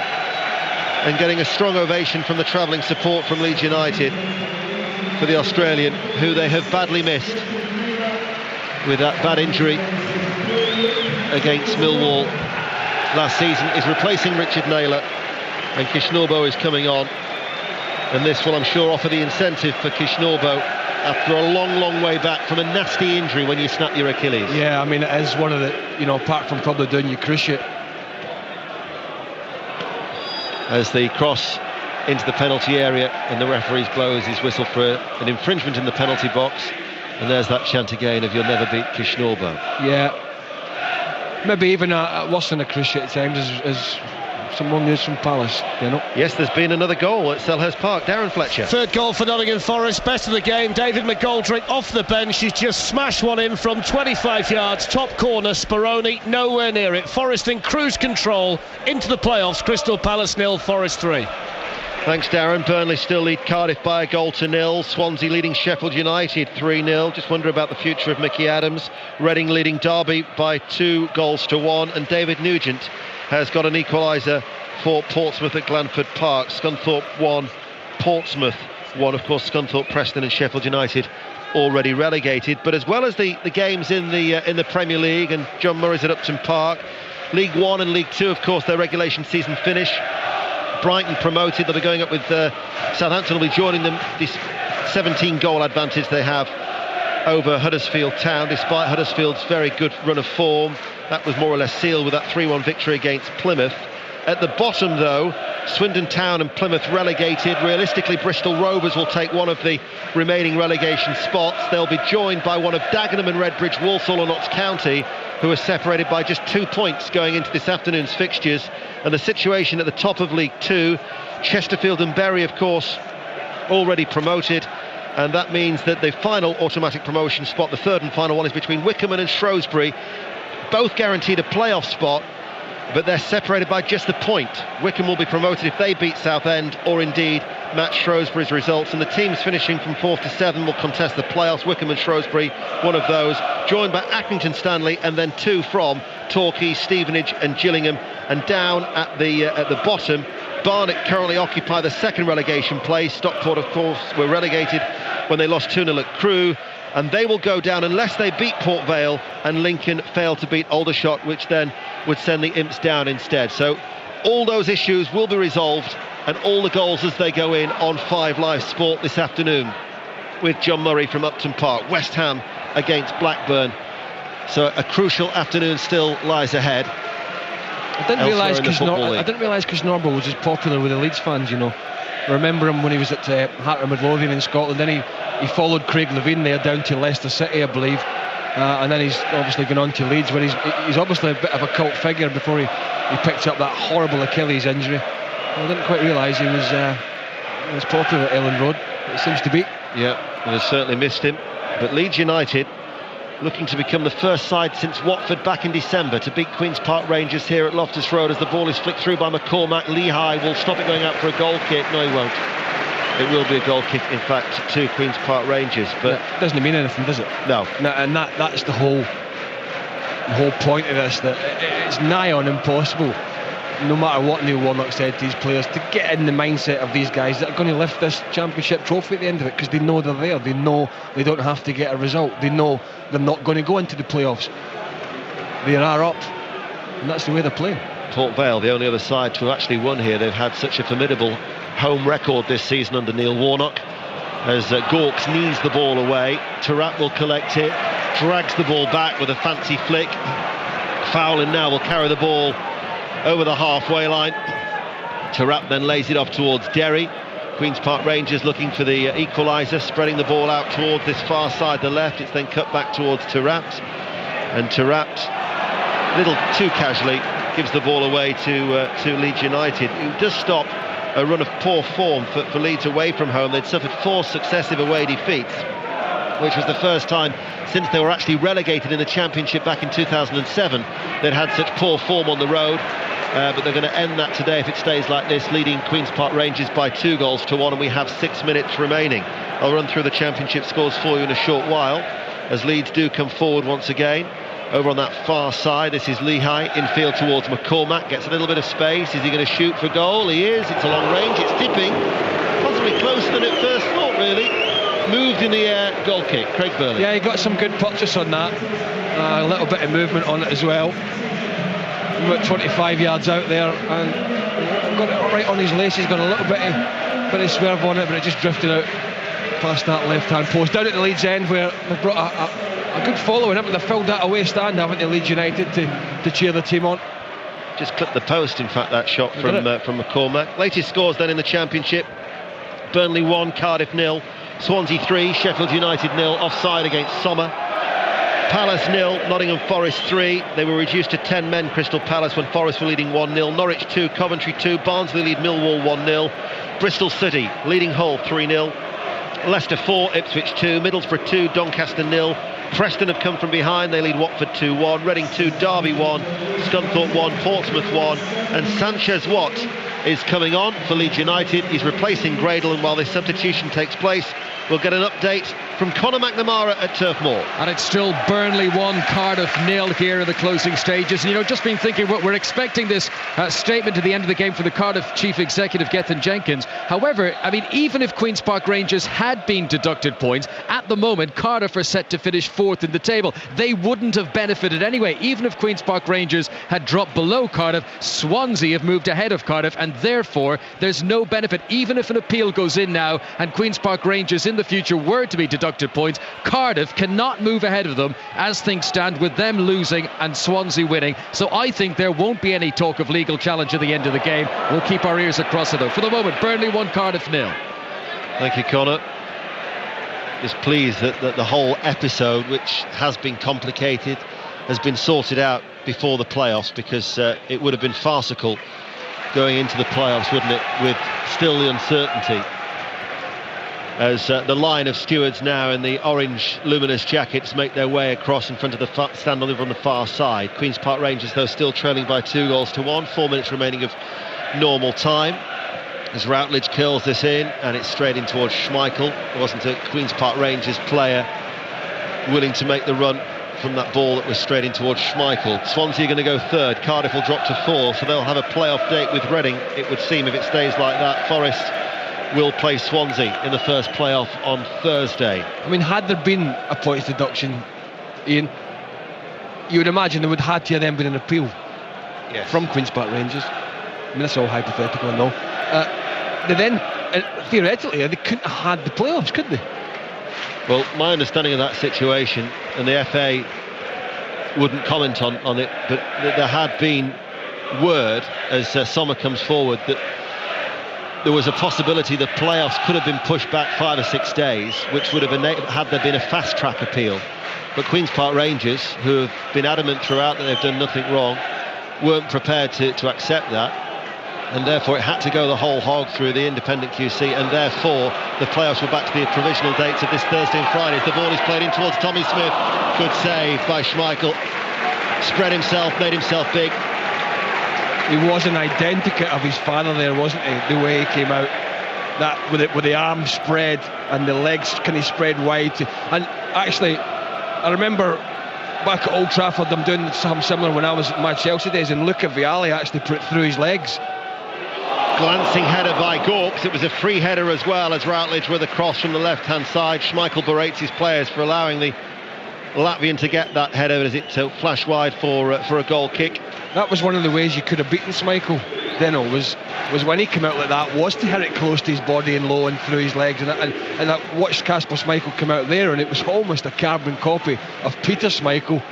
[SPEAKER 2] and getting a strong ovation from the travelling support from Leeds United for the Australian, who they have badly missed with that bad injury against Millwall last season. Is replacing Richard Naylor, and Kishnorbo is coming on, and this will, I'm sure, offer the incentive for Kishnorbo after a long way back from a nasty injury when you snap your Achilles.
[SPEAKER 4] Yeah, I mean, it is one of the, apart from probably doing your cruciate.
[SPEAKER 2] As the cross into the penalty area, and the referee blows his whistle for an infringement in the penalty box, and there's that chant again of "You'll never beat Kishnorbo."
[SPEAKER 4] Yeah, maybe even worse than a cruciate at times, as someone news from Palace,
[SPEAKER 2] Yes, there's been another goal at Selhurst Park. Darren Fletcher.
[SPEAKER 8] Third goal for Nottingham Forest. Best of the game, David McGoldrick off the bench. He's just smashed one in from 25 yards, top corner. Speroni nowhere near it. Forest in cruise control into the playoffs. Crystal Palace 0, Forest 3.
[SPEAKER 2] Thanks, Darren. Burnley still lead Cardiff by 1-0. Swansea leading Sheffield United 3-0. Just wonder about the future of Mickey Adams. Reading leading Derby by 2-1. And David Nugent has got an equaliser for Portsmouth at Glanford Park. Scunthorpe 1, Portsmouth 1. Of course, Scunthorpe, Preston and Sheffield United already relegated. But as well as the games in the Premier League and John Murray's at Upton Park, League 1 and League 2, of course, their regulation season finish. Brighton promoted. They'll be going up with Southampton will be joining them. This 17-goal advantage they have over Huddersfield Town, despite Huddersfield's very good run of form. That was more or less sealed with that 3-1 victory against Plymouth. At the bottom, though, Swindon Town and Plymouth relegated. Realistically, Bristol Rovers will take one of the remaining relegation spots. They'll be joined by one of Dagenham and Redbridge, Walsall and Notts County, who are separated by just 2 points going into this afternoon's fixtures. And the situation at the top of League 2, Chesterfield and Bury, of course, already promoted. And that means that the final automatic promotion spot, the third and final one, is between Wickham and Shrewsbury, both guaranteed a playoff spot. but they're separated by just a point. Wycombe will be promoted if they beat Southend, or indeed match Shrewsbury's results, and the teams finishing from 4th to 7 will contest the playoffs. Wycombe and Shrewsbury, one of those, joined by Accrington Stanley, and then 2 from Torquay, Stevenage and Gillingham. And down at the bottom, Barnet currently occupy the second relegation place. Stockport, of course, were relegated when they lost 2-0 at Crewe, and they will go down unless they beat Port Vale and Lincoln fail to beat Aldershot, which then would send the Imps down instead. So all those issues will be resolved, and all the goals as they go in on 5 Live Sport this afternoon with John Murray from Upton Park. West Ham against Blackburn. So a crucial afternoon still lies ahead.
[SPEAKER 4] I didn't realise Chris Norbull was as popular with the Leeds fans, you know. I remember him when he was at Heart of Midlothian in Scotland. Then he followed Craig Levein there down to Leicester City, I believe, and then he's obviously gone on to Leeds, where he's obviously a bit of a cult figure before he picked up that horrible Achilles injury. I didn't quite realise he was popular at Elland Road. It seems to be.
[SPEAKER 2] Yeah, and has certainly missed him. But Leeds United looking to become the first side since Watford back in December to beat Queen's Park Rangers here at Loftus Road, as the ball is flicked through by McCormack. Lehigh will stop it going out for a goal kick. No, he won't. It will be a goal kick, in fact, to Queen's Park Rangers. But
[SPEAKER 4] it doesn't mean anything, does it?
[SPEAKER 2] No.
[SPEAKER 4] And that's the whole point of this, that it's nigh on impossible, no matter what Neil Warnock said to his players, to get in the mindset of these guys that are going to lift this championship trophy at the end of it, because they know they're there. They know they don't have to get a result. They know they're not going to go into the playoffs. They are up, and that's the way they're playing.
[SPEAKER 2] Port Vale, the only other side to have actually won here. They've had such a formidable home record this season under Neil Warnock. As Gawkes knees the ball away, Tarat will collect it, drags the ball back with a fancy flick. Fowler now will carry the ball over the halfway line. Tarat then lays it off towards Derry. Queen's Park Rangers looking for the equaliser, spreading the ball out towards this far side, the left. It's then cut back towards Tarat, and Tarat, a little too casually, gives the ball away to Leeds United, who does stop a run of poor form for Leeds away from home. They'd suffered 4 successive away defeats, which was the first time since they were actually relegated in the Championship back in 2007 they'd had such poor form on the road. But they're going to end that today if it stays like this, leading Queen's Park Rangers by 2-1, and we have 6 minutes remaining. I'll run through the Championship scores for you in a short while, as Leeds do come forward once again. Over on that far side, this is Lehigh, infield towards McCormack, gets a little bit of space. Is he going to shoot for goal? He is. It's a long range, it's tipping, possibly closer than at first thought, really. Moved in the air, goal kick. Craig Burley.
[SPEAKER 4] Yeah, he got some good purchase on that. A little bit of movement on it as well. About 25 yards out there, and got it right on his lace. He's got a little bit of swerve on it, but it just drifted out past that left-hand post. Down at the Leeds end, where they've brought a good following up, and they've filled that away stand, haven't they, Leeds United, to cheer the team on.
[SPEAKER 2] Just clipped the post, in fact, that shot from McCormack. Latest scores then in the Championship: Burnley 1, Cardiff 0, Swansea 3, Sheffield United 0, offside against Sommer. Palace 0, Nottingham Forest 3. They were reduced to 10 men, Crystal Palace, when Forest were leading 1-0. Norwich 2, Coventry 2, Barnsley lead Millwall 1-0. Bristol City leading Hull 3-0. Leicester 4, Ipswich 2, Middlesbrough 2, Doncaster 0. Preston have come from behind, they lead Watford 2-1. Reading 2, Derby 1, Scunthorpe 1, Portsmouth 1. And Sanchez Watt is coming on for Leeds United. He's replacing Gradle, and while this substitution takes place, we'll get an update from Conor McNamara at Turf Moor.
[SPEAKER 7] And it's still Burnley 1, Cardiff 0 here in the closing stages. And, you know, just been thinking, we're expecting this statement at the end of the game from the Cardiff chief executive, Gethin Jenkins. However, I mean, even if Queen's Park Rangers had been deducted points, at the moment, Cardiff are set to finish 4th in the table. They wouldn't have benefited anyway. Even if Queen's Park Rangers had dropped below Cardiff, Swansea have moved ahead of Cardiff, and therefore there's no benefit. Even if an appeal goes in now and Queen's Park Rangers in the future were to be deducted points, Cardiff cannot move ahead of them as things stand, with them losing and Swansea winning. So I think there won't be any talk of legal challenge at the end of the game. We'll keep our ears across it though. For the moment, Burnley 1, Cardiff 0.
[SPEAKER 2] Thank you, Conor. Just pleased that the whole episode, which has been complicated, has been sorted out before the playoffs, because it would have been farcical going into the playoffs, wouldn't it, with still the uncertainty as the line of stewards now in the orange luminous jackets make their way across in front of the stand over on the far side. Queen's Park Rangers, though, still trailing by 2-1, 4 minutes remaining of normal time, as Routledge curls this in, and it's straight in towards Schmeichel. There wasn't a Queen's Park Rangers player willing to make the run from that ball that was straight in towards Schmeichel. Swansea are going to go third, Cardiff will drop to 4, so they'll have a playoff date with Reading, it would seem, if it stays like that. Forest will play Swansea in the first playoff on Thursday.
[SPEAKER 4] I mean, had there been a points deduction, Ian, you would imagine there would have had to have then been an appeal from Queen's Park Rangers. I mean, that's all hypothetical and all. They then, theoretically, they couldn't have had the playoffs, could they?
[SPEAKER 2] Well, my understanding of that situation, and the FA wouldn't comment on it, but there had been word, as Sommer comes forward, that there was a possibility the playoffs could have been pushed back 5 or 6 days, which would have had there been a fast-track appeal. But Queen's Park Rangers, who have been adamant throughout that they've done nothing wrong, weren't prepared to accept that, and therefore it had to go the whole hog through the independent QC, and therefore the playoffs were back to the provisional dates of this Thursday and Friday. The ball is played in towards Tommy Smith. Good save by Schmeichel. Spread himself, made himself big.
[SPEAKER 4] He was an identikit of his father there, wasn't he? The way he came out, that with the arms spread and the legs kind of spread wide. And actually, I remember back at Old Trafford them doing something similar when I was at my Chelsea days, and Luca Vialli actually put it through his legs.
[SPEAKER 2] Glancing header by Gorks. It was a free header as well, as Routledge with a cross from the left-hand side. Schmeichel berates his players for allowing the Latvian to get that header as it flashed wide for a goal kick.
[SPEAKER 4] That was one of the ways you could have beaten Schmeichel, Deno, was when he came out like that, was to hit it close to his body and low and through his legs. And I watched Kasper Schmeichel come out there, and it was almost a carbon copy of Peter Schmeichel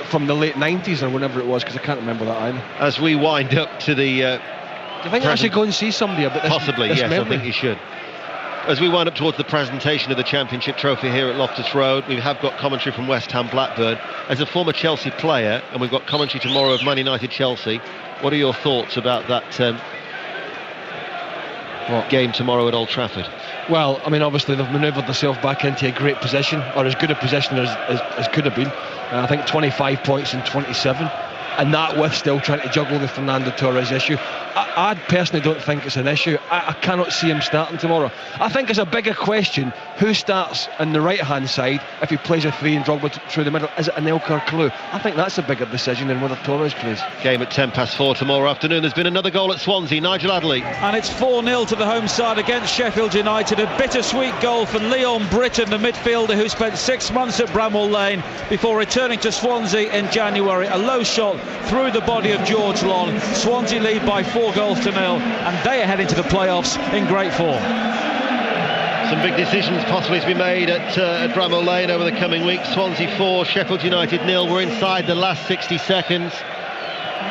[SPEAKER 4] from the late 90s or whenever it was, because I can't remember that either.
[SPEAKER 2] As we wind up to the...
[SPEAKER 4] do you think I should go and see somebody about this?
[SPEAKER 2] Possibly,
[SPEAKER 4] this
[SPEAKER 2] yes,
[SPEAKER 4] memory?
[SPEAKER 2] I think you should. As we wind up towards the presentation of the Championship trophy here at Loftus Road, we have got commentary from West Ham Blackburn. As a former Chelsea player, and we've got commentary tomorrow of Man United Chelsea, what are your thoughts about that game tomorrow at Old Trafford?
[SPEAKER 4] Well, I mean, obviously they've manoeuvred themselves back into a great position, or as good a position as could have been. I think 25 points in 27. And that with still trying to juggle the Fernando Torres issue. I personally don't think it's an issue. I cannot see him starting tomorrow. I think it's a bigger question, who starts on the right hand side if he plays a 3 and Drogba through the middle? Is it Anelka or Klou? I think that's a bigger decision than whether Torres plays.
[SPEAKER 2] Game at 4:10 tomorrow afternoon. There's been another goal at Swansea. Nigel Adderley.
[SPEAKER 9] And it's 4-0 to the home side against Sheffield United. A bittersweet goal for Leon Britton, the midfielder who spent 6 months at Bramall Lane before returning to Swansea in January. A low shot through the body of George Long. Swansea lead by 4-0, and they are heading to the playoffs in great form.
[SPEAKER 2] Some big decisions possibly to be made at Bramall Lane over the coming weeks. Swansea 4, Sheffield United 0. We're inside the last 60 seconds.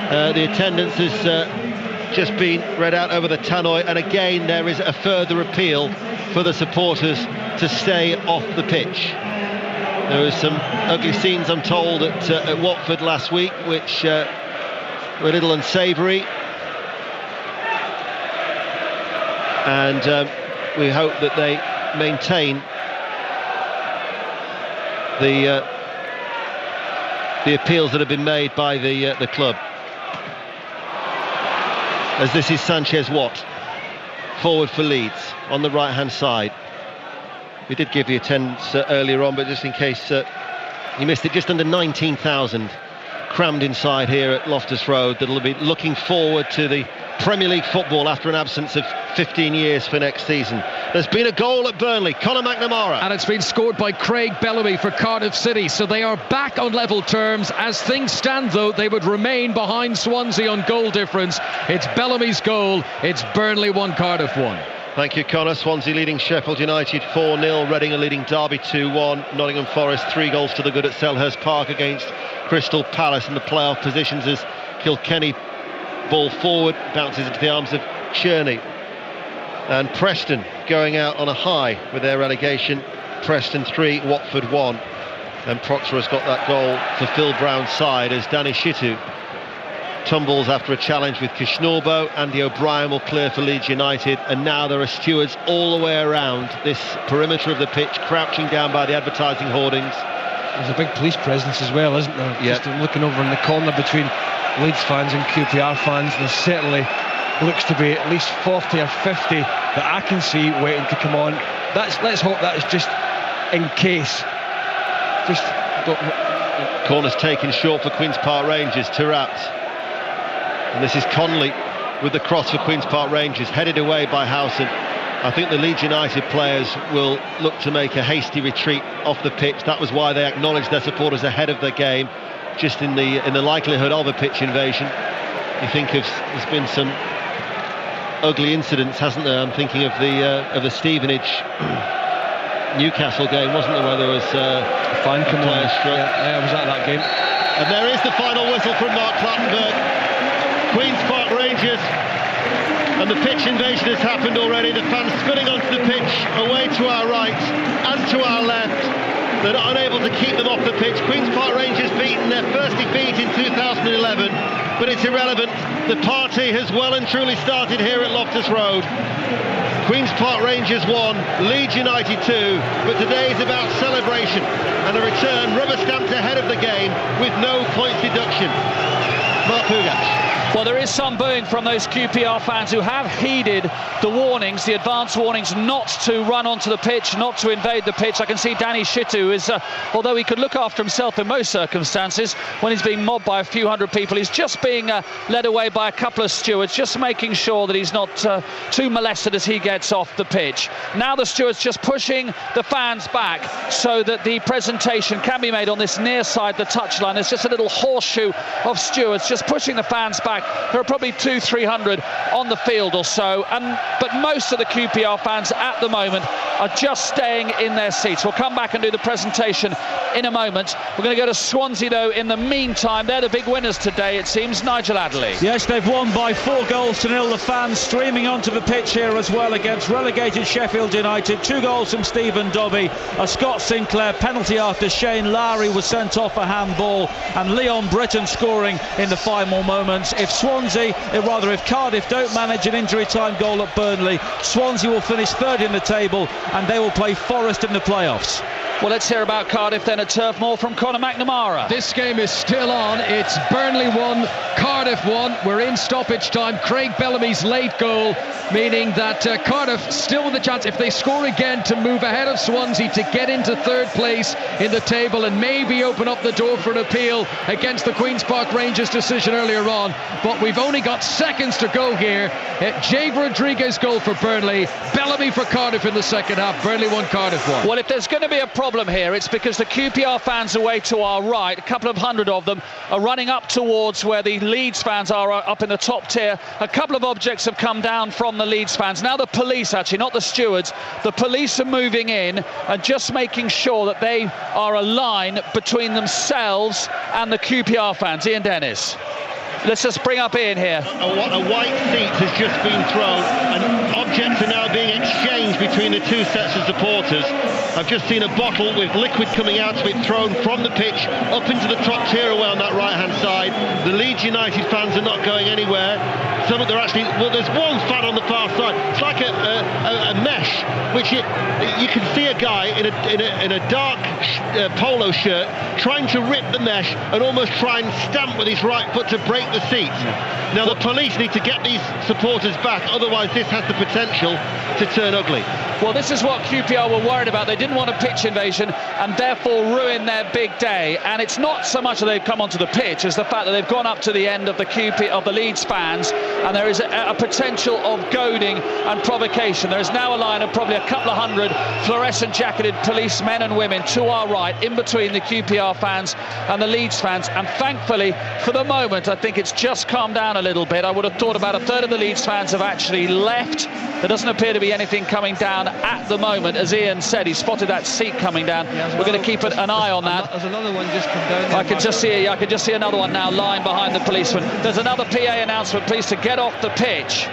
[SPEAKER 2] The attendance has just been read out over the tannoy, and again there is a further appeal for the supporters to stay off the pitch. There was some ugly scenes, I'm told, at Watford last week, which were a little unsavoury. And we hope that they maintain the appeals that have been made by the club. As this is Sanchez Watt, forward for Leeds, on the right-hand side. We did give the attendance earlier on, but just in case you missed it, just under 19,000 crammed inside here at Loftus Road that'll be looking forward to the Premier League football after an absence of 15 years for next season. There's been a goal at Burnley, Conor McNamara.
[SPEAKER 7] And it's been scored by Craig Bellamy for Cardiff City, so they are back on level terms. As things stand, though, they would remain behind Swansea on goal difference. It's Bellamy's goal, it's Burnley 1, Cardiff 1.
[SPEAKER 2] Thank you, Conor. Swansea leading Sheffield United 4-0, Reading are leading Derby 2-1, Nottingham Forest 3 goals to the good at Selhurst Park against Crystal Palace in the playoff positions as Kilkenny ball forward, bounces into the arms of Cherney. And Preston going out on a high with their relegation. Preston 3, Watford 1. And Proctor has got that goal for Phil Brown's side as Danny Shitu tumbles after a challenge with Kishnorbo. Andy O'Brien will clear for Leeds United, and now there are stewards all the way around this perimeter of the pitch, crouching down by the advertising hoardings.
[SPEAKER 4] There's a big police presence as well, isn't there?
[SPEAKER 2] Yeah.
[SPEAKER 4] Just looking over in the corner between Leeds fans and QPR fans, there certainly looks to be at least 40 or 50 that I can see waiting to come on. Let's hope that is just in case.
[SPEAKER 2] Corner's taken short for Queen's Park Rangers. Turat, and this is Conley with the cross for Queen's Park Rangers, headed away by Howson. I think the Leeds United players will look to make a hasty retreat off the pitch. That was why they acknowledged their supporters ahead of the game, just in the likelihood of a pitch invasion. You think there's been some ugly incidents, hasn't there? I'm thinking of the Stevenage Newcastle game, wasn't there, where there was a
[SPEAKER 4] fine coming on.
[SPEAKER 2] Yeah,
[SPEAKER 4] I was at that game.
[SPEAKER 2] And there is the final whistle from Mark Clattenburg. Queen's Park Rangers, and the pitch invasion has happened already. The fans spilling onto the pitch, away to our right and to our left. They're unable to keep them off the pitch. Queen's Park Rangers beaten their first defeat in 2011, but it's irrelevant. The party has well and truly started here at Loftus Road. Queen's Park Rangers 1, Leeds United 2, but today is about celebration and a return rubber stamped ahead of the game with no points deduction. Mark Hugash.
[SPEAKER 16] Well, there is some booing from those QPR fans who have heeded the warnings, the advance warnings, not to run onto the pitch, not to invade the pitch. I can see Danny Shittu is, although he could look after himself in most circumstances, when he's being mobbed by a few hundred people, he's just being led away by a couple of stewards, just making sure that he's not too molested as he gets off the pitch. Now the stewards just pushing the fans back so that the presentation can be made on this near side, the touchline. There's just a little horseshoe of stewards just pushing the fans back. There are probably 200-300 on the field or so, but most of the QPR fans at the moment are just staying in their seats. We'll come back and do the presentation in a moment. We're going to go to Swansea though in the meantime. They're the big winners today, it seems. Nigel Adderley.
[SPEAKER 9] Yes, they've won by 4-0. The fans streaming onto the pitch here as well against relegated Sheffield United. 2 goals from Stephen Dobbie, a Scott Sinclair penalty after Shane Lowry was sent off a handball, and Leon Britton scoring in the final moments. If Cardiff don't manage an injury time goal at Burnley, Swansea will finish third in the table and they will play Forest in the playoffs.
[SPEAKER 16] Well, let's hear about Cardiff then at Turf Moor from Conor McNamara.
[SPEAKER 7] This game is still on. It's Burnley 1, Cardiff 1. We're in stoppage time. Craig Bellamy's late goal, meaning that Cardiff still with a chance, if they score again, to move ahead of Swansea to get into third place in the table and maybe open up the door for an appeal against the Queen's Park Rangers decision earlier on. But we've only got seconds to go here. Jave Rodriguez goal for Burnley, Bellamy for Cardiff in the second half. Burnley 1, Cardiff 1.
[SPEAKER 16] Well, if there's going to be a problem here, it's because the QPR fans away to our right, a couple of hundred of them, are running up towards where the Leeds fans are up in the top tier. A couple of objects have come down from the Leeds fans. Now the police, actually, not the stewards, the police are moving in and just making sure that they are a line between themselves and the QPR fans. Ian Dennis. Let's just bring up Ian here.
[SPEAKER 2] A white seat has just been thrown and objects are now being exchanged between the two sets of supporters. I've just seen a bottle with liquid coming out of it thrown from the pitch up into the top tier away on that right-hand side. The Leeds United fans are not going anywhere. Some of them are actually, well, there's one fan on the far side. It's like a mesh, which you can see a guy in a dark polo shirt trying to rip the mesh and almost try and stamp with his right foot to break the seat. Now the police need to get these supporters back, otherwise this has the potential to turn ugly.
[SPEAKER 16] Well, this is what QPR were worried about. They didn't want a pitch invasion and therefore ruin their big day. And it's not so much that they've come onto the pitch as the fact that they've gone up to the end of the Leeds fans, and there is a potential of goading and provocation. There is now a line of probably a couple of hundred fluorescent jacketed policemen and women to our right, in between the QPR fans and the Leeds fans. And thankfully, for the moment, I think it's just calmed down a little bit. I would have thought about a third of the Leeds fans have actually left. There doesn't appear to be anything coming down at the moment. As Ian said, he spotted that seat coming down. We're going to keep an eye on that.
[SPEAKER 4] There's another one just come down there.
[SPEAKER 16] I can just see another one now lying behind the policeman. There's another PA announcement, please, to get off the pitch.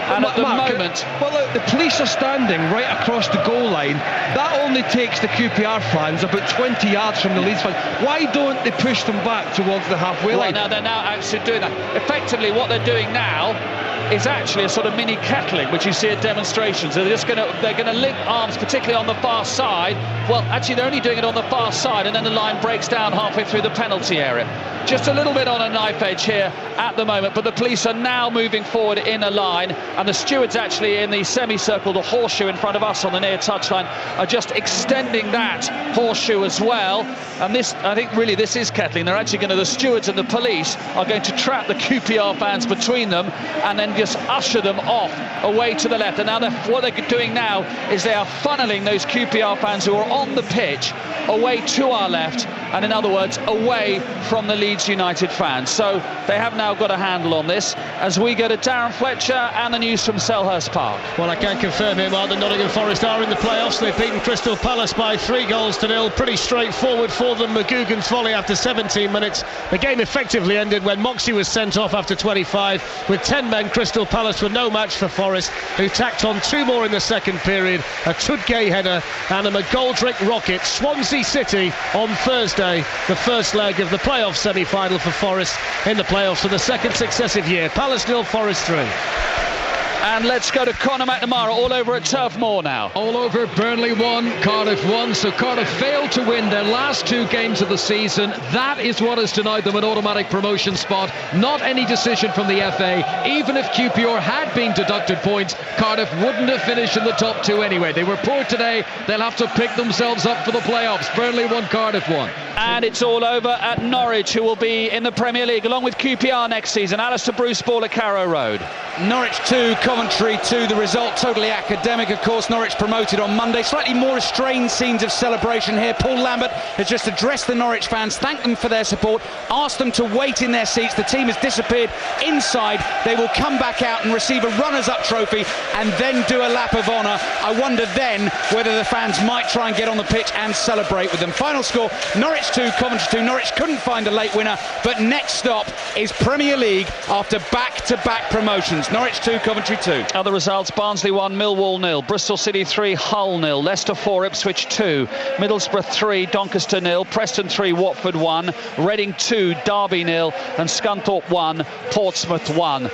[SPEAKER 16] And at the
[SPEAKER 4] Mark,
[SPEAKER 16] moment...
[SPEAKER 4] Well, look, the police are standing right across the goal line. That only takes the QPR fans about 20 yards from the Leeds fans. Why don't they push them back towards the halfway line?
[SPEAKER 16] Now they're now actually doing that. Effectively, what they're doing now is actually a sort of mini kettling, which you see at demonstrations. They're going to link arms, particularly on the far side. Well, actually, they're only doing it on the far side, and then the line breaks down halfway through the penalty area. Just a little bit on a knife edge here at the moment, but the police are now moving forward in a line, and the stewards actually in the semicircle, the horseshoe in front of us on the near touchline, are just extending that horseshoe as well. And this, I think, really, this is kettling. They're actually the stewards and the police are going to trap the QPR fans between them, and then just usher them off away to the left. And now what they're doing now is they are funneling those QPR fans who are on the pitch away to our left, and in other words, away from the Leeds United fans. So they have now got a handle on this as we go to Darren Fletcher and the news from Selhurst Park.
[SPEAKER 8] Well, I can confirm here, Mark, that Nottingham Forest are in the playoffs. They've beaten Crystal Palace by 3-0. Pretty straightforward for them. McGugan's volley after 17 minutes. The game effectively ended when Moxey was sent off after 25. With 10 men, Crystal Palace were no match for Forest, who tacked on 2 more in the second period. A Tudgay header and a McGoldrick rocket. Swansea City on Thursday, the first leg of the playoff semi-final for Forest in the playoffs for the second successive year. Palace 0, Forest 3.
[SPEAKER 16] And let's go to Conor McNamara, all over at Turf Moor now.
[SPEAKER 7] All over. Burnley 1, Cardiff 1. So Cardiff failed to win their last 2 games of the season. That is what has denied them an automatic promotion spot. Not any decision from the FA. Even if QPR had been deducted points, Cardiff wouldn't have finished in the top 2 anyway. They were poor today. They'll have to pick themselves up for the playoffs. Burnley 1, Cardiff 1.
[SPEAKER 16] And it's all over at Norwich, who will be in the Premier League along with QPR next season. Alistair Bruce ball at Carrow Road.
[SPEAKER 10] Norwich 2, Coventry 2. The result totally academic, of course. Norwich promoted on Monday. Slightly more restrained scenes of celebration here. Paul Lambert has just addressed the Norwich fans, thanked them for their support, asked them to wait in their seats. The team has disappeared inside. They will come back out and receive a runners-up trophy and then do a lap of honour. I wonder then whether the fans might try and get on the pitch and celebrate with them. Final score, Norwich 2, Coventry 2. Norwich couldn't find a late winner, but next stop is Premier League after back-to-back promotions. Norwich 2, Coventry 2.
[SPEAKER 16] Other results: Barnsley 1, Millwall 0, Bristol City 3, Hull 0, Leicester 4, Ipswich 2, Middlesbrough 3, Doncaster 0, Preston 3, Watford 1, Reading 2, Derby 0, and Scunthorpe 1, Portsmouth 1.